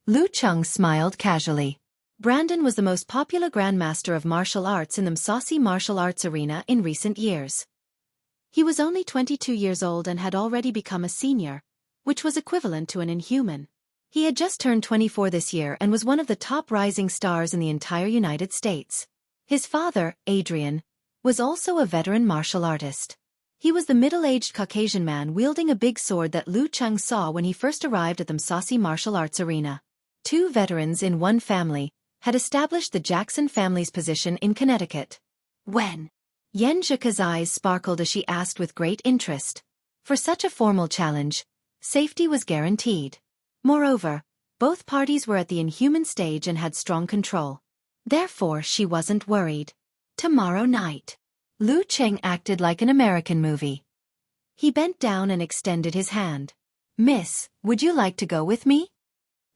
Lu Cheng smiled casually. Brandon was the most popular grandmaster of martial arts in the Saucy Martial Arts Arena in recent years. He was only 22 years old and had already become a senior, which was equivalent to an inhuman. He had just turned 24 this year and was one of the top rising stars in the entire United States. His father, Adrian, was also a veteran martial artist. He was the middle-aged Caucasian man wielding a big sword that Lu Cheng saw when he first arrived at the Saucy Martial Arts Arena. Two veterans in one family had established the Jackson family's position in Connecticut. "When?" Yen Zhuka's eyes sparkled as she asked with great interest. For such a formal challenge, safety was guaranteed. Moreover, both parties were at the inhuman stage and had strong control. Therefore she wasn't worried. "Tomorrow night." Lu Cheng acted like an American movie. He bent down and extended his hand. "Miss, would you like to go with me?"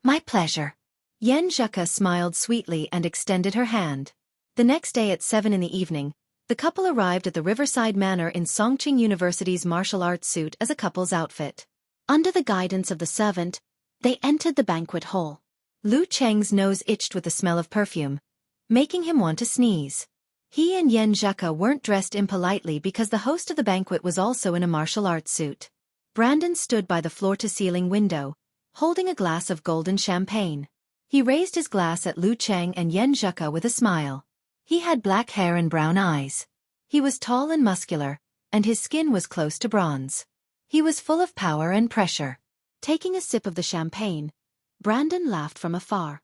"My pleasure." Yen Zhuka smiled sweetly and extended her hand. The next day at 7 in the evening, the couple arrived at the Riverside Manor in Songqing University's martial arts suit as a couple's outfit. Under the guidance of the servant, they entered the banquet hall. Lu Cheng's nose itched with the smell of perfume, making him want to sneeze. He and Yen Zhuka weren't dressed impolitely because the host of the banquet was also in a martial arts suit. Brandon stood by the floor-to-ceiling window, holding a glass of golden champagne. He raised his glass at Lu Cheng and Yen Zhuka with a smile. He had black hair and brown eyes. He was tall and muscular, and his skin was close to bronze. He was full of power and pressure. Taking a sip of the champagne, Brandon laughed from afar.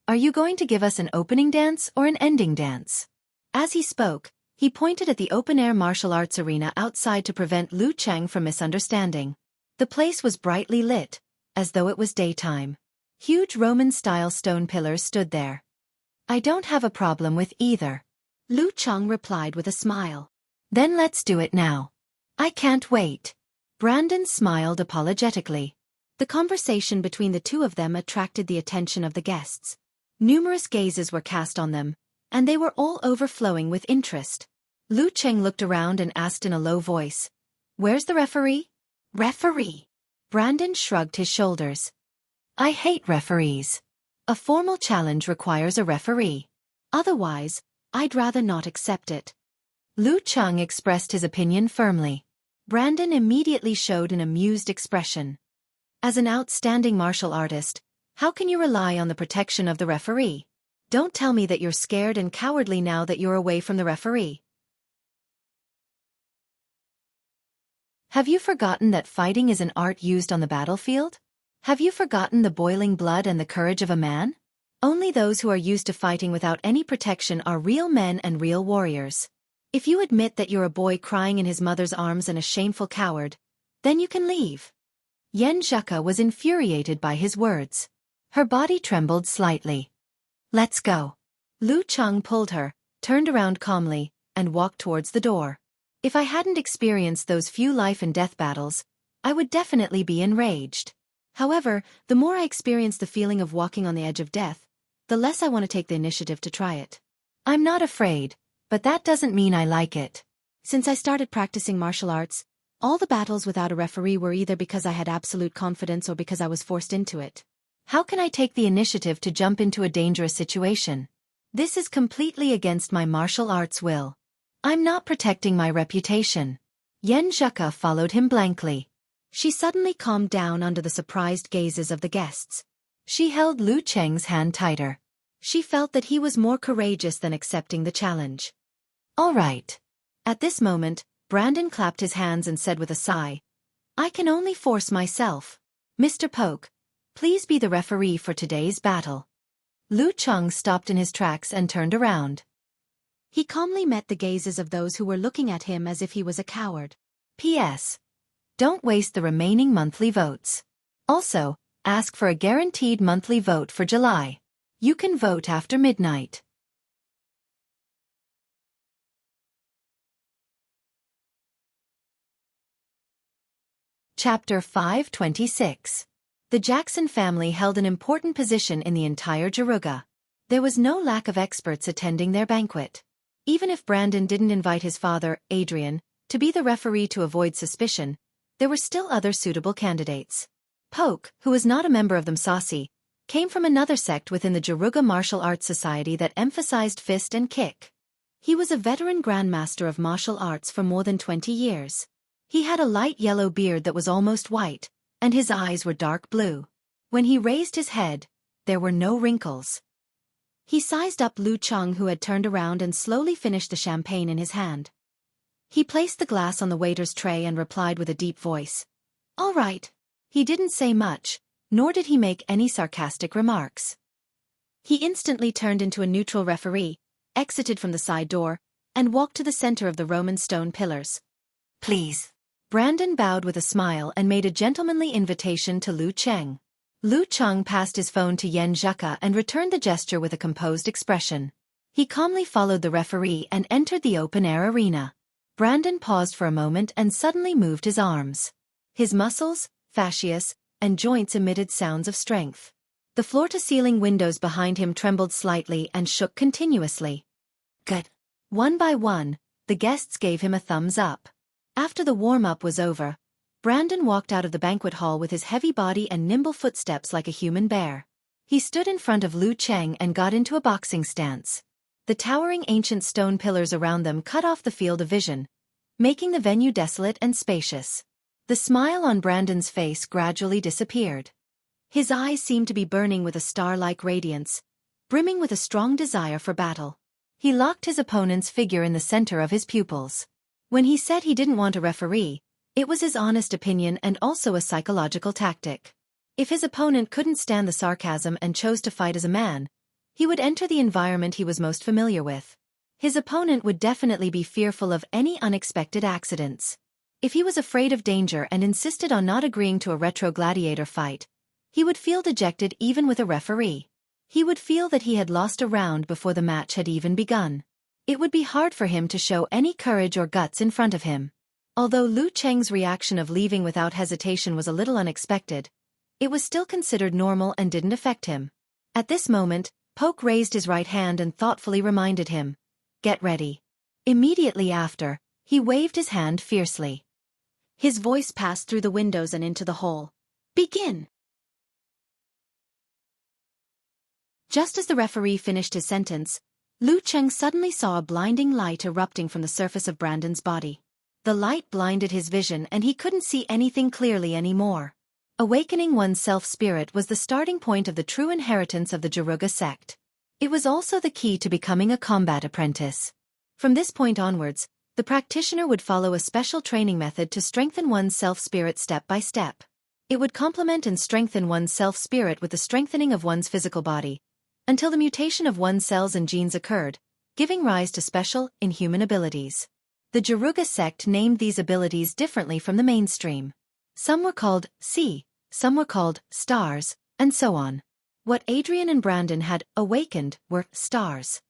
"Are you going to give us an opening dance or an ending dance?" As he spoke, he pointed at the open-air martial arts arena outside to prevent Lu Cheng from misunderstanding. The place was brightly lit, as though it was daytime. Huge Roman-style stone pillars stood there. "I don't have a problem with either," Lu Cheng replied with a smile. "Then let's do it now." "I can't wait." Brandon smiled apologetically. The conversation between the two of them attracted the attention of the guests. Numerous gazes were cast on them, and they were all overflowing with interest. Lu Cheng looked around and asked in a low voice, "Where's the referee?" "Referee?" Brandon shrugged his shoulders. "I hate referees. A formal challenge requires a referee. Otherwise, I'd rather not accept it." Lu Cheng expressed his opinion firmly. Brandon immediately showed an amused expression. As an outstanding martial artist, how can you rely on the protection of the referee? Don't tell me that you're scared and cowardly now that you're away from the referee. Have you forgotten that fighting is an art used on the battlefield? Have you forgotten the boiling blood and the courage of a man? Only those who are used to fighting without any protection are real men and real warriors. If you admit that you're a boy crying in his mother's arms and a shameful coward, then you can leave. Yen Zhuka was infuriated by his words. Her body trembled slightly. "Let's go." Lu Cheng pulled her, turned around calmly, and walked towards the door. If I hadn't experienced those few life and death battles, I would definitely be enraged. However, the more I experience the feeling of walking on the edge of death, the less I want to take the initiative to try it. I'm not afraid, but that doesn't mean I like it. Since I started practicing martial arts, all the battles without a referee were either because I had absolute confidence or because I was forced into it. How can I take the initiative to jump into a dangerous situation? This is completely against my martial arts will. I'm not protecting my reputation. Yen Zhuka followed him blankly. She suddenly calmed down under the surprised gazes of the guests. She held Lu Cheng's hand tighter. She felt that he was more courageous than accepting the challenge. All right. At this moment, Brandon clapped his hands and said with a sigh, I can only force myself. Mr. Poke, please be the referee for today's battle. Lu Cheng stopped in his tracks and turned around. He calmly met the gazes of those who were looking at him as if he was a coward. P.S. Don't waste the remaining monthly votes. Also, ask for a guaranteed monthly vote for July. You can vote after midnight. Chapter 526. The Jackson family held an important position in the entire Jaruga. There was no lack of experts attending their banquet. Even if Brandon didn't invite his father, Adrian, to be the referee to avoid suspicion, there were still other suitable candidates. Poke, who was not a member of the Msasi, came from another sect within the Jaruga Martial Arts Society that emphasized fist and kick. He was a veteran grandmaster of martial arts for more than 20 years. He had a light yellow beard that was almost white, and his eyes were dark blue. When he raised his head, there were no wrinkles. He sized up Lu Cheng, who had turned around and slowly finished the champagne in his hand. He placed the glass on the waiter's tray and replied with a deep voice, All right. He didn't say much, nor did he make any sarcastic remarks. He instantly turned into a neutral referee, exited from the side door, and walked to the center of the Roman stone pillars. Please. Brandon bowed with a smile and made a gentlemanly invitation to Lu Cheng. Lu Cheng passed his phone to Yen Zhuka and returned the gesture with a composed expression. He calmly followed the referee and entered the open-air arena. Brandon paused for a moment and suddenly moved his arms. His muscles, fascias, and joints emitted sounds of strength. The floor-to-ceiling windows behind him trembled slightly and shook continuously. Good. One by one, the guests gave him a thumbs up. After the warm-up was over, Brandon walked out of the banquet hall with his heavy body and nimble footsteps like a human bear. He stood in front of Lu Cheng and got into a boxing stance. The towering ancient stone pillars around them cut off the field of vision, making the venue desolate and spacious. The smile on Brandon's face gradually disappeared. His eyes seemed to be burning with a star-like radiance, brimming with a strong desire for battle. He locked his opponent's figure in the center of his pupils. When he said he didn't want a referee, it was his honest opinion and also a psychological tactic. If his opponent couldn't stand the sarcasm and chose to fight as a man, he would enter the environment he was most familiar with. His opponent would definitely be fearful of any unexpected accidents. If he was afraid of danger and insisted on not agreeing to a retro gladiator fight, he would feel dejected even with a referee. He would feel that he had lost a round before the match had even begun. It would be hard for him to show any courage or guts in front of him. Although Lu Cheng's reaction of leaving without hesitation was a little unexpected, it was still considered normal and didn't affect him. At this moment, Poke raised his right hand and thoughtfully reminded him, Get ready. Immediately after, he waved his hand fiercely. His voice passed through the windows and into the hall. Begin! Just as the referee finished his sentence, Lu Cheng suddenly saw a blinding light erupting from the surface of Brandon's body. The light blinded his vision and he couldn't see anything clearly anymore. Awakening one's self-spirit was the starting point of the true inheritance of the Jaruga sect. It was also the key to becoming a combat apprentice. From this point onwards, the practitioner would follow a special training method to strengthen one's self-spirit step by step. It would complement and strengthen one's self-spirit with the strengthening of one's physical body, until the mutation of one's cells and genes occurred, giving rise to special, inhuman abilities. The Jaruga sect named these abilities differently from the mainstream. Some were called C, some were called stars, and so on. What Adrian and Brandon had awakened were stars.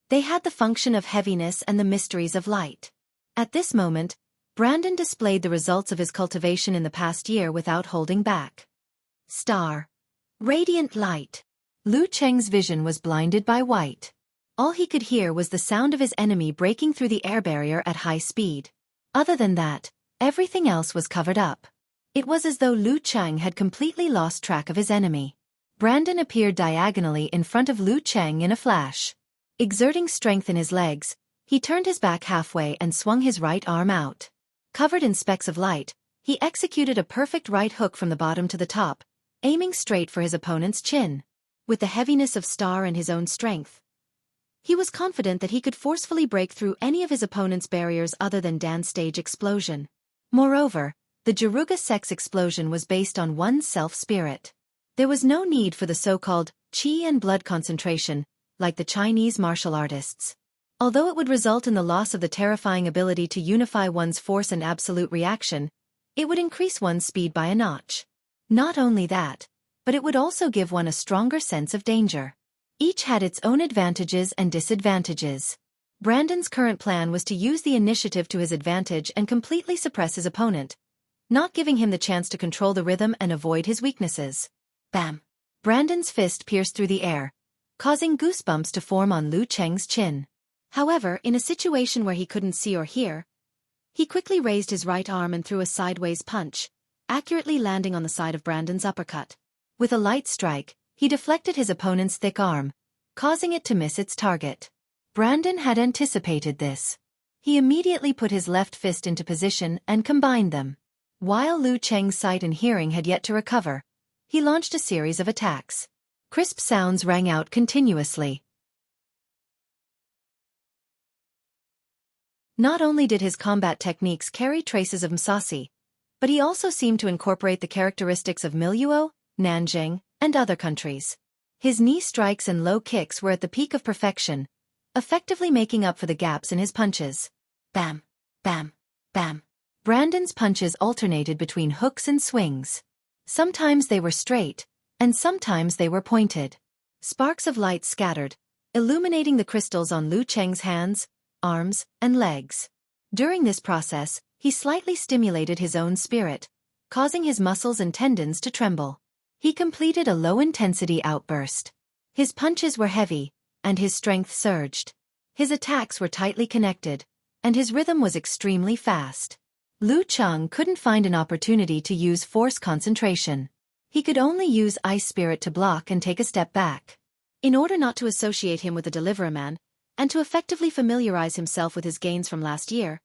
They had the function of heaviness and the mysteries of light. At this moment, Brandon displayed the results of his cultivation in the past year without holding back. Star. Radiant light. Lu Cheng's vision was blinded by white. All he could hear was the sound of his enemy breaking through the air barrier at high speed. Other than that, everything else was covered up. It was as though Lu Cheng had completely lost track of his enemy. Brandon appeared diagonally in front of Lu Cheng in a flash. Exerting strength in his legs, he turned his back halfway and swung his right arm out. Covered in specks of light, he executed a perfect right hook from the bottom to the top, aiming straight for his opponent's chin. With the heaviness of Star and his own strength, he was confident that he could forcefully break through any of his opponent's barriers other than Dan's stage explosion. Moreover, the Jaruga sex explosion was based on one's self-spirit. There was no need for the so-called qi and blood concentration, like the Chinese martial artists. Although it would result in the loss of the terrifying ability to unify one's force and absolute reaction, it would increase one's speed by a notch. Not only that, but it would also give one a stronger sense of danger. Each had its own advantages and disadvantages. Brandon's current plan was to use the initiative to his advantage and completely suppress his opponent, not giving him the chance to control the rhythm and avoid his weaknesses. Bam! Brandon's fist pierced through the air, causing goosebumps to form on Lu Cheng's chin. However, in a situation where he couldn't see or hear, he quickly raised his right arm and threw a sideways punch, accurately landing on the side of Brandon's uppercut. With a light strike, he deflected his opponent's thick arm, causing it to miss its target. Brandon had anticipated this. He immediately put his left fist into position and combined them. While Lu Cheng's sight and hearing had yet to recover, he launched a series of attacks. Crisp sounds rang out continuously. Not only did his combat techniques carry traces of Musashi, but he also seemed to incorporate the characteristics of Miluo, Nanjing, and other countries. His knee strikes and low kicks were at the peak of perfection, effectively making up for the gaps in his punches. Bam! Bam! Bam! Brandon's punches alternated between hooks and swings. Sometimes they were straight, and sometimes they were pointed. Sparks of light scattered, illuminating the crystals on Lu Cheng's hands, arms, and legs. During this process, he slightly stimulated his own spirit, causing his muscles and tendons to tremble. He completed a low-intensity outburst. His punches were heavy, and his strength surged. His attacks were tightly connected, and his rhythm was extremely fast. Lu Cheng couldn't find an opportunity to use force concentration. He could only use ice spirit to block and take a step back. In order not to associate him with the Deliverer Man, and to effectively familiarize himself with his gains from last year,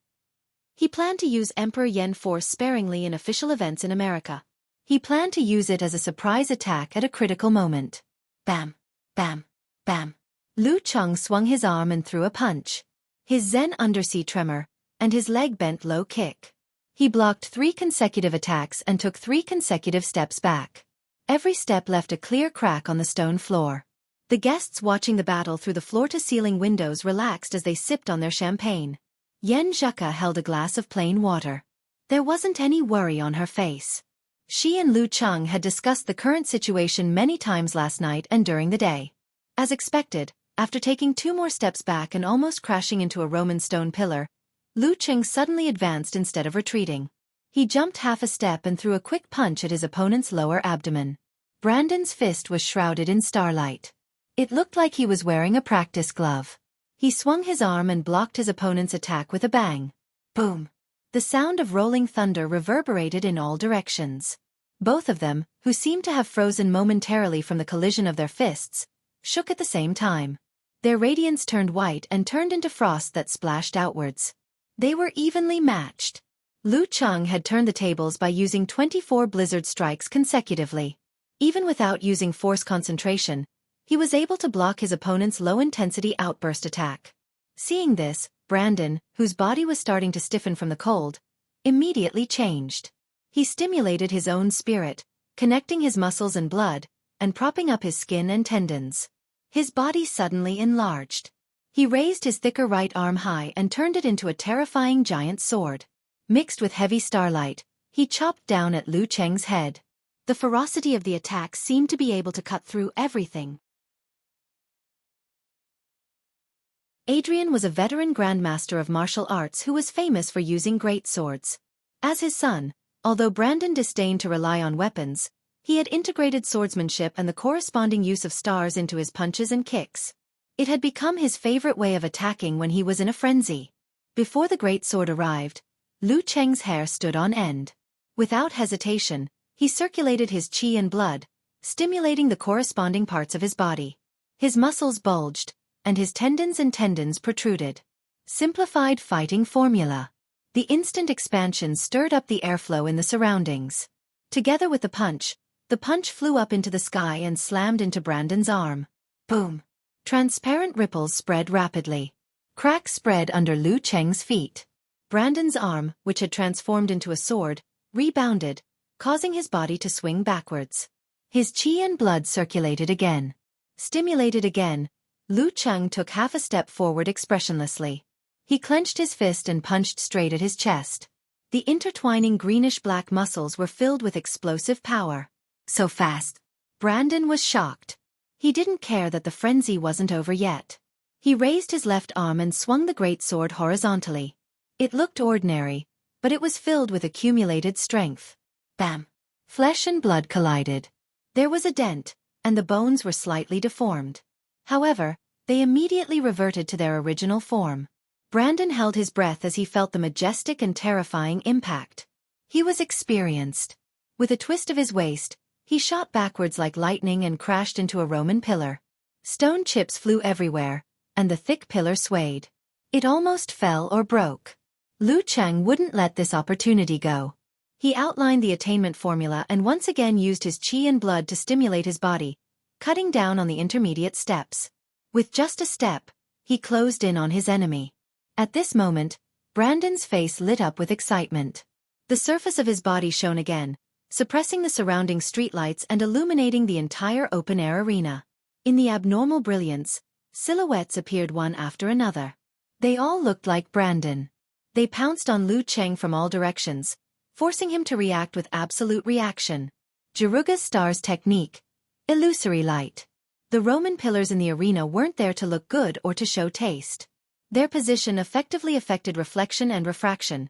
he planned to use Emperor Yen force sparingly in official events in America. He planned to use it as a surprise attack at a critical moment. Bam! Bam! Bam! Lu Cheng swung his arm and threw a punch. His Zen undersea tremor, and his leg bent low kick. He blocked 3 consecutive attacks and took 3 consecutive steps back. Every step left a clear crack on the stone floor. The guests watching the battle through the floor-to-ceiling windows relaxed as they sipped on their champagne. Yen Zhuka held a glass of plain water. There wasn't any worry on her face. She and Lu Cheng had discussed the current situation many times last night and during the day. As expected, after taking 2 more steps back and almost crashing into a Roman stone pillar, Lu Cheng suddenly advanced instead of retreating. He jumped half a step and threw a quick punch at his opponent's lower abdomen. Brandon's fist was shrouded in starlight. It looked like he was wearing a practice glove. He swung his arm and blocked his opponent's attack with a bang. Boom! The sound of rolling thunder reverberated in all directions. Both of them, who seemed to have frozen momentarily from the collision of their fists, shook at the same time. Their radiance turned white and turned into frost that splashed outwards. They were evenly matched. Lu Cheng had turned the tables by using 24 blizzard strikes consecutively. Even without using force concentration, he was able to block his opponent's low-intensity outburst attack. Seeing this, Brandon, whose body was starting to stiffen from the cold, immediately changed. He stimulated his own spirit, connecting his muscles and blood, and propping up his skin and tendons. His body suddenly enlarged. He raised his thicker right arm high and turned it into a terrifying giant sword. Mixed with heavy starlight, he chopped down at Lu Cheng's head. The ferocity of the attack seemed to be able to cut through everything. Adrian was a veteran grandmaster of martial arts who was famous for using great swords. As his son, although Brandon disdained to rely on weapons, he had integrated swordsmanship and the corresponding use of stars into his punches and kicks. It had become his favorite way of attacking when he was in a frenzy. Before the great sword arrived, Lu Cheng's hair stood on end. Without hesitation, he circulated his qi and blood, stimulating the corresponding parts of his body. His muscles bulged, and his tendons protruded. Simplified fighting formula. The instant expansion stirred up the airflow in the surroundings. Together with the punch flew up into the sky and slammed into Brandon's arm. Boom! Transparent ripples spread rapidly. Cracks spread under Lu Cheng's feet. Brandon's arm, which had transformed into a sword, rebounded, causing his body to swing backwards. His qi and blood circulated again. Stimulated again, Lu Cheng took half a step forward expressionlessly. He clenched his fist and punched straight at his chest. The intertwining greenish-black muscles were filled with explosive power. So fast. Brandon was shocked. He didn't care that the frenzy wasn't over yet. He raised his left arm and swung the great sword horizontally. It looked ordinary, but it was filled with accumulated strength. Bam! Flesh and blood collided. There was a dent, and the bones were slightly deformed. However, they immediately reverted to their original form. Brandon held his breath as he felt the majestic and terrifying impact. He was experienced. With a twist of his waist, he shot backwards like lightning and crashed into a Roman pillar. Stone chips flew everywhere, and the thick pillar swayed. It almost fell or broke. Lu Cheng wouldn't let this opportunity go. He outlined the attainment formula and once again used his qi and blood to stimulate his body, cutting down on the intermediate steps. With just a step, he closed in on his enemy. At this moment, Brandon's face lit up with excitement. The surface of his body shone again, suppressing the surrounding streetlights and illuminating the entire open-air arena. In the abnormal brilliance, silhouettes appeared one after another. They all looked like Brandon. They pounced on Lu Cheng from all directions, forcing him to react with absolute reaction. Jaruga's star's technique. Illusory light. The Roman pillars in the arena weren't there to look good or to show taste. Their position effectively affected reflection and refraction,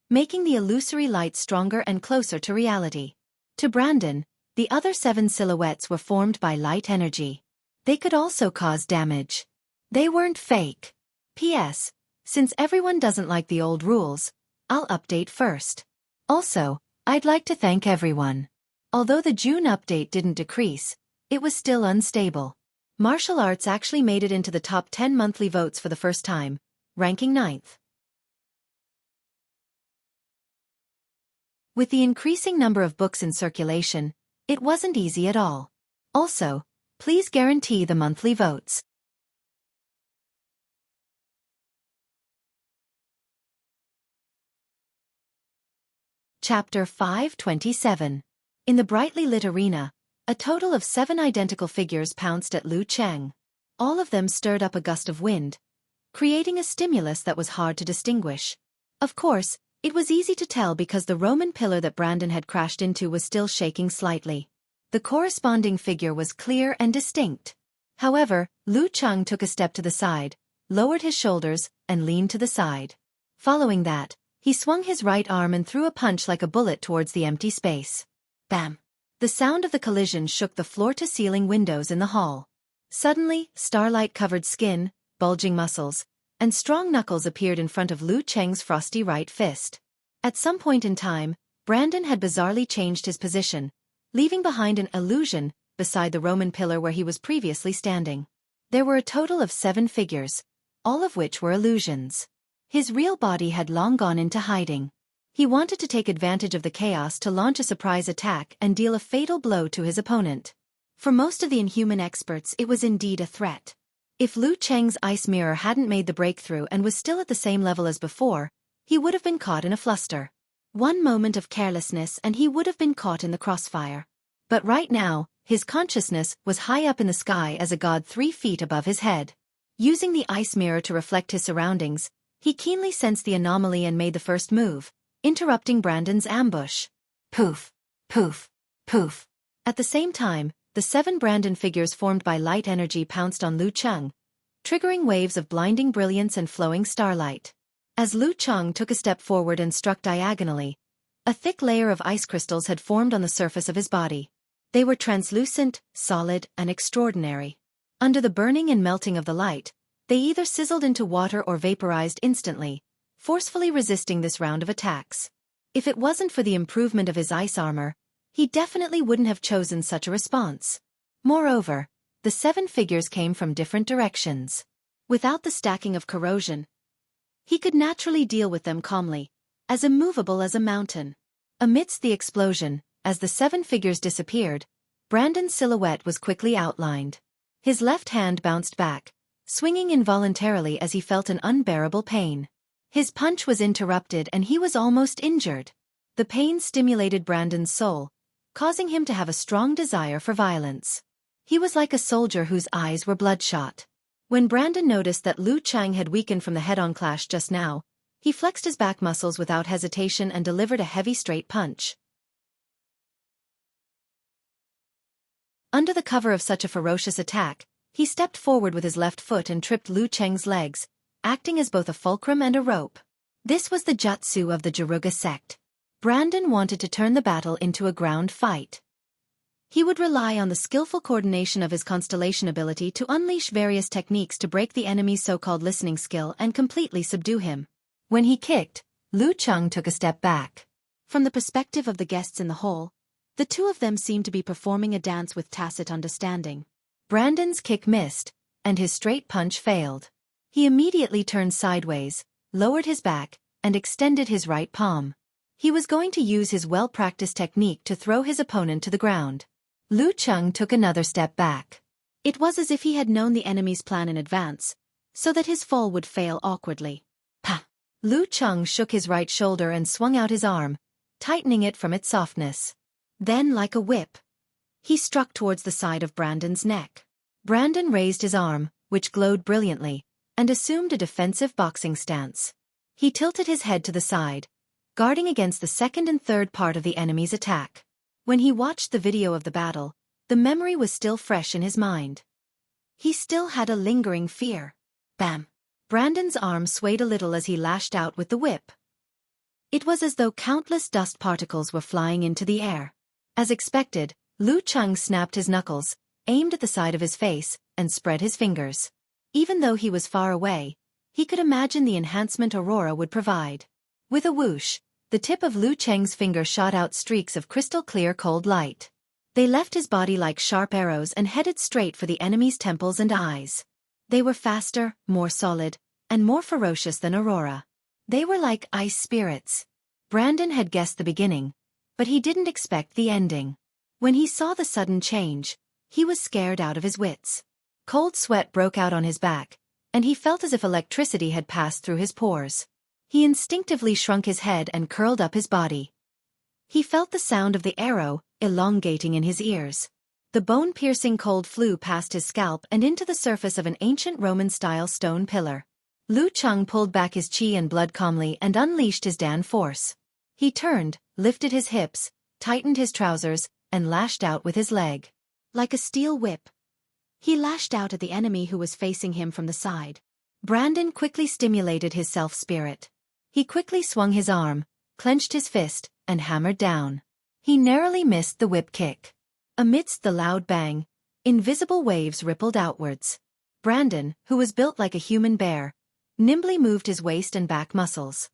making the illusory light stronger and closer to reality. To Brandon, the other 7 silhouettes were formed by light energy. They could also cause damage. They weren't fake. P.S. Since everyone doesn't like the old rules, I'll update first. Also, I'd like to thank everyone. Although the June update didn't decrease, it was still unstable. Martial arts actually made it into the top 10 monthly votes for the first time, ranking 9th. With the increasing number of books in circulation, it wasn't easy at all. Also, please guarantee the monthly votes. Chapter 527. In the brightly lit arena, a total of 7 identical figures pounced at Lu Cheng. All of them stirred up a gust of wind, creating a stimulus that was hard to distinguish. Of course, it was easy to tell because the Roman pillar that Brandon had crashed into was still shaking slightly. The corresponding figure was clear and distinct. However, Lu Cheng took a step to the side, lowered his shoulders, and leaned to the side. Following that, he swung his right arm and threw a punch like a bullet towards the empty space. Bam! The sound of the collision shook the floor-to-ceiling windows in the hall. Suddenly, starlight-covered skin, bulging muscles, and strong knuckles appeared in front of Lu Cheng's frosty right fist. At some point in time, Brandon had bizarrely changed his position, leaving behind an illusion beside the Roman pillar where he was previously standing. There were a total of 7 figures, all of which were illusions. His real body had long gone into hiding. He wanted to take advantage of the chaos to launch a surprise attack and deal a fatal blow to his opponent. For most of the Inhuman experts, it was indeed a threat. If Lu Cheng's ice mirror hadn't made the breakthrough and was still at the same level as before, he would have been caught in a fluster. One moment of carelessness and he would have been caught in the crossfire. But right now, his consciousness was high up in the sky as a god 3 feet above his head. Using the ice mirror to reflect his surroundings, he keenly sensed the anomaly and made the first move, interrupting Brandon's ambush. Poof! Poof! Poof! At the same time, the 7 Brandon figures formed by light energy pounced on Lu Cheng, triggering waves of blinding brilliance and flowing starlight. As Lu Cheng took a step forward and struck diagonally, a thick layer of ice crystals had formed on the surface of his body. They were translucent, solid, and extraordinary. Under the burning and melting of the light, they either sizzled into water or vaporized instantly, forcefully resisting this round of attacks. If it wasn't for the improvement of his ice armor, he definitely wouldn't have chosen such a response. Moreover, the 7 figures came from different directions. Without the stacking of corrosion, he could naturally deal with them calmly, as immovable as a mountain. Amidst the explosion, as the 7 figures disappeared, Brandon's silhouette was quickly outlined. His left hand bounced back, swinging involuntarily as he felt an unbearable pain. His punch was interrupted and he was almost injured. The pain stimulated Brandon's soul, causing him to have a strong desire for violence. He was like a soldier whose eyes were bloodshot. When Brandon noticed that Lu Chang had weakened from the head-on clash just now, he flexed his back muscles without hesitation and delivered a heavy straight punch. Under the cover of such a ferocious attack, he stepped forward with his left foot and tripped Lu Cheng's legs, acting as both a fulcrum and a rope. This was the jutsu of the Jaruga sect. Brandon wanted to turn the battle into a ground fight. He would rely on the skillful coordination of his constellation ability to unleash various techniques to break the enemy's so-called listening skill and completely subdue him. When he kicked, Lu Cheng took a step back. From the perspective of the guests in the hall, the two of them seemed to be performing a dance with tacit understanding. Brandon's kick missed, and his straight punch failed. He immediately turned sideways, lowered his back, and extended his right palm. He was going to use his well-practiced technique to throw his opponent to the ground. Lu Cheng took another step back. It was as if he had known the enemy's plan in advance, so that his fall would fail awkwardly. Pa! Lu Cheng shook his right shoulder and swung out his arm, tightening it from its softness. Then, like a whip, he struck towards the side of Brandon's neck. Brandon raised his arm, which glowed brilliantly, and assumed a defensive boxing stance. He tilted his head to the side, guarding against the second and third part of the enemy's attack. When he watched the video of the battle, the memory was still fresh in his mind. He still had a lingering fear. Bam! Brandon's arm swayed a little as he lashed out with the whip. It was as though countless dust particles were flying into the air. As expected, Lu Cheng snapped his knuckles, aimed at the side of his face, and spread his fingers. Even though he was far away, he could imagine the enhancement Aurora would provide. With a whoosh, the tip of Lu Cheng's finger shot out streaks of crystal-clear cold light. They left his body like sharp arrows and headed straight for the enemy's temples and eyes. They were faster, more solid, and more ferocious than Aurora. They were like ice spirits. Brandon had guessed the beginning, but he didn't expect the ending. When he saw the sudden change, he was scared out of his wits. Cold sweat broke out on his back, and he felt as if electricity had passed through his pores. He instinctively shrunk his head and curled up his body. He felt the sound of the arrow, elongating in his ears. The bone-piercing cold flew past his scalp and into the surface of an ancient Roman-style stone pillar. Lu Cheng pulled back his chi and blood calmly and unleashed his Dan force. He turned, lifted his hips, tightened his trousers, and lashed out with his leg. Like a steel whip, he lashed out at the enemy who was facing him from the side. Brandon quickly stimulated his self-spirit. He quickly swung his arm, clenched his fist, and hammered down. He narrowly missed the whip kick. Amidst the loud bang, invisible waves rippled outwards. Brandon, who was built like a human bear, nimbly moved his waist and back muscles.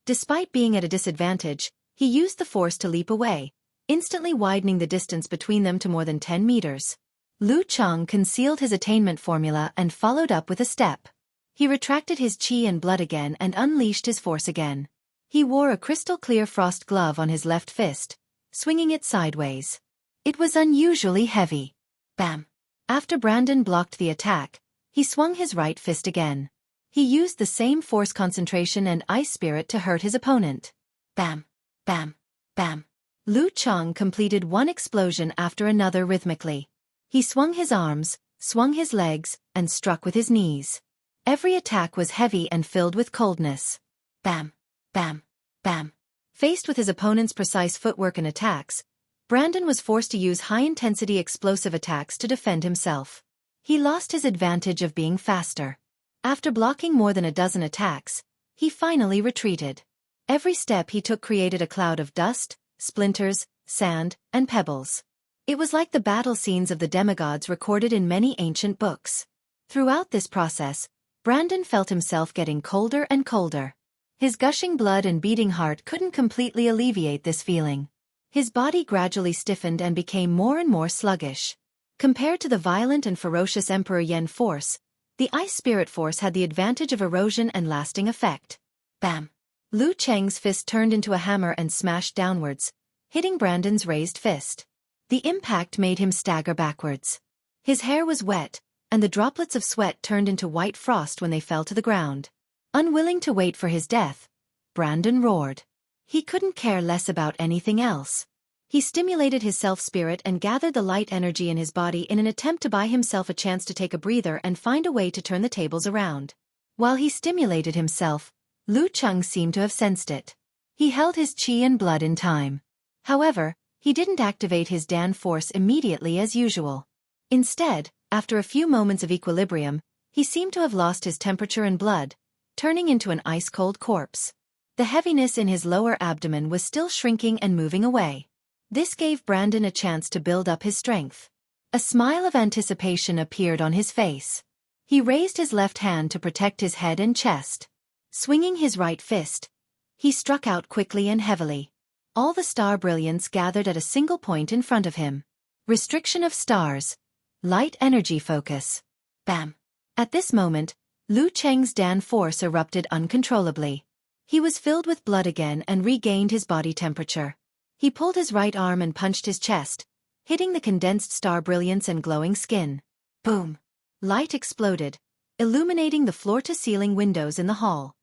Despite being at a disadvantage, he used the force to leap away, instantly widening the distance between them to more than 10 meters. Lu Cheng concealed his attainment formula and followed up with a step. He retracted his chi and blood again and unleashed his force again. He wore a crystal-clear frost glove on his left fist, swinging it sideways. It was unusually heavy. Bam! After Brandon blocked the attack, he swung his right fist again. He used the same force concentration and ice spirit to hurt his opponent. Bam! Bam! Bam! Lu Cheng completed one explosion after another rhythmically. He swung his arms, swung his legs, and struck with his knees. Every attack was heavy and filled with coldness. Bam! Bam! Bam! Faced with his opponent's precise footwork and attacks, Brandon was forced to use high-intensity explosive attacks to defend himself. He lost his advantage of being faster. After blocking more than a dozen attacks, he finally retreated. Every step he took created a cloud of dust, splinters, sand, and pebbles. It was like the battle scenes of the demigods recorded in many ancient books. Throughout this process, Brandon felt himself getting colder and colder. His gushing blood and beating heart couldn't completely alleviate this feeling. His body gradually stiffened and became more and more sluggish. Compared to the violent and ferocious Emperor Yen force, the Ice Spirit force had the advantage of erosion and lasting effect. Bam! Lu Cheng's fist turned into a hammer and smashed downwards, hitting Brandon's raised fist. The impact made him stagger backwards. His hair was wet, and the droplets of sweat turned into white frost when they fell to the ground. Unwilling to wait for his death, Brandon roared. He couldn't care less about anything else. He stimulated his self-spirit and gathered the light energy in his body in an attempt to buy himself a chance to take a breather and find a way to turn the tables around. While he stimulated himself, Lu Cheng seemed to have sensed it. He held his qi and blood in time. However, he didn't activate his Dan force immediately as usual. Instead, after a few moments of equilibrium, he seemed to have lost his temperature and blood, turning into an ice-cold corpse. The heaviness in his lower abdomen was still shrinking and moving away. This gave Brandon a chance to build up his strength. A smile of anticipation appeared on his face. He raised his left hand to protect his head and chest. Swinging his right fist, he struck out quickly and heavily. All the star brilliance gathered at a single point in front of him. Restriction of stars. Light energy focus. Bam! At this moment, Lu Cheng's Dan force erupted uncontrollably. He was filled with blood again and regained his body temperature. He pulled his right arm and punched his chest, hitting the condensed star brilliance and glowing skin. Boom! Light exploded, illuminating the floor-to-ceiling windows in the hall.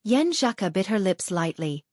Yen Zhaka bit her lips lightly,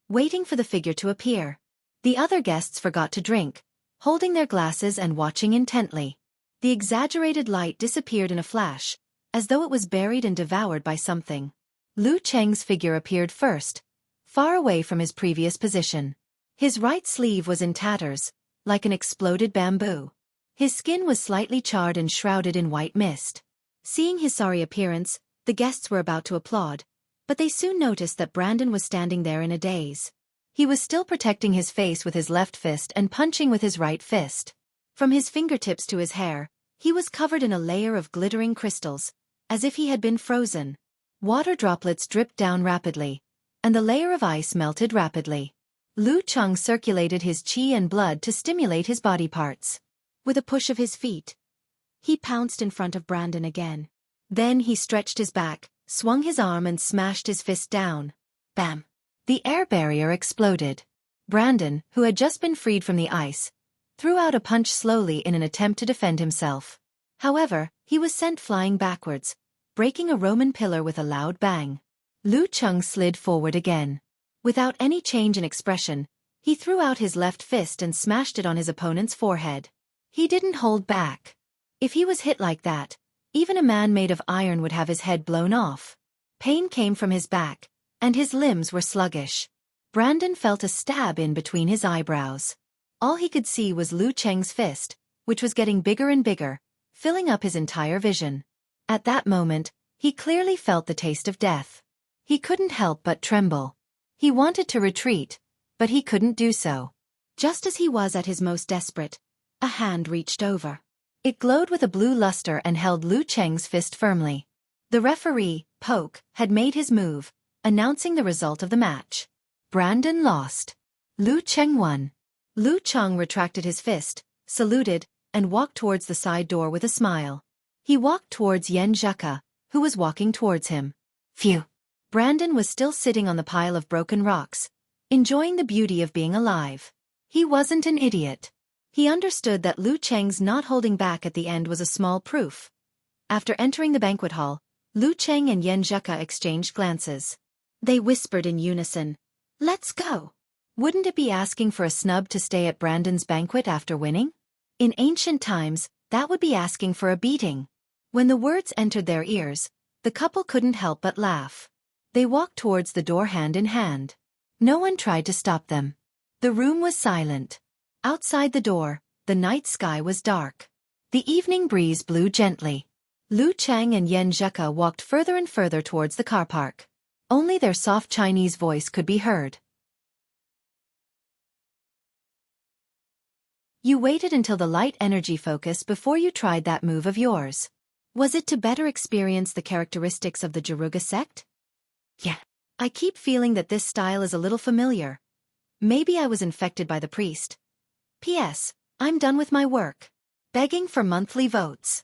waiting for the figure to appear. The other guests forgot to drink, holding their glasses and watching intently. The exaggerated light disappeared in a flash, as though it was buried and devoured by something. Lu Cheng's figure appeared first, far away from his previous position. His right sleeve was in tatters, like an exploded bamboo. His skin was slightly charred and shrouded in white mist. Seeing his sorry appearance, the guests were about to applaud, but they soon noticed that Brandon was standing there in a daze. He was still protecting his face with his left fist and punching with his right fist. From his fingertips to his hair, he was covered in a layer of glittering crystals, as if he had been frozen. Water droplets dripped down rapidly, and the layer of ice melted rapidly. Lu Cheng circulated his qi and blood to stimulate his body parts. With a push of his feet, he pounced in front of Brandon again. Then he stretched his back, swung his arm and smashed his fist down. Bam! The air barrier exploded. Brandon, who had just been freed from the ice, threw out a punch slowly in an attempt to defend himself. However, he was sent flying backwards, breaking a Roman pillar with a loud bang. Lu Cheng slid forward again. Without any change in expression, he threw out his left fist and smashed it on his opponent's forehead. He didn't hold back. If he was hit like that, even a man made of iron would have his head blown off. Pain came from his back, and his limbs were sluggish. Brandon felt a stab in between his eyebrows. All he could see was Lu Cheng's fist, which was getting bigger and bigger, filling up his entire vision. At that moment, he clearly felt the taste of death. He couldn't help but tremble. He wanted to retreat, but he couldn't do so. Just as he was at his most desperate, a hand reached over. It glowed with a blue luster and held Lu Cheng's fist firmly. The referee, Poke, had made his move, announcing the result of the match. Brandon lost. Lu Cheng won. Lu Cheng retracted his fist, saluted, and walked towards the side door with a smile. He walked towards Yen Zhaka, who was walking towards him. Phew! Brandon was still sitting on the pile of broken rocks, enjoying the beauty of being alive. He wasn't an idiot. He understood that Lu Cheng's not holding back at the end was a small proof. After entering the banquet hall, Lu Cheng and Yen Zhaka exchanged glances. They whispered in unison, "Let's go." Wouldn't it be asking for a snub to stay at Brandon's banquet after winning? In ancient times, that would be asking for a beating. When the words entered their ears, the couple couldn't help but laugh. They walked towards the door hand in hand. No one tried to stop them. The room was silent. Outside the door, the night sky was dark. The evening breeze blew gently. Lu Cheng and Yen Zhaka walked further and further towards the car park. Only their soft Chinese voice could be heard. You waited until the light energy focused before you tried that move of yours. Was it to better experience the characteristics of the Jaruga sect? Yeah. I keep feeling that this style is a little familiar. Maybe I was infected by the priest. P.S. I'm done with my work. Begging for monthly votes.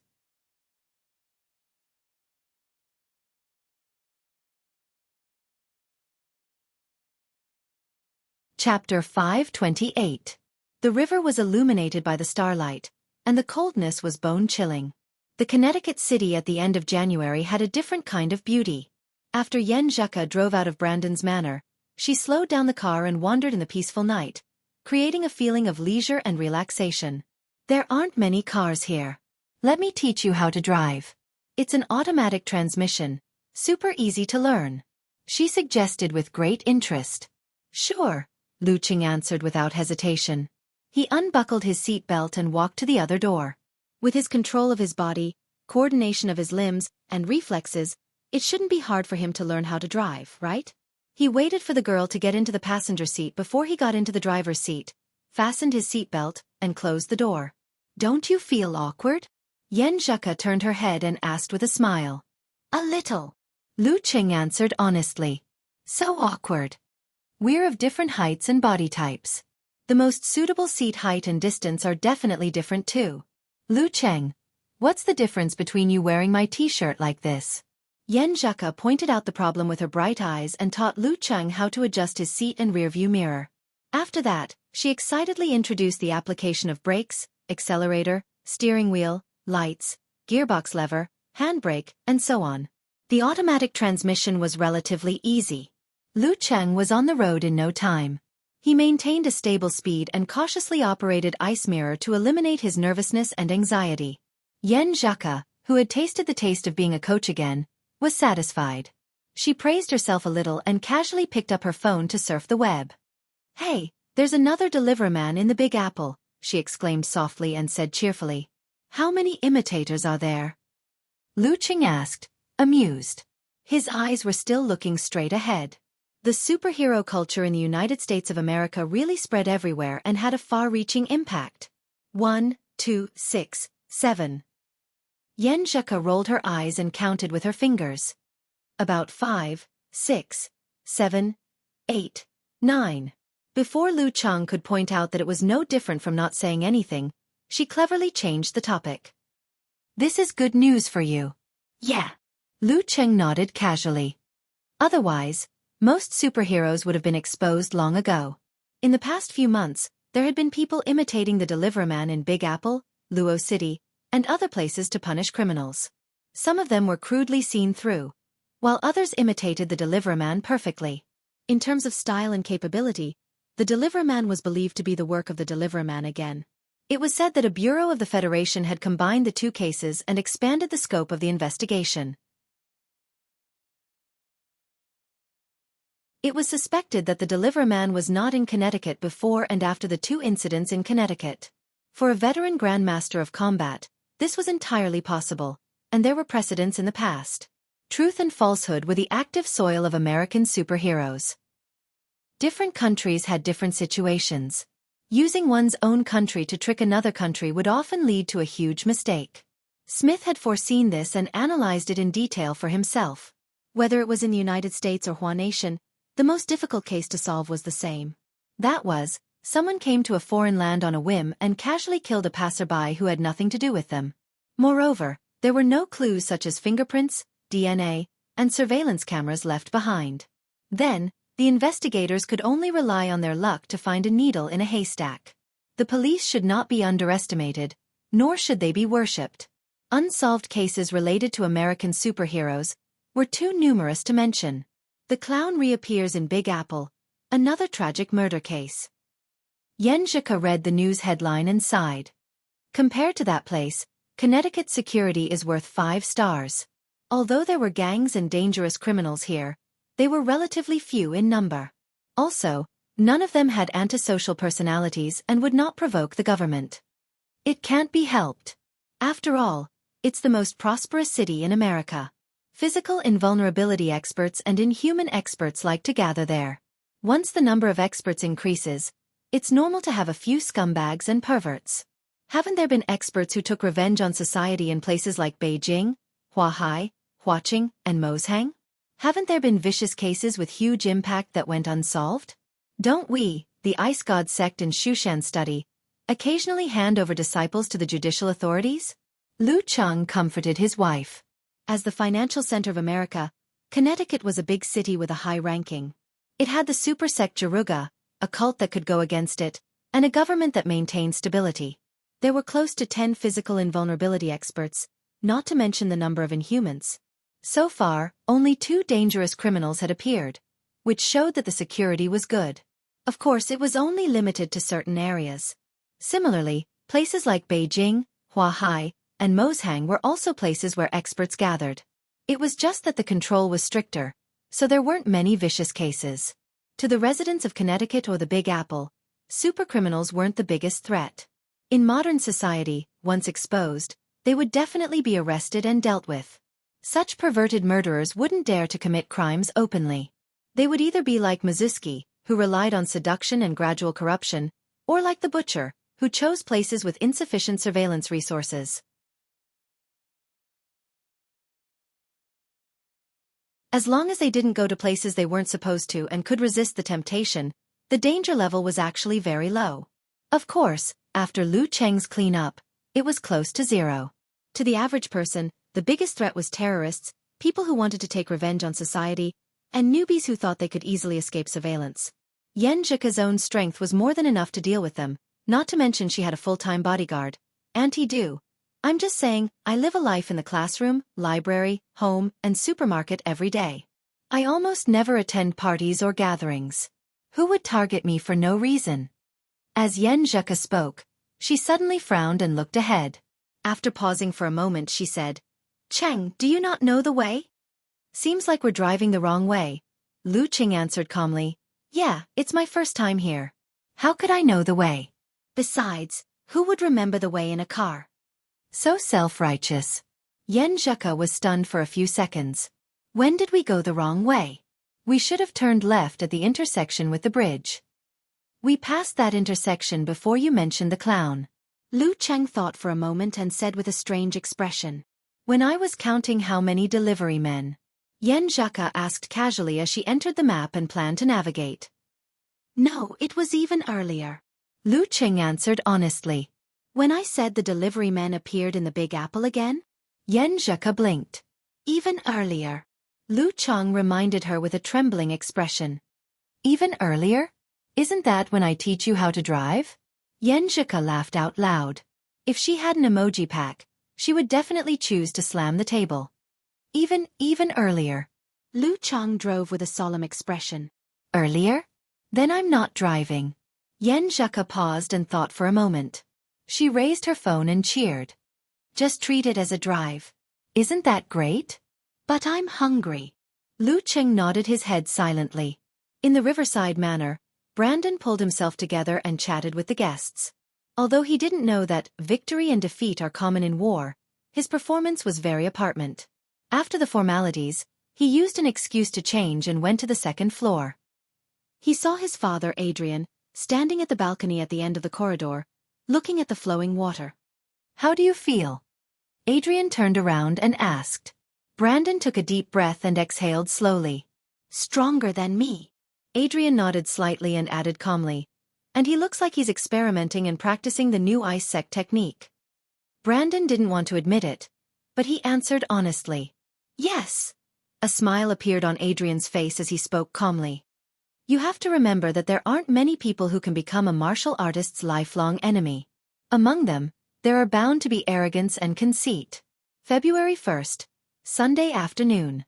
Chapter 528. The river was illuminated by the starlight, and the coldness was bone-chilling. The Connecticut city at the end of January had a different kind of beauty. After Yen Zhuka drove out of Brandon's manor, she slowed down the car and wandered in the peaceful night, creating a feeling of leisure and relaxation. There aren't many cars here. Let me teach you how to drive. It's an automatic transmission, super easy to learn. She suggested with great interest. Sure, Lu Qing answered without hesitation. He unbuckled his seat belt and walked to the other door. With his control of his body, coordination of his limbs, and reflexes, it shouldn't be hard for him to learn how to drive, right? He waited for the girl to get into the passenger seat before he got into the driver's seat, fastened his seatbelt, and closed the door. Don't you feel awkward? Yen Zhuka turned her head and asked with a smile. A little. Lu Qing answered honestly. So awkward. We're of different heights and body types. The most suitable seat height and distance are definitely different too. Lu Qing, what's the difference between you wearing my t-shirt like this? Yen Zhuka pointed out the problem with her bright eyes and taught Lu Qing how to adjust his seat and rearview mirror. After that, she excitedly introduced the application of brakes, accelerator, steering wheel, lights, gearbox lever, handbrake, and so on. The automatic transmission was relatively easy. Lu Qing was on the road in no time. He maintained a stable speed and cautiously operated ice mirror to eliminate his nervousness and anxiety. Yen Zhuka, who had tasted the taste of being a coach again, was satisfied. She praised herself a little and casually picked up her phone to surf the web. Hey, there's another deliverman in the Big Apple, she exclaimed softly and said cheerfully. How many imitators are there? Lu Qing asked, amused. His eyes were still looking straight ahead. The superhero culture in the United States of America really spread everywhere and had a far-reaching impact. 1, 2, 6, 7. Yen Zhuka rolled her eyes and counted with her fingers. About 5, 6, 7, 8, 9. Before Lu Qing could point out that it was no different from not saying anything, she cleverly changed the topic. This is good news for you. Yeah. Lu Qing nodded casually. Otherwise, most superheroes would have been exposed long ago. In the past few months, there had been people imitating the Deliverman in Big Apple, Luo City, and other places to punish criminals. Some of them were crudely seen through, while others imitated the Deliverman perfectly. In terms of style and capability, the Deliverman was believed to be the work of the Deliverman again. It was said that a bureau of the Federation had combined the two cases and expanded the scope of the investigation. It was suspected that the Deliverman was not in Connecticut before and after the two incidents in Connecticut. For a veteran Grandmaster of Combat, this was entirely possible, and there were precedents in the past. Truth and falsehood were the active soil of American superheroes. Different countries had different situations. Using one's own country to trick another country would often lead to a huge mistake. Smith had foreseen this and analyzed it in detail for himself. Whether it was in the United States or Hua Nation, the most difficult case to solve was the same. That was, someone came to a foreign land on a whim and casually killed a passerby who had nothing to do with them. Moreover, there were no clues such as fingerprints, DNA, and surveillance cameras left behind. Then, the investigators could only rely on their luck to find a needle in a haystack. The police should not be underestimated, nor should they be worshipped. Unsolved cases related to American superheroes were too numerous to mention. The clown reappears in Big Apple, another tragic murder case. Yen Zhuka read the news headline and sighed. Compared to that place, Connecticut's security is worth 5 stars. Although there were gangs and dangerous criminals here, they were relatively few in number. Also, none of them had antisocial personalities and would not provoke the government. It can't be helped. After all, it's the most prosperous city in America. Physical invulnerability experts and inhuman experts like to gather there. Once the number of experts increases, It's normal to have a few scumbags and perverts. Haven't there been experts who took revenge on society in places like Beijing, Huahai, Huaqing, and Moshang? Haven't there been vicious cases with huge impact that went unsolved? Don't we, the Ice God sect in Shushan study, occasionally hand over disciples to the judicial authorities? Lu Cheng comforted his wife. As the financial center of America, Connecticut was a big city with a high ranking. It had the super sect Jaruga, a cult that could go against it, and a government that maintained stability. There were close to 10 physical invulnerability experts, not to mention the number of Inhumans. So far, only 2 dangerous criminals had appeared, which showed that the security was good. Of course, it was only limited to certain areas. Similarly, places like Beijing, Huahai, and Moshang were also places where experts gathered. It was just that the control was stricter, so there weren't many vicious cases. To the residents of Connecticut or the Big Apple, supercriminals weren't the biggest threat. In modern society, once exposed, they would definitely be arrested and dealt with. Such perverted murderers wouldn't dare to commit crimes openly. They would either be like Mizuki, who relied on seduction and gradual corruption, or like the butcher, who chose places with insufficient surveillance resources. As long as they didn't go to places they weren't supposed to and could resist the temptation, the danger level was actually very low. Of course, after Lu Cheng's cleanup, it was close to zero. To the average person, the biggest threat was terrorists, people who wanted to take revenge on society, and newbies who thought they could easily escape surveillance. Yan Zhika's own strength was more than enough to deal with them, not to mention she had a full-time bodyguard. Auntie do. I'm just saying, I live a life in the classroom, library, home, and supermarket every day. I almost never attend parties or gatherings. Who would target me for no reason? As Yan Zhika spoke, she suddenly frowned and looked ahead. After pausing for a moment, she said, Cheng, do you not know the way? Seems like we're driving the wrong way. Lu Cheng answered calmly, Yeah, it's my first time here. How could I know the way? Besides, who would remember the way in a car? So self-righteous. Yan Zhika was stunned for a few seconds. When did we go the wrong way? We should have turned left at the intersection with the bridge. We passed that intersection before you mentioned the clown. Lu Cheng thought for a moment and said with a strange expression, When I was counting how many delivery men. Yan Zhika asked casually as she entered the map and planned to navigate. No, it was even earlier. Lu Cheng answered honestly. When I said the delivery men appeared in the Big Apple again? Yan Zhika blinked. Even earlier. Lu Cheng reminded her with a trembling expression. Even earlier? Isn't that when I teach you how to drive? Yan Zhika laughed out loud. If she had an emoji pack, she would definitely choose to slam the table. Even earlier. Lu Cheng drove with a solemn expression. Earlier? Then I'm not driving. Yan Zhika paused and thought for a moment. She raised her phone and cheered. Just treat it as a drive. Isn't that great? But I'm hungry. Lu Cheng nodded his head silently. In the riverside manner, Brandon pulled himself together and chatted with the guests. Although he didn't know that victory and defeat are common in war, his performance was very apartment. After the formalities, he used an excuse to change and went to the second floor. He saw his father, Adrian, standing at the balcony at the end of the corridor, looking at the flowing water. How do you feel? Adrian turned around and asked. Brandon took a deep breath and exhaled slowly. Stronger than me. Adrian nodded slightly and added calmly. And he looks like he's experimenting and practicing the new ice sec technique. Brandon didn't want to admit it, but he answered honestly. Yes. A smile appeared on Adrian's face as he spoke calmly. You have to remember that there aren't many people who can become a martial artist's lifelong enemy. Among them, there are bound to be arrogance and conceit. February 1st, Sunday afternoon.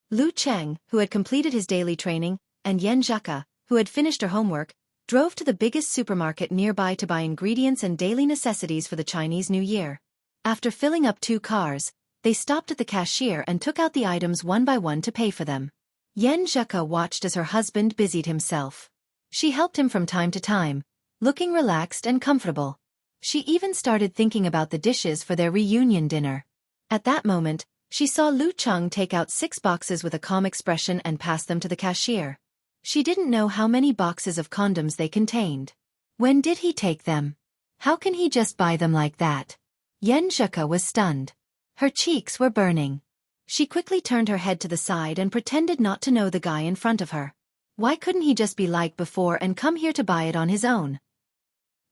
Lu Cheng, who had completed his daily training, and Yan Zhika, who had finished her homework, drove to the biggest supermarket nearby to buy ingredients and daily necessities for the Chinese New Year. After filling up 2 cars, they stopped at the cashier and took out the items one by one to pay for them. Yan Zhika watched as her husband busied himself. She helped him from time to time, looking relaxed and comfortable. She even started thinking about the dishes for their reunion dinner. At that moment, She saw Lu Cheng take out 6 boxes with a calm expression and pass them to the cashier. She didn't know how many boxes of condoms they contained. When did he take them? How can he just buy them like that? Yen Zheke was stunned. Her cheeks were burning. She quickly turned her head to the side and pretended not to know the guy in front of her. Why couldn't he just be like before and come here to buy it on his own?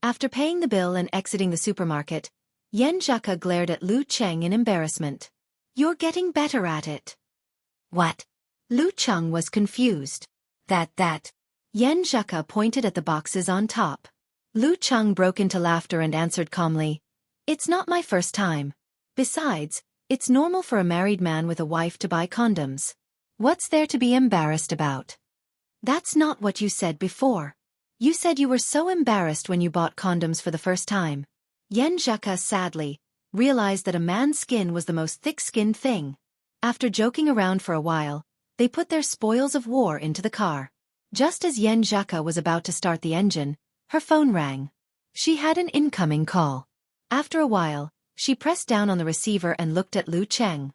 After paying the bill and exiting the supermarket, Yen Zheke glared at Lu Cheng in embarrassment. You're getting better at it. What? Lu Cheng was confused. That. Yen Zheke pointed at the boxes on top. Lu Cheng broke into laughter and answered calmly, It's not my first time. Besides, it's normal for a married man with a wife to buy condoms. What's there to be embarrassed about? That's not what you said before. You said you were so embarrassed when you bought condoms for the first time. Yen Zheke sadly realized that a man's skin was the most thick-skinned thing. After joking around for a while, they put their spoils of war into the car. Just as Yen Zheke was about to start the engine, her phone rang. She had an incoming call. After a while, she pressed down on the receiver and looked at Lu Cheng.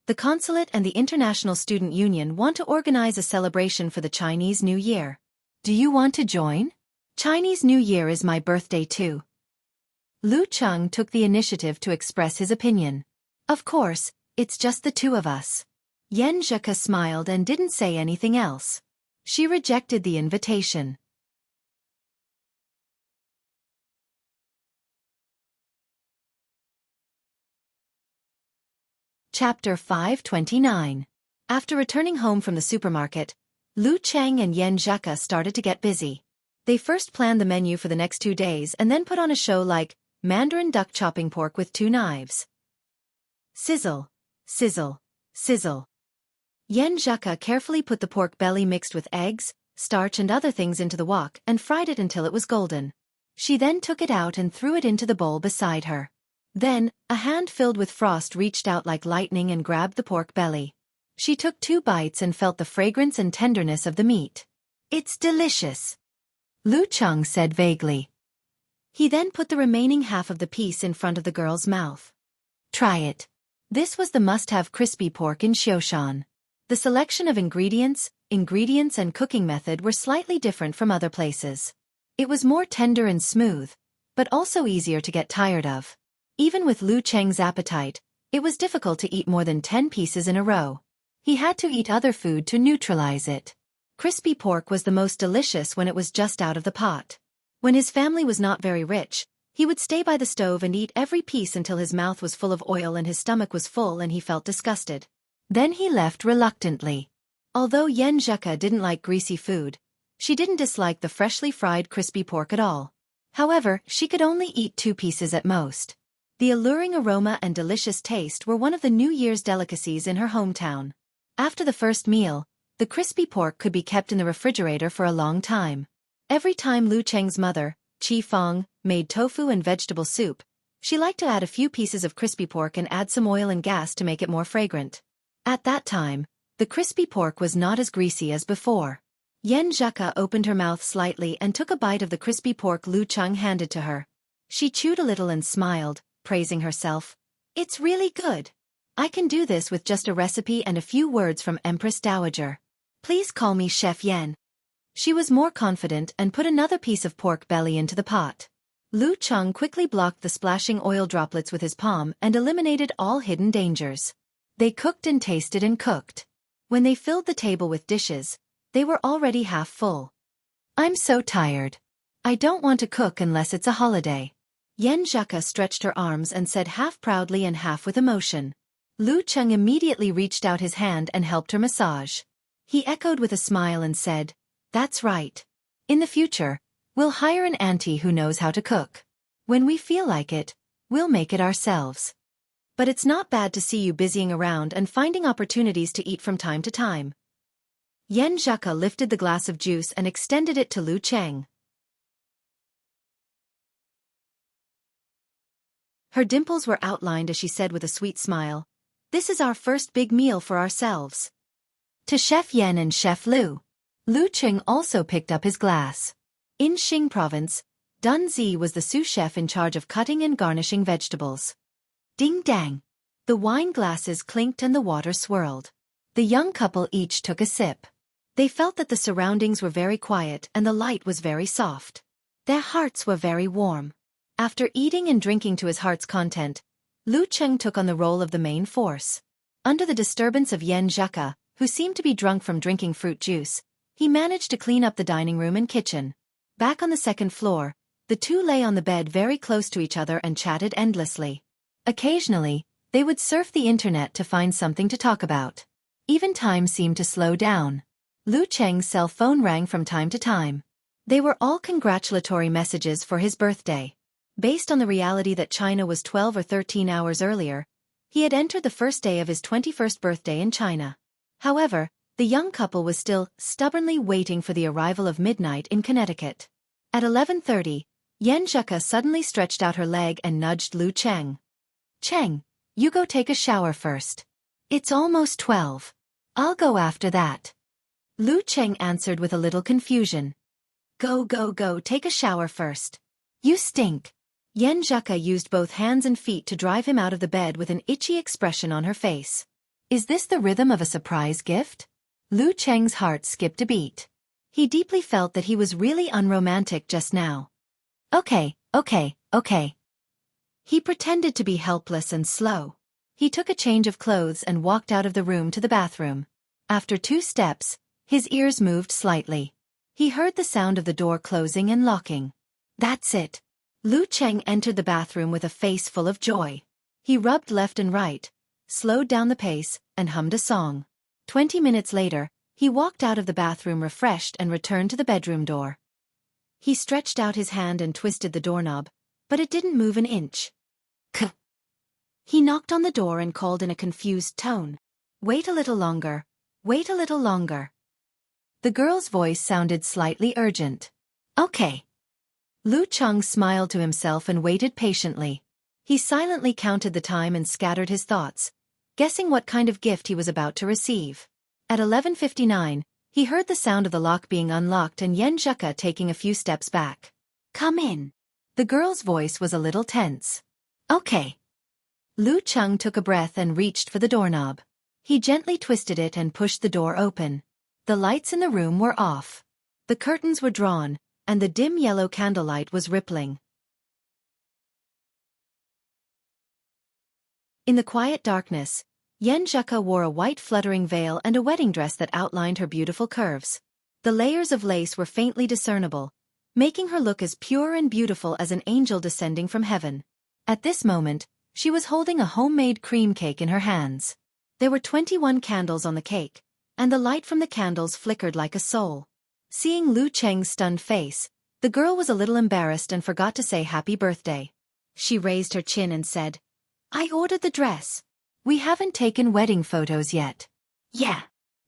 The consulate and the International Student Union want to organize a celebration for the Chinese New Year. Do you want to join? Chinese New Year is my birthday too. Lu Cheng took the initiative to express his opinion. Of course, it's just the two of us. Yen Zheke smiled and didn't say anything else. She rejected the invitation. Chapter 529. After returning home from the supermarket, Lu Cheng and Yen Zheke started to get busy. They first planned the menu for the next 2 days and then put on a show like Mandarin duck chopping pork with 2 knives. Sizzle, sizzle, sizzle. Yen Zheke carefully put the pork belly mixed with eggs, starch and other things into the wok and fried it until it was golden. She then took it out and threw it into the bowl beside her. Then, a hand filled with frost reached out like lightning and grabbed the pork belly. She took 2 bites and felt the fragrance and tenderness of the meat. It's delicious, Lu Cheng said vaguely. He then put the remaining half of the piece in front of the girl's mouth. Try it. This was the must-have crispy pork in Xiaofan. The selection of ingredients and cooking method were slightly different from other places. It was more tender and smooth, but also easier to get tired of. Even with Lu Cheng's appetite, it was difficult to eat more than 10 pieces in a row. He had to eat other food to neutralize it. Crispy pork was the most delicious when it was just out of the pot. When his family was not very rich, he would stay by the stove and eat every piece until his mouth was full of oil and his stomach was full and he felt disgusted. Then he left reluctantly. Although Yen Zheke didn't like greasy food, she didn't dislike the freshly fried crispy pork at all. However, she could only eat 2 pieces at most. The alluring aroma and delicious taste were one of the New Year's delicacies in her hometown. After the first meal, the crispy pork could be kept in the refrigerator for a long time. Every time Lu Cheng's mother, Xiaofan, made tofu and vegetable soup, she liked to add a few pieces of crispy pork and add some oil and gas to make it more fragrant. At that time, the crispy pork was not as greasy as before. Yen Zheke opened her mouth slightly and took a bite of the crispy pork Lu Cheng handed to her. She chewed a little and smiled, praising herself. It's really good. I can do this with just a recipe and a few words from Empress Dowager. Please call me Chef Yen. She was more confident and put another piece of pork belly into the pot. Lu Cheng quickly blocked the splashing oil droplets with his palm and eliminated all hidden dangers. They cooked and tasted and cooked. When they filled the table with dishes, they were already half full. I'm so tired. I don't want to cook unless it's a holiday. Yen Zheke stretched her arms and said half proudly and half with emotion. Lu Cheng immediately reached out his hand and helped her massage. He echoed with a smile and said, That's right. In the future, we'll hire an auntie who knows how to cook. When we feel like it, we'll make it ourselves. But it's not bad to see you busying around and finding opportunities to eat from time to time. Yen Zheke lifted the glass of juice and extended it to Lu Cheng. Her dimples were outlined as she said with a sweet smile, This is our first big meal for ourselves. To Chef Yen and Chef Lu. Lu Cheng also picked up his glass. In Xing province, Dun Zi was the sous chef in charge of cutting and garnishing vegetables. Ding dang. The wine glasses clinked and the water swirled. The young couple each took a sip. They felt that the surroundings were very quiet and the light was very soft. Their hearts were very warm. After eating and drinking to his heart's content, Lu Cheng took on the role of the main force. Under the disturbance of Yen Zheka, who seemed to be drunk from drinking fruit juice, he managed to clean up the dining room and kitchen. Back on the second floor, the two lay on the bed very close to each other and chatted endlessly. Occasionally, they would surf the internet to find something to talk about. Even time seemed to slow down. Lu Cheng's cell phone rang from time to time. They were all congratulatory messages for his birthday. Based on the reality that China was 12 or 13 hours earlier, he had entered the first day of his 21st birthday in China. However, the young couple was still stubbornly waiting for the arrival of midnight in Connecticut. At 11:30, Yen Zheka suddenly stretched out her leg and nudged Lu Cheng. "Cheng, you go take a shower first. It's almost 12. I'll go after that." Lu Cheng answered with a little confusion. Go, take a shower first. You stink." Yen Zheka used both hands and feet to drive him out of the bed with an itchy expression on her face. Is this the rhythm of a surprise gift? Lu Cheng's heart skipped a beat. He deeply felt that he was really unromantic just now. Okay. He pretended to be helpless and slow. He took a change of clothes and walked out of the room to the bathroom. After 2 steps, his ears moved slightly. He heard the sound of the door closing and locking. That's it. Lu Cheng entered the bathroom with a face full of joy. He rubbed left and right, slowed down the pace, and hummed a song. 20 minutes later, he walked out of the bathroom refreshed and returned to the bedroom door. He stretched out his hand and twisted the doorknob, but it didn't move an inch. He knocked on the door and called in a confused tone. Wait a little longer. Wait a little longer. The girl's voice sounded slightly urgent. Okay. Lu Cheng smiled to himself and waited patiently. He silently counted the time and scattered his thoughts, guessing what kind of gift he was about to receive. At 11:59, he heard the sound of the lock being unlocked and Yen Zheka taking a few steps back. Come in. The girl's voice was a little tense. Okay. Lu Cheng took a breath and reached for the doorknob. He gently twisted it and pushed the door open. The lights in the room were off. The curtains were drawn, and the dim yellow candlelight was rippling. In the quiet darkness, Yen Zheka wore a white fluttering veil and a wedding dress that outlined her beautiful curves. The layers of lace were faintly discernible, making her look as pure and beautiful as an angel descending from heaven. At this moment, she was holding a homemade cream cake in her hands. There were 21 candles on the cake, and the light from the candles flickered like a soul. Seeing Lu Cheng's stunned face, the girl was a little embarrassed and forgot to say happy birthday. She raised her chin and said, I ordered the dress. We haven't taken wedding photos yet. Yeah.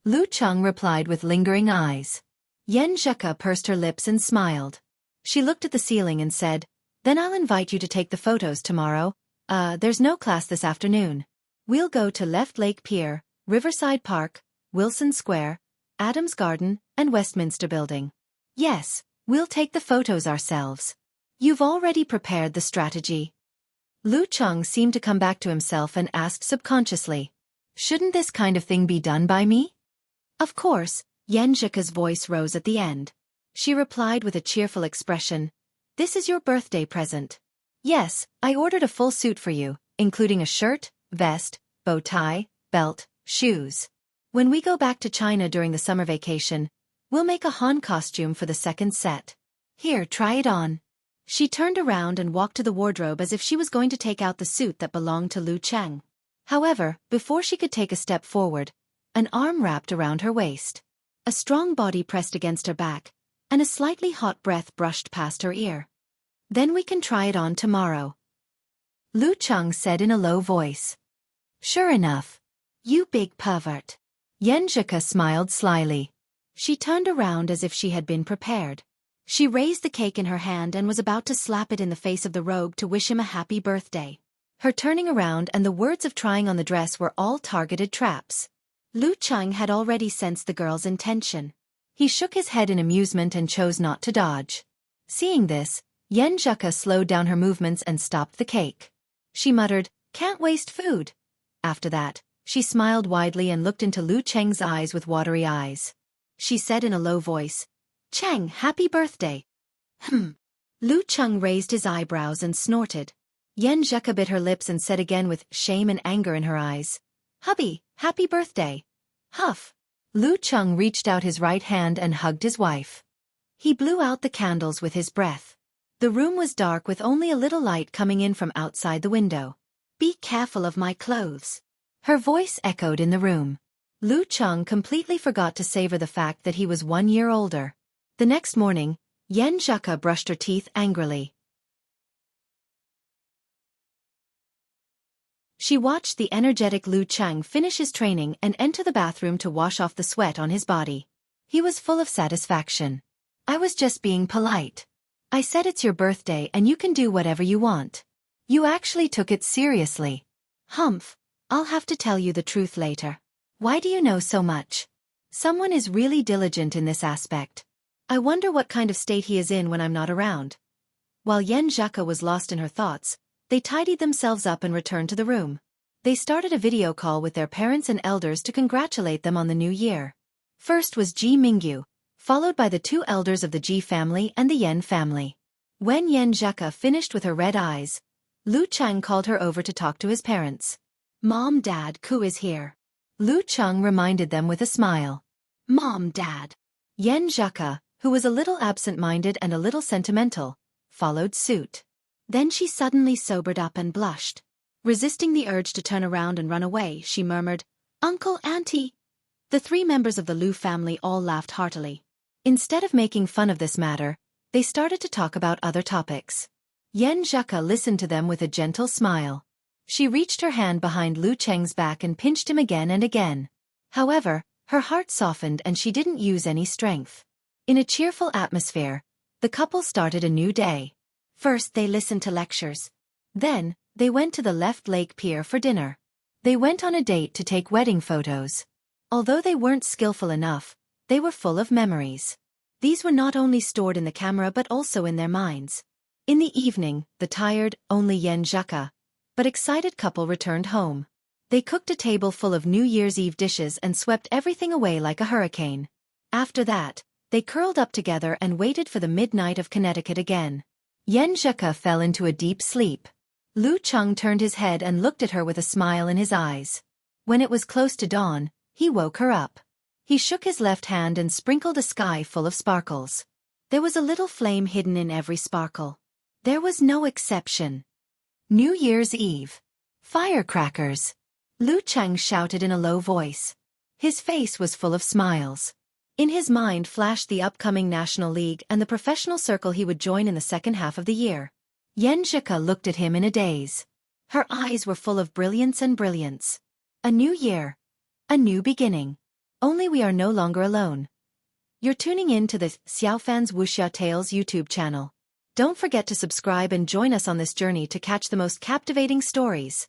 Lu Cheng replied with lingering eyes. Yen Zheka pursed her lips and smiled. She looked at the ceiling and said, Then I'll invite you to take the photos tomorrow. There's no class this afternoon. We'll go to Left Lake Pier, Riverside Park, Wilson Square, Adams Garden, and Westminster Building. Yes, we'll take the photos ourselves. You've already prepared the strategy. Lu Cheng seemed to come back to himself and asked subconsciously, Shouldn't this kind of thing be done by me? Of course, Yen Zheka's voice rose at the end. She replied with a cheerful expression, This is your birthday present. Yes, I ordered a full suit for you, including a shirt, vest, bow tie, belt, shoes. When we go back to China during the summer vacation, we'll make a Han costume for the second set. Here, try it on. She turned around and walked to the wardrobe as if she was going to take out the suit that belonged to Lu Cheng. However, before she could take a step forward, an arm wrapped around her waist. A strong body pressed against her back, and a slightly hot breath brushed past her ear. Then we can try it on tomorrow. Lu Cheng said in a low voice. Sure enough. You big pervert. Yen Zheka smiled slyly. She turned around as if she had been prepared. She raised the cake in her hand and was about to slap it in the face of the rogue to wish him a happy birthday. Her turning around and the words of trying on the dress were all targeted traps. Lu Cheng had already sensed the girl's intention. He shook his head in amusement and chose not to dodge. Seeing this, Yen Zheka slowed down her movements and stopped the cake. She muttered, Can't waste food. After that, she smiled widely and looked into Lu Cheng's eyes with watery eyes. She said in a low voice, "Cheng, happy birthday." Lu Cheng raised his eyebrows and snorted. Yan Zheka bit her lips and said again with shame and anger in her eyes, "Hubby, happy birthday." Huff. Lu Cheng reached out his right hand and hugged his wife. He blew out the candles with his breath. The room was dark with only a little light coming in from outside the window. "Be careful of my clothes." Her voice echoed in the room. Lu Cheng completely forgot to savor the fact that he was 1 year older. The next morning, Yan Zheka brushed her teeth angrily. She watched the energetic Lu Cheng finish his training and enter the bathroom to wash off the sweat on his body. He was full of satisfaction. "I was just being polite. I said it's your birthday and you can do whatever you want. You actually took it seriously." "Humph, I'll have to tell you the truth later. Why do you know so much?" "Someone is really diligent in this aspect. I wonder what kind of state he is in when I'm not around." While Yan Zheka was lost in her thoughts, they tidied themselves up and returned to the room. They started a video call with their parents and elders to congratulate them on the new year. First was Ji Mingyu, followed by the 2 elders of the Ji family and the Yan family. When Yan Zheka finished with her red eyes, Lu Cheng called her over to talk to his parents. "Mom, Dad, Ku is here." Lu Cheng reminded them with a smile. "Mom, Dad." Yan Zheka, who was a little absent-minded and a little sentimental, followed suit. Then she suddenly sobered up and blushed. Resisting the urge to turn around and run away, she murmured, "Uncle, Auntie." The 3 members of the Lu family all laughed heartily. Instead of making fun of this matter, they started to talk about other topics. Yan Zheka listened to them with a gentle smile. She reached her hand behind Lu Cheng's back and pinched him again and again. However, her heart softened and she didn't use any strength. In a cheerful atmosphere, the couple started a new day. First they listened to lectures. Then, they went to the Left Lake Pier for dinner. They went on a date to take wedding photos. Although they weren't skillful enough, they were full of memories. These were not only stored in the camera but also in their minds. In the evening, the tired, only Yan Zheka, but excited couple returned home. They cooked a table full of New Year's Eve dishes and swept everything away like a hurricane. After that, they curled up together and waited for the midnight of Connecticut again. Yan Zheka fell into a deep sleep. Lu Cheng turned his head and looked at her with a smile in his eyes. When it was close to dawn, he woke her up. He shook his left hand and sprinkled a sky full of sparkles. There was a little flame hidden in every sparkle. There was no exception. New Year's Eve. Firecrackers. Lu Cheng shouted in a low voice. His face was full of smiles. In his mind flashed the upcoming National League and the professional circle he would join in the second half of the year. Yan Zheka looked at him in a daze. Her eyes were full of brilliance and brilliance. A new year. A new beginning. Only we are no longer alone. You're tuning in to the Xiaofan's Wuxia Tales YouTube channel. Don't forget to subscribe and join us on this journey to catch the most captivating stories.